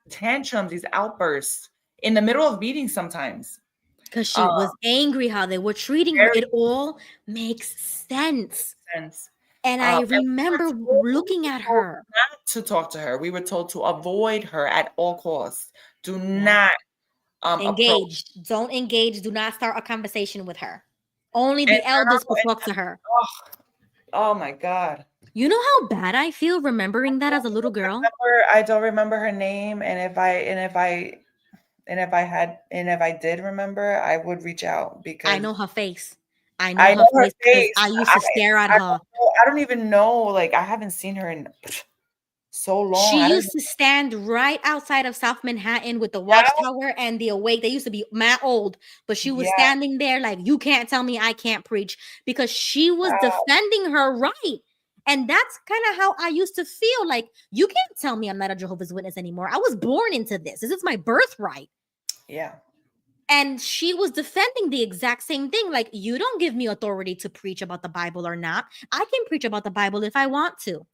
Speaker 2: tantrums, these outbursts in the middle of meetings sometimes.
Speaker 1: Because she was angry how they were treating her.
Speaker 2: Very
Speaker 1: It all makes sense.
Speaker 2: sense.
Speaker 1: And I
Speaker 2: And we were
Speaker 1: remember
Speaker 2: told-
Speaker 1: looking
Speaker 2: we were
Speaker 1: at
Speaker 2: told
Speaker 1: her.
Speaker 2: not to talk to her. We were told to avoid her at all costs. Do
Speaker 1: Yeah.
Speaker 2: not approach.
Speaker 1: Engage. Don't engage. Do not start a conversation with her. Only
Speaker 2: And
Speaker 1: the elders
Speaker 2: now-
Speaker 1: could talk to her.
Speaker 2: Oh my God.
Speaker 1: You know how bad I feel remembering that as a little girl?
Speaker 2: I don't remember her name, and if I did remember, I would reach out because
Speaker 1: I know her face. I
Speaker 2: I
Speaker 1: know
Speaker 2: know
Speaker 1: her
Speaker 2: her
Speaker 1: face because
Speaker 2: face.
Speaker 1: I used to stare at her.
Speaker 2: I don't even know. Like, I haven't seen her in so long.
Speaker 1: She
Speaker 2: I don't
Speaker 1: used to stand right outside of South Manhattan with the
Speaker 2: Yeah.
Speaker 1: Watchtower and the Awake. They used to be mad old, but she was
Speaker 2: Yeah.
Speaker 1: standing there like, you can't tell me I can't preach, because she was
Speaker 2: Wow.
Speaker 1: defending her right. And that's kind of how I used to feel. Like, you can't tell me I'm not a Jehovah's Witness anymore. I was born into this. This is my birthright.
Speaker 2: Yeah.
Speaker 1: And she was defending the exact same thing. Like, you don't give me authority to preach about the Bible or not. I can preach about the Bible if I want to.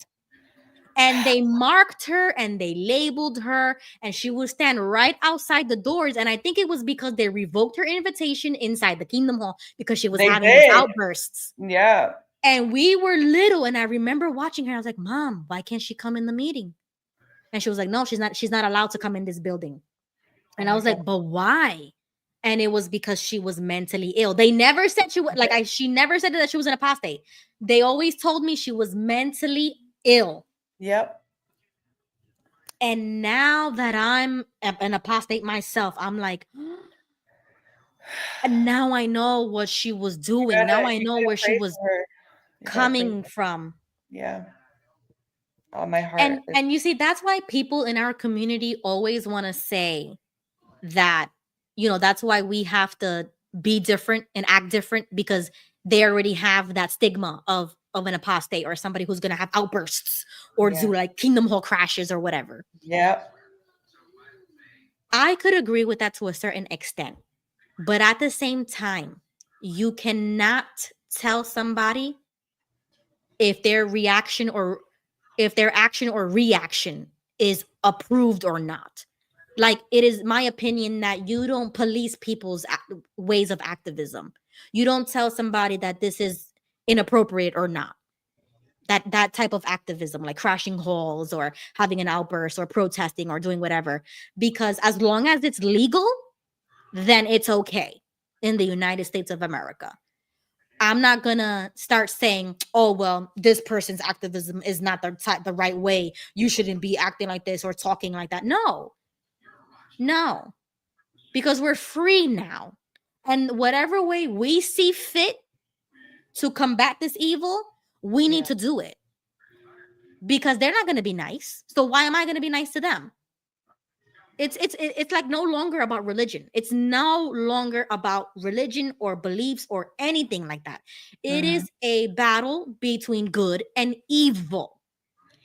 Speaker 1: And they marked her and they labeled her, and she would stand right outside the doors. And I think it was because they revoked her invitation inside the Kingdom Hall because she was
Speaker 2: They
Speaker 1: having these
Speaker 2: did.
Speaker 1: outbursts.
Speaker 2: Yeah.
Speaker 1: And we were little, and I remember watching her. I was like, Mom, why can't she come in the meeting? And she was like, no, she's not allowed to come in this building. And I was like, but why? And it was because she was mentally ill. They never said she was she never said that she was an apostate. They always told me she was mentally ill.
Speaker 2: Yep.
Speaker 1: And now that I'm an apostate myself, I'm like, and now I know what she was doing. Now I know where she was coming from.
Speaker 2: Yeah. Oh, my heart.
Speaker 1: And you see, that's why people in our community always want to say that, that's why we have to be different and act different, because they already have that stigma of an apostate or somebody who's going to have outbursts or do like Kingdom Hall crashes or whatever.
Speaker 2: Yep.
Speaker 1: I could agree with that to a certain extent. But at the same time, you cannot tell somebody if their action or reaction is approved or not. Like, it is my opinion that you don't police people's ways of activism. You don't tell somebody that this is inappropriate or not. That type of activism, like crashing halls or having an outburst or protesting or doing whatever, because as long as it's legal, then it's okay in the United States of America. I'm not gonna start saying, oh, well, this person's activism is not the right way. You shouldn't be acting like this or talking like that. No, because we're free now. And whatever way we see fit to combat this evil, we need to do it. Because they're not going to be nice. So why am I going to be nice to them? It's like no longer about religion. It's no longer about religion or beliefs or anything like that. It is a battle between good and evil.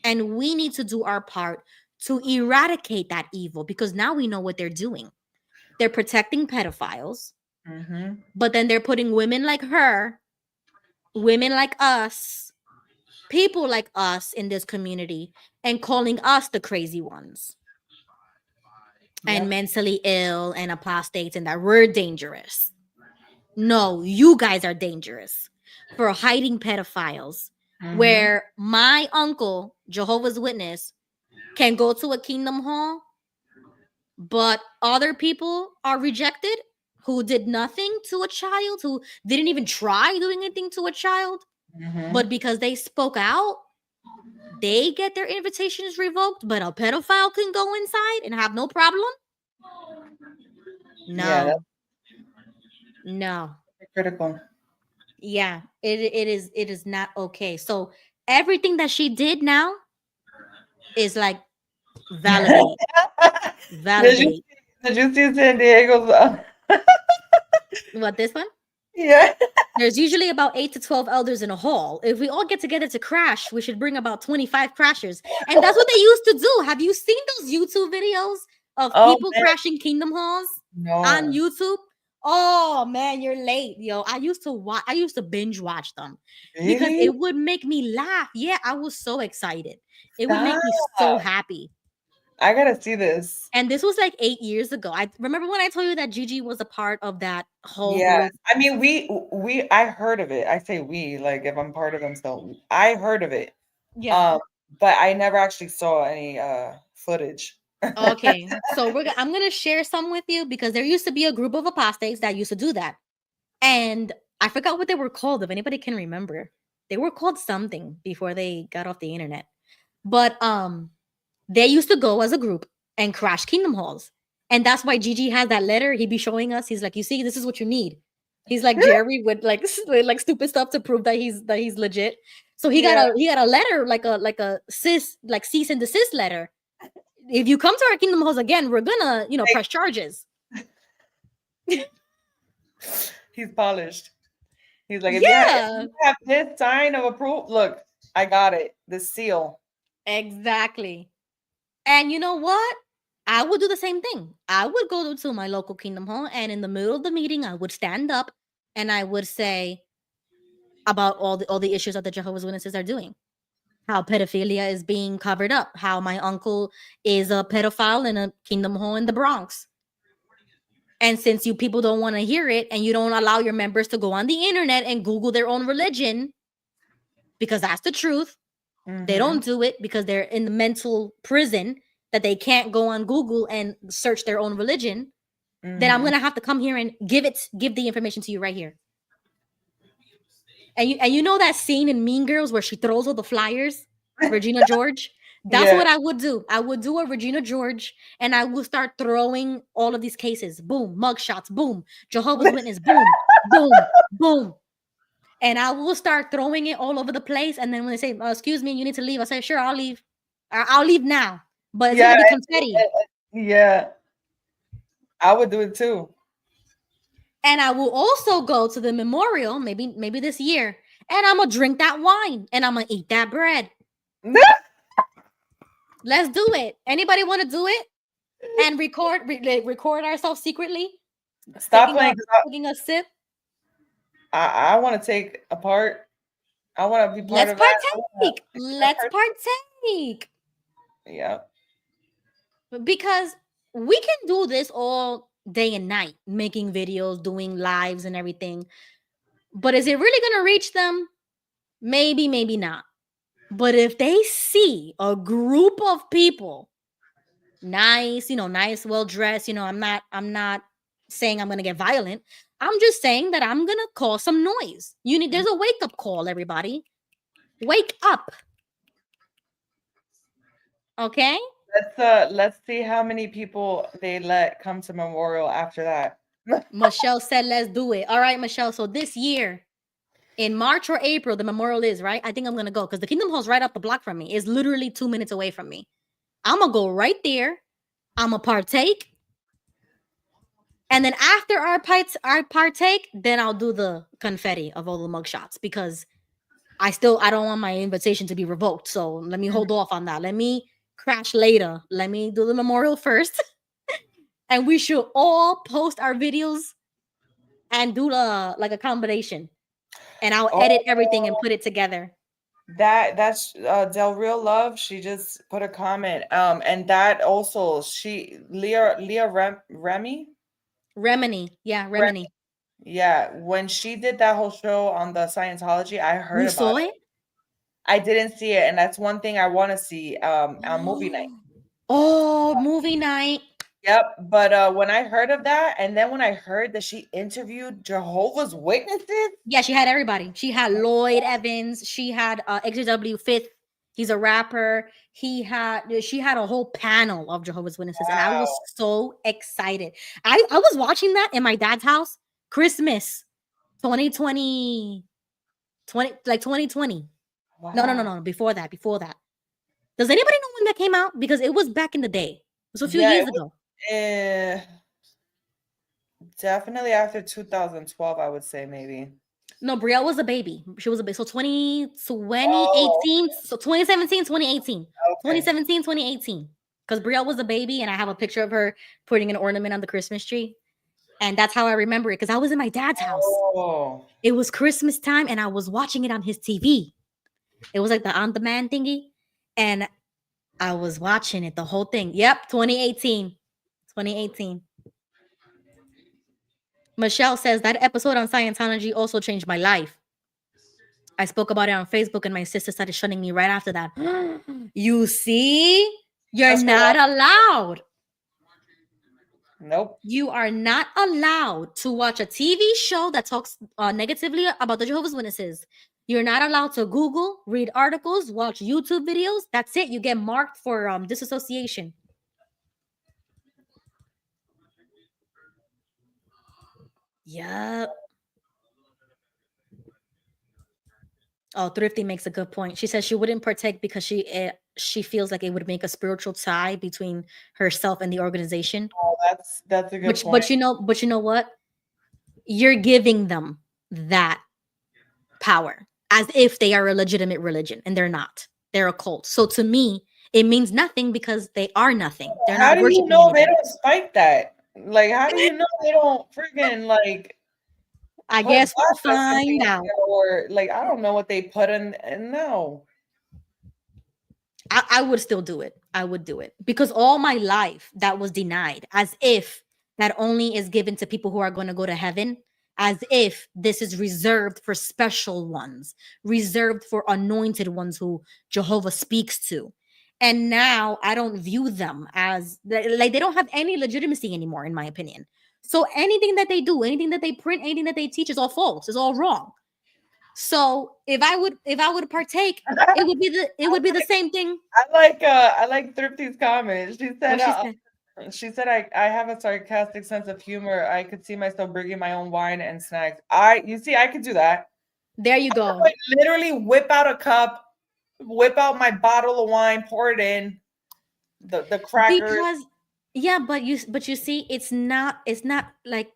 Speaker 1: And we need to do our part to eradicate that evil, because now we know what they're doing. They're protecting pedophiles, but then they're putting women like her, women like us, people like us in this community, and calling us the crazy ones. and
Speaker 2: Yep.
Speaker 1: mentally ill and apostates and that we're dangerous. No, you guys are dangerous for hiding pedophiles.
Speaker 2: Mhm.
Speaker 1: Where my uncle, Jehovah's Witness, can go to a Kingdom Hall, but other people are rejected who did nothing to a child, who didn't even try doing anything to a child,
Speaker 2: Mhm.
Speaker 1: but because they spoke out, they get their invitations revoked, but a pedophile can go inside and have no problem?
Speaker 2: Yeah,
Speaker 1: No.
Speaker 2: that's
Speaker 1: No.
Speaker 2: critical.
Speaker 1: Yeah, it is not okay. So everything that she did now is like validate.
Speaker 2: Did you
Speaker 1: Validate.
Speaker 2: did you see San Diego's?
Speaker 1: What, this one?
Speaker 2: Yeah.
Speaker 1: There's usually about 8 to 12 elders in a hall. If we all get together to crash, we should bring about 25 crashers. And that's what they used to do. Have you seen those YouTube videos of
Speaker 2: Oh
Speaker 1: people
Speaker 2: man,
Speaker 1: crashing Kingdom Halls on
Speaker 2: no.
Speaker 1: YouTube? Oh man, you're late, yo. I used to binge watch them because
Speaker 2: Really?
Speaker 1: it would make me laugh. Yeah, I was so excited. It would make me so
Speaker 2: Stop.
Speaker 1: happy.
Speaker 2: I gotta see this.
Speaker 1: And this was like 8 years ago. I remember when I told you that Gigi was a part of that whole
Speaker 2: Yes.
Speaker 1: group.
Speaker 2: I mean, I heard of it. I say we, like if I'm part of them, so I heard of it.
Speaker 1: Yeah.
Speaker 2: But I never actually saw any footage.
Speaker 1: Okay, so I'm gonna share some with you because there used to be a group of apostates that used to do that, and I forgot what they were called. If anybody can remember, they were called something before they got off the internet. But they used to go as a group and crash Kingdom Halls, and that's why Gigi has that letter. He'd be showing us. He's like, "You see, this is what you need." He's like Jerry with like with, like stupid stuff to prove that he's legit. So he
Speaker 2: Yeah.
Speaker 1: got a letter like a cease and desist letter. If you come to our Kingdom Halls again, we're gonna, press charges.
Speaker 2: He's polished. He's like, if
Speaker 1: Yeah,
Speaker 2: you have this sign of approval, look, I got it. The seal.
Speaker 1: exactly. And you know what? I would do the same thing. I would go to my local Kingdom Hall, and in the middle of the meeting, I would stand up and I would say about all the issues that the Jehovah's Witnesses are doing, how pedophilia is being covered up, how my uncle is a pedophile in a Kingdom Hall in the Bronx. And since you people don't want to hear it and you don't allow your members to go on the internet and Google their own religion, because that's the truth, they
Speaker 2: Mhm.
Speaker 1: don't do it because they're in the mental prison that they can't go on Google and search their own religion, then I'm
Speaker 2: Mhm.
Speaker 1: going to have to come here and give the information to you right here. And you know that scene in Mean Girls where she throws all the flyers, Regina George? That's
Speaker 2: Yeah.
Speaker 1: what I would do. I would do a Regina George and I would start throwing all of these cases. Boom, mugshots, boom, Jehovah's Witness, boom, boom, boom. And I will start throwing it all over the place. And then when they say, excuse me, you need to leave, I say, sure, I'll leave. I'll leave now. But it's
Speaker 2: Yeah.
Speaker 1: going to be confetti.
Speaker 2: Yeah. I would do it too.
Speaker 1: And I will also go to the memorial, maybe this year, and I'm going to drink that wine and I'm going to eat that bread. Let's do it. Anybody want to do it? And record ourselves secretly?
Speaker 2: Stop playing.
Speaker 1: Taking a sip?
Speaker 2: I want to take a part. I want to be part
Speaker 1: Let's
Speaker 2: of that.
Speaker 1: partake. Let's partake.
Speaker 2: Yeah.
Speaker 1: Because we can do this all day and night, making videos, doing lives and everything. But is it really going to reach them? Maybe, maybe not. But if they see a group of people, nice, well dressed, I'm not saying I'm going to get violent. I'm just saying that I'm going to cause some noise. There's a wake up call, everybody. Wake up. Okay?
Speaker 2: Let's see how many people they let come to memorial after that.
Speaker 1: Michelle said, let's do it. All right, Michelle. So this year, in March or April, the memorial is, right? I think I'm going to go because the Kingdom Hall's right up the block from me. It's literally 2 minutes away from me. I'm going to go right there. I'm going to partake. And then after our partake, then I'll do the confetti of all the mugshots because I don't want my invitation to be revoked. So let me hold off on that. Let me crash later. Let me do the memorial first. And we should all post our videos and do a combination. And I'll edit everything and put it together.
Speaker 2: That's Del Real Love. She just put a comment. And that also Leah Remy.
Speaker 1: Remini. Yeah, Remini.
Speaker 2: Yeah, when she did that whole show on the Scientology, I heard
Speaker 1: You
Speaker 2: about
Speaker 1: saw
Speaker 2: it.
Speaker 1: it?
Speaker 2: I didn't see it, and that's one thing I want to see on movie night.
Speaker 1: Oh, movie night.
Speaker 2: Yep, but when I heard of that, and then when I heard that she interviewed Jehovah's Witnesses,
Speaker 1: Yeah, she had everybody. She had Lloyd Evans. She had XW Fifth. He's a rapper. She had a whole panel of Jehovah's Witnesses, and I
Speaker 2: wow,
Speaker 1: was so excited. I was watching that in my dad's house, Christmas 2020, 2020. No, no, no,
Speaker 2: wow,
Speaker 1: no. Before that, before that. Does anybody know when that came out? Because it was back in the day. It was a few
Speaker 2: yeah,
Speaker 1: years
Speaker 2: it was
Speaker 1: ago.
Speaker 2: definitely after 2012, I would say maybe.
Speaker 1: No, Brielle was a baby. She was a baby. So
Speaker 2: Oh,
Speaker 1: 2018, so 2017, 2018.
Speaker 2: okay.
Speaker 1: 2017, 2018. Because Brielle was a baby, and I have a picture of her putting an ornament on the Christmas tree. And that's how I remember it, because I was in my dad's house.
Speaker 2: Oh,
Speaker 1: It was Christmas time, and I was watching it on his TV. It was like the on-demand thingy. And I was watching it, the whole thing. Yep, 2018. 2018. Michelle says that episode on Scientology also changed my life. I spoke about it on Facebook, and my sister started shunning me right after that. You see, you're
Speaker 2: that's
Speaker 1: not
Speaker 2: what.
Speaker 1: allowed.
Speaker 2: Nope.
Speaker 1: You are not allowed to watch a TV show that talks negatively about the Jehovah's Witnesses. You're not allowed to Google, read articles, watch YouTube videos. That's it. You get marked for disassociation. Yep. Oh, Thrifty makes a good point. She says she wouldn't partake because she feels like it would make a spiritual tie between herself and the organization.
Speaker 2: Oh, that's a good
Speaker 1: But
Speaker 2: point.
Speaker 1: but you know what? You're giving them that power as if they are a legitimate religion, and they're not. They're a cult. So to me, it means nothing because they are nothing. They're
Speaker 2: How
Speaker 1: not
Speaker 2: do you
Speaker 1: worshiping
Speaker 2: know they
Speaker 1: anything.
Speaker 2: don't spike that? Like, how do you know they don't freaking like
Speaker 1: I
Speaker 2: put
Speaker 1: guess we'll
Speaker 2: black messaging
Speaker 1: find
Speaker 2: in
Speaker 1: out.
Speaker 2: there, or like I don't know what they put in. No,
Speaker 1: I would still do it. I would do it because all my life that was denied, as if that only is given to people who are going to go to heaven, as if this is reserved for special ones, reserved for anointed ones who Jehovah speaks to. And now I don't view them as like they don't have any legitimacy anymore, in my opinion. So anything that they do, anything that they print, anything that they teach is all false, is all wrong. So if I would partake, it would be the same thing.
Speaker 2: I like Thrifty's comment.
Speaker 1: What she said.
Speaker 2: She said I have a sarcastic sense of humor. I could see myself bringing my own wine and snacks. You see, I could do that.
Speaker 1: There you
Speaker 2: I
Speaker 1: go.
Speaker 2: would literally whip out a cup, whip out my bottle of wine, pour it in, the crackers.
Speaker 1: Because yeah, but you see, it's not like,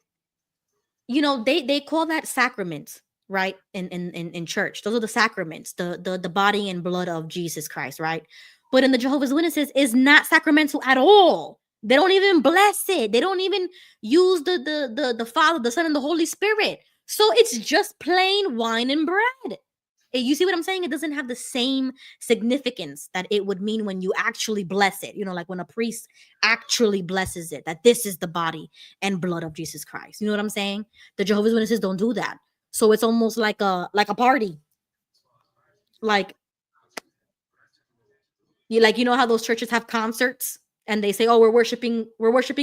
Speaker 1: they call that sacraments, right? In church. Those are the sacraments, the body and blood of Jesus Christ, right? But in the Jehovah's Witnesses is not sacramental at all. They don't even bless it. They don't even use the Father, the Son, and the Holy Spirit. So it's just plain wine and bread. You see what I'm saying? It doesn't have the same significance that it would mean when you actually bless it. Like when a priest actually blesses it, that this is the body and blood of Jesus Christ. You know what I'm saying? The Jehovah's Witnesses don't do that. So it's almost like a party. Like you know how those churches have concerts and they say, "Oh, we're worshiping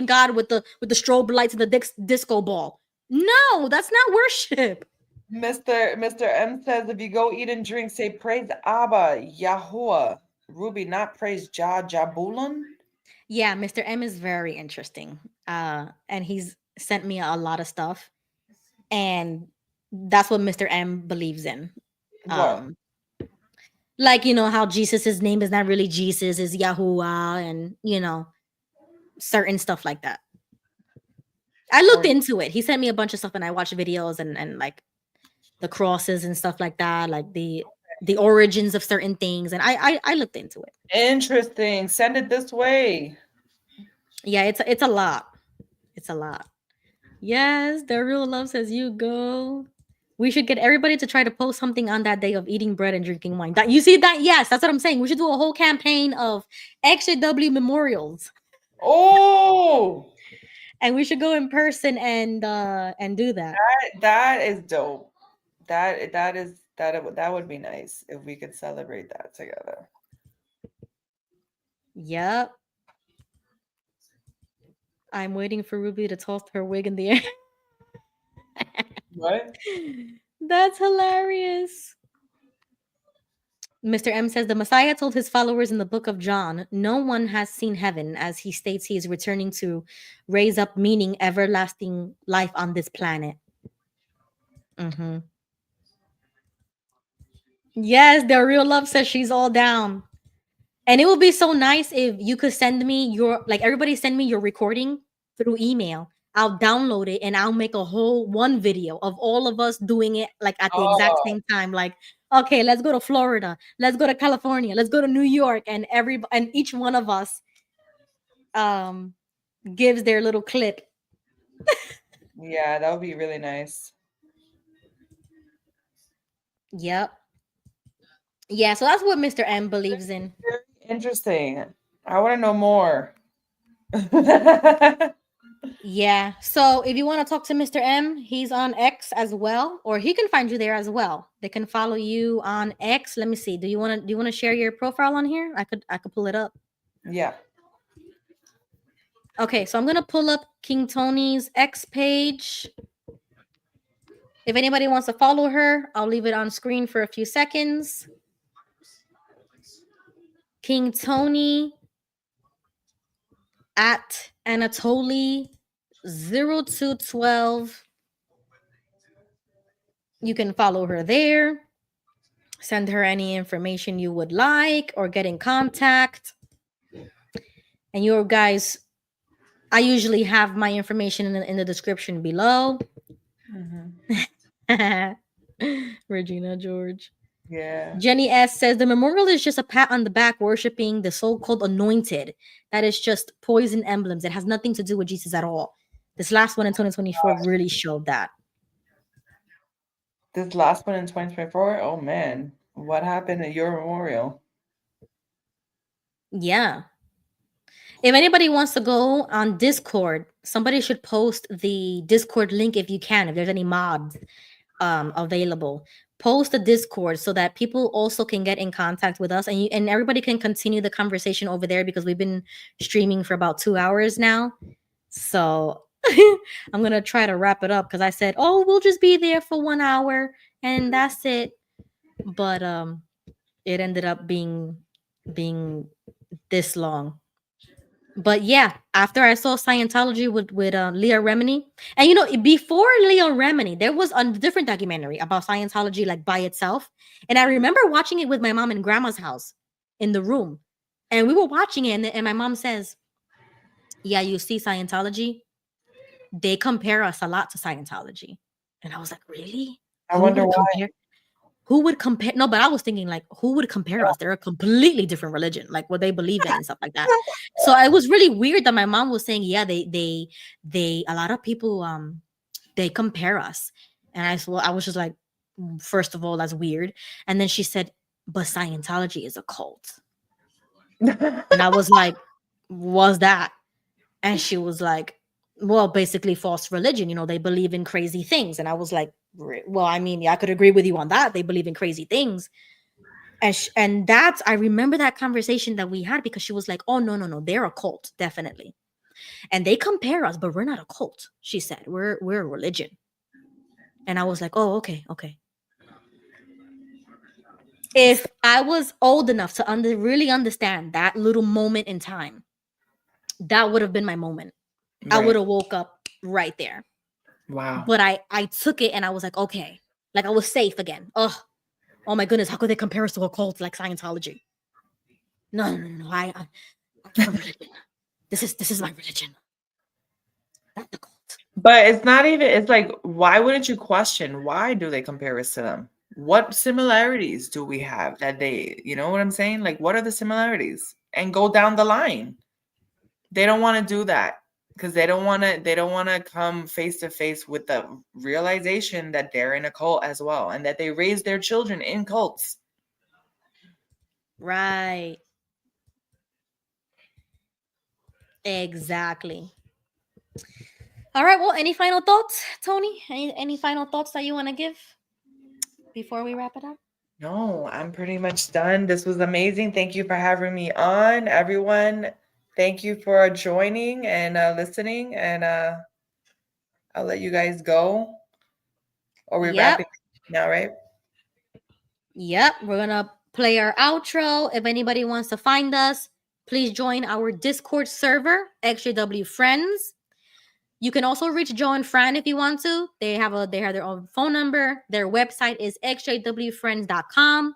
Speaker 1: God with the strobe lights and the disco ball." No, that's not worship.
Speaker 2: Mr. M says if you go eat and drink, say praise Abba, Yahuwah. Ruby, not praise Jabulon.
Speaker 1: Yeah, Mr. M is very interesting. And he's sent me a lot of stuff. And that's what Mr. M believes in.
Speaker 2: What?
Speaker 1: Like, how Jesus's name is not really Jesus, is Yahuwah, and certain stuff like that. I looked into it. He sent me a bunch of stuff and I watched videos and like the crosses and stuff like that, like the origins of certain things, and I looked into it.
Speaker 2: Interesting. Send it this way.
Speaker 1: Yeah, it's a lot. It's a lot. Yes, the real love says you go. We should get everybody to try to post something on that day of eating bread and drinking wine. That, you see that? Yes, that's what I'm saying. We should do a whole campaign of XJW memorials.
Speaker 2: Oh,
Speaker 1: And we should go in person and do that.
Speaker 2: that is dope. That would be nice if we could celebrate that together.
Speaker 1: Yep. I'm waiting for Ruby to toss her wig in the air.
Speaker 2: What?
Speaker 1: That's hilarious. Mr. M says the Messiah told his followers in the book of John, no one has seen heaven, as he states he is returning to raise up meaning everlasting life on this planet. Mm-hmm. Yes, their real love says she's all down. And it would be so nice if you could send me your, like, everybody send me your recording through email. I'll download it and I'll make a whole one video of all of us doing it like at the exact same time. Like, okay, let's go to Florida, let's go to California, let's go to New York, and each one of us gives their little clip.
Speaker 2: Yeah, that would be really nice.
Speaker 1: Yep. Yeah, so that's what Mr. M believes in.
Speaker 2: Very interesting. I want to know more.
Speaker 1: Yeah. So if you want to talk to Mr. M, he's on X as well, or he can find you there as well. They can follow you on X. Let me see. Do you want to share your profile on here? I could pull it up.
Speaker 2: Yeah.
Speaker 1: Okay, so I'm gonna pull up King Tony's X page. If anybody wants to follow her, I'll leave it on screen for a few seconds. King Tony at Anatoly 0212. You can follow her there. Send her any information you would like or get in contact. And your guys, I usually have my information in the description below. Regina George.
Speaker 2: Yeah.
Speaker 1: Jenny S says the memorial is just a pat on the back worshiping the so-called anointed. That is just poison emblems. It has nothing to do with Jesus at all. This last one in 2024 really showed that.
Speaker 2: This last one in 2024? Oh man. What happened at your memorial?
Speaker 1: Yeah. If anybody wants to go on Discord, somebody should post the Discord link if you can, if there's any mods available. Post the Discord so that people also can get in contact with us, and everybody can continue the conversation over there, because we've been streaming for about 2 hours now. So I'm gonna try to wrap it up, because I said, oh, we'll just be there for 1 hour and that's it. But it ended up being this long. But yeah, after I saw Scientology with Leah Remini, and before Leah Remini, there was a different documentary about Scientology, like by itself. And I remember watching it with my mom in grandma's house in the room, and we were watching it, and my mom says, "Yeah, you see Scientology, they compare us a lot to Scientology." And I was like, "Really?
Speaker 2: I wonder why.
Speaker 1: Who would compare?" No, but I was thinking, like, who would compare us? They're a completely different religion, like what they believe in and stuff like that. So it was really weird that my mom was saying, yeah, they a lot of people they compare us. And I was just like, first of all, that's weird. And then she said, but Scientology is a cult. And I was like, what's that? And she was like, well, basically false religion. They believe in crazy things. And I was like, well, I mean, I could agree with you on that. They believe in crazy things. And that's, I remember that conversation that we had, because she was like, oh, no, they're a cult, definitely. And they compare us, but we're not a cult. She said, we're a religion. And I was like, oh, okay. If I was old enough to really understand that little moment in time, that would have been my moment. Right. I would have woke up right there.
Speaker 2: Wow.
Speaker 1: But I took it and I was like, okay, like I was safe again. Oh my goodness, how could they compare us to a cult like Scientology? No. I'm a religion. This is my religion. Not the cult.
Speaker 2: But it's not even, it's like, why wouldn't you question? Why do they compare us to them? What similarities do we have that they, you know what I'm saying? Like, what are the similarities? And go down the line. They don't want to do that. because they don't want to come face to face with the realization that they're in a cult as well, and that they raise their children in cults.
Speaker 1: Right. Exactly. All right. Well, any final thoughts, Tony? Any final thoughts that you want to give before we wrap it up?
Speaker 2: No, I'm pretty much done. This was amazing. Thank you for having me on, everyone. Thank you for joining and listening. And I'll let you guys go. Or we're
Speaker 1: Yep.
Speaker 2: wrapping now, right?
Speaker 1: Yep. We're gonna play our outro. If anybody wants to find us, please join our Discord server, XJW Friends. You can also reach Joe and Fran if you want to. They have their own phone number. Their website is xjwfriends.com.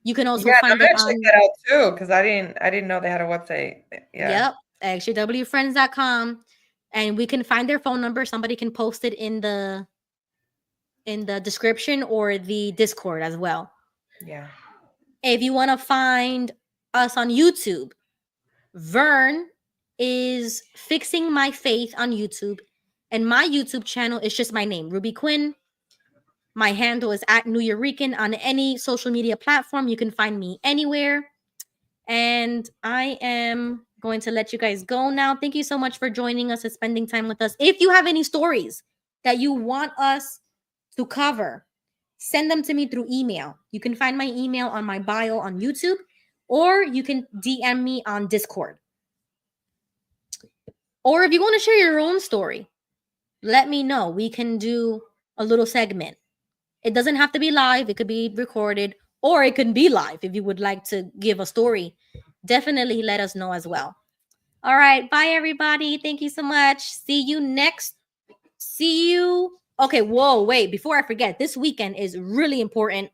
Speaker 1: You can also
Speaker 2: Yeah,
Speaker 1: find
Speaker 2: I'm
Speaker 1: them
Speaker 2: gonna check
Speaker 1: on
Speaker 2: that out too, because I didn't know they had a website. Yeah.
Speaker 1: Yep, xjwfriends.com. And we can find their phone number. Somebody can post it in the description or the Discord as well.
Speaker 2: Yeah.
Speaker 1: If you want to find us on YouTube, Vern is Fixing My Faith on YouTube. And my YouTube channel is just my name, Ruby Quinn. My handle is at New Eurekan on any social media platform. You can find me anywhere. And I am going to let you guys go now. Thank you so much for joining us and spending time with us. If you have any stories that you want us to cover, send them to me through email. You can find my email on my bio on YouTube, or you can DM me on Discord. Or if you want to share your own story, let me know. We can do a little segment. It doesn't have to be live. It could be recorded, or it can be live. If you would like to give a story, definitely let us know as well. All right. Bye, everybody. Thank you so much. See you next. See you. Okay. Whoa, wait. Before I forget, this weekend is really important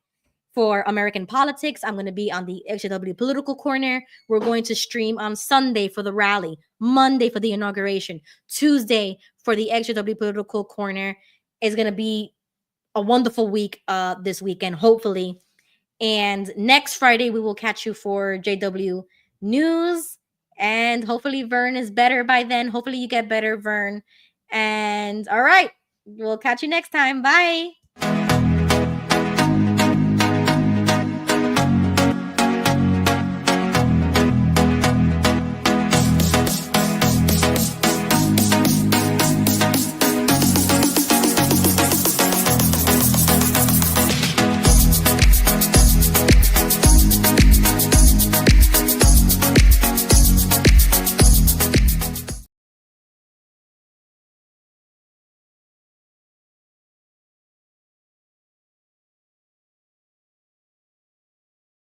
Speaker 1: for American politics. I'm going to be on the XJW Political Corner. We're going to stream on Sunday for the rally, Monday for the inauguration, Tuesday for the XJW Political Corner. It's going to be a wonderful week this weekend, hopefully. And next Friday, we will catch you for JW News. And hopefully, Vern is better by then. Hopefully, you get better, Vern. And all right, we'll catch you next time. Bye.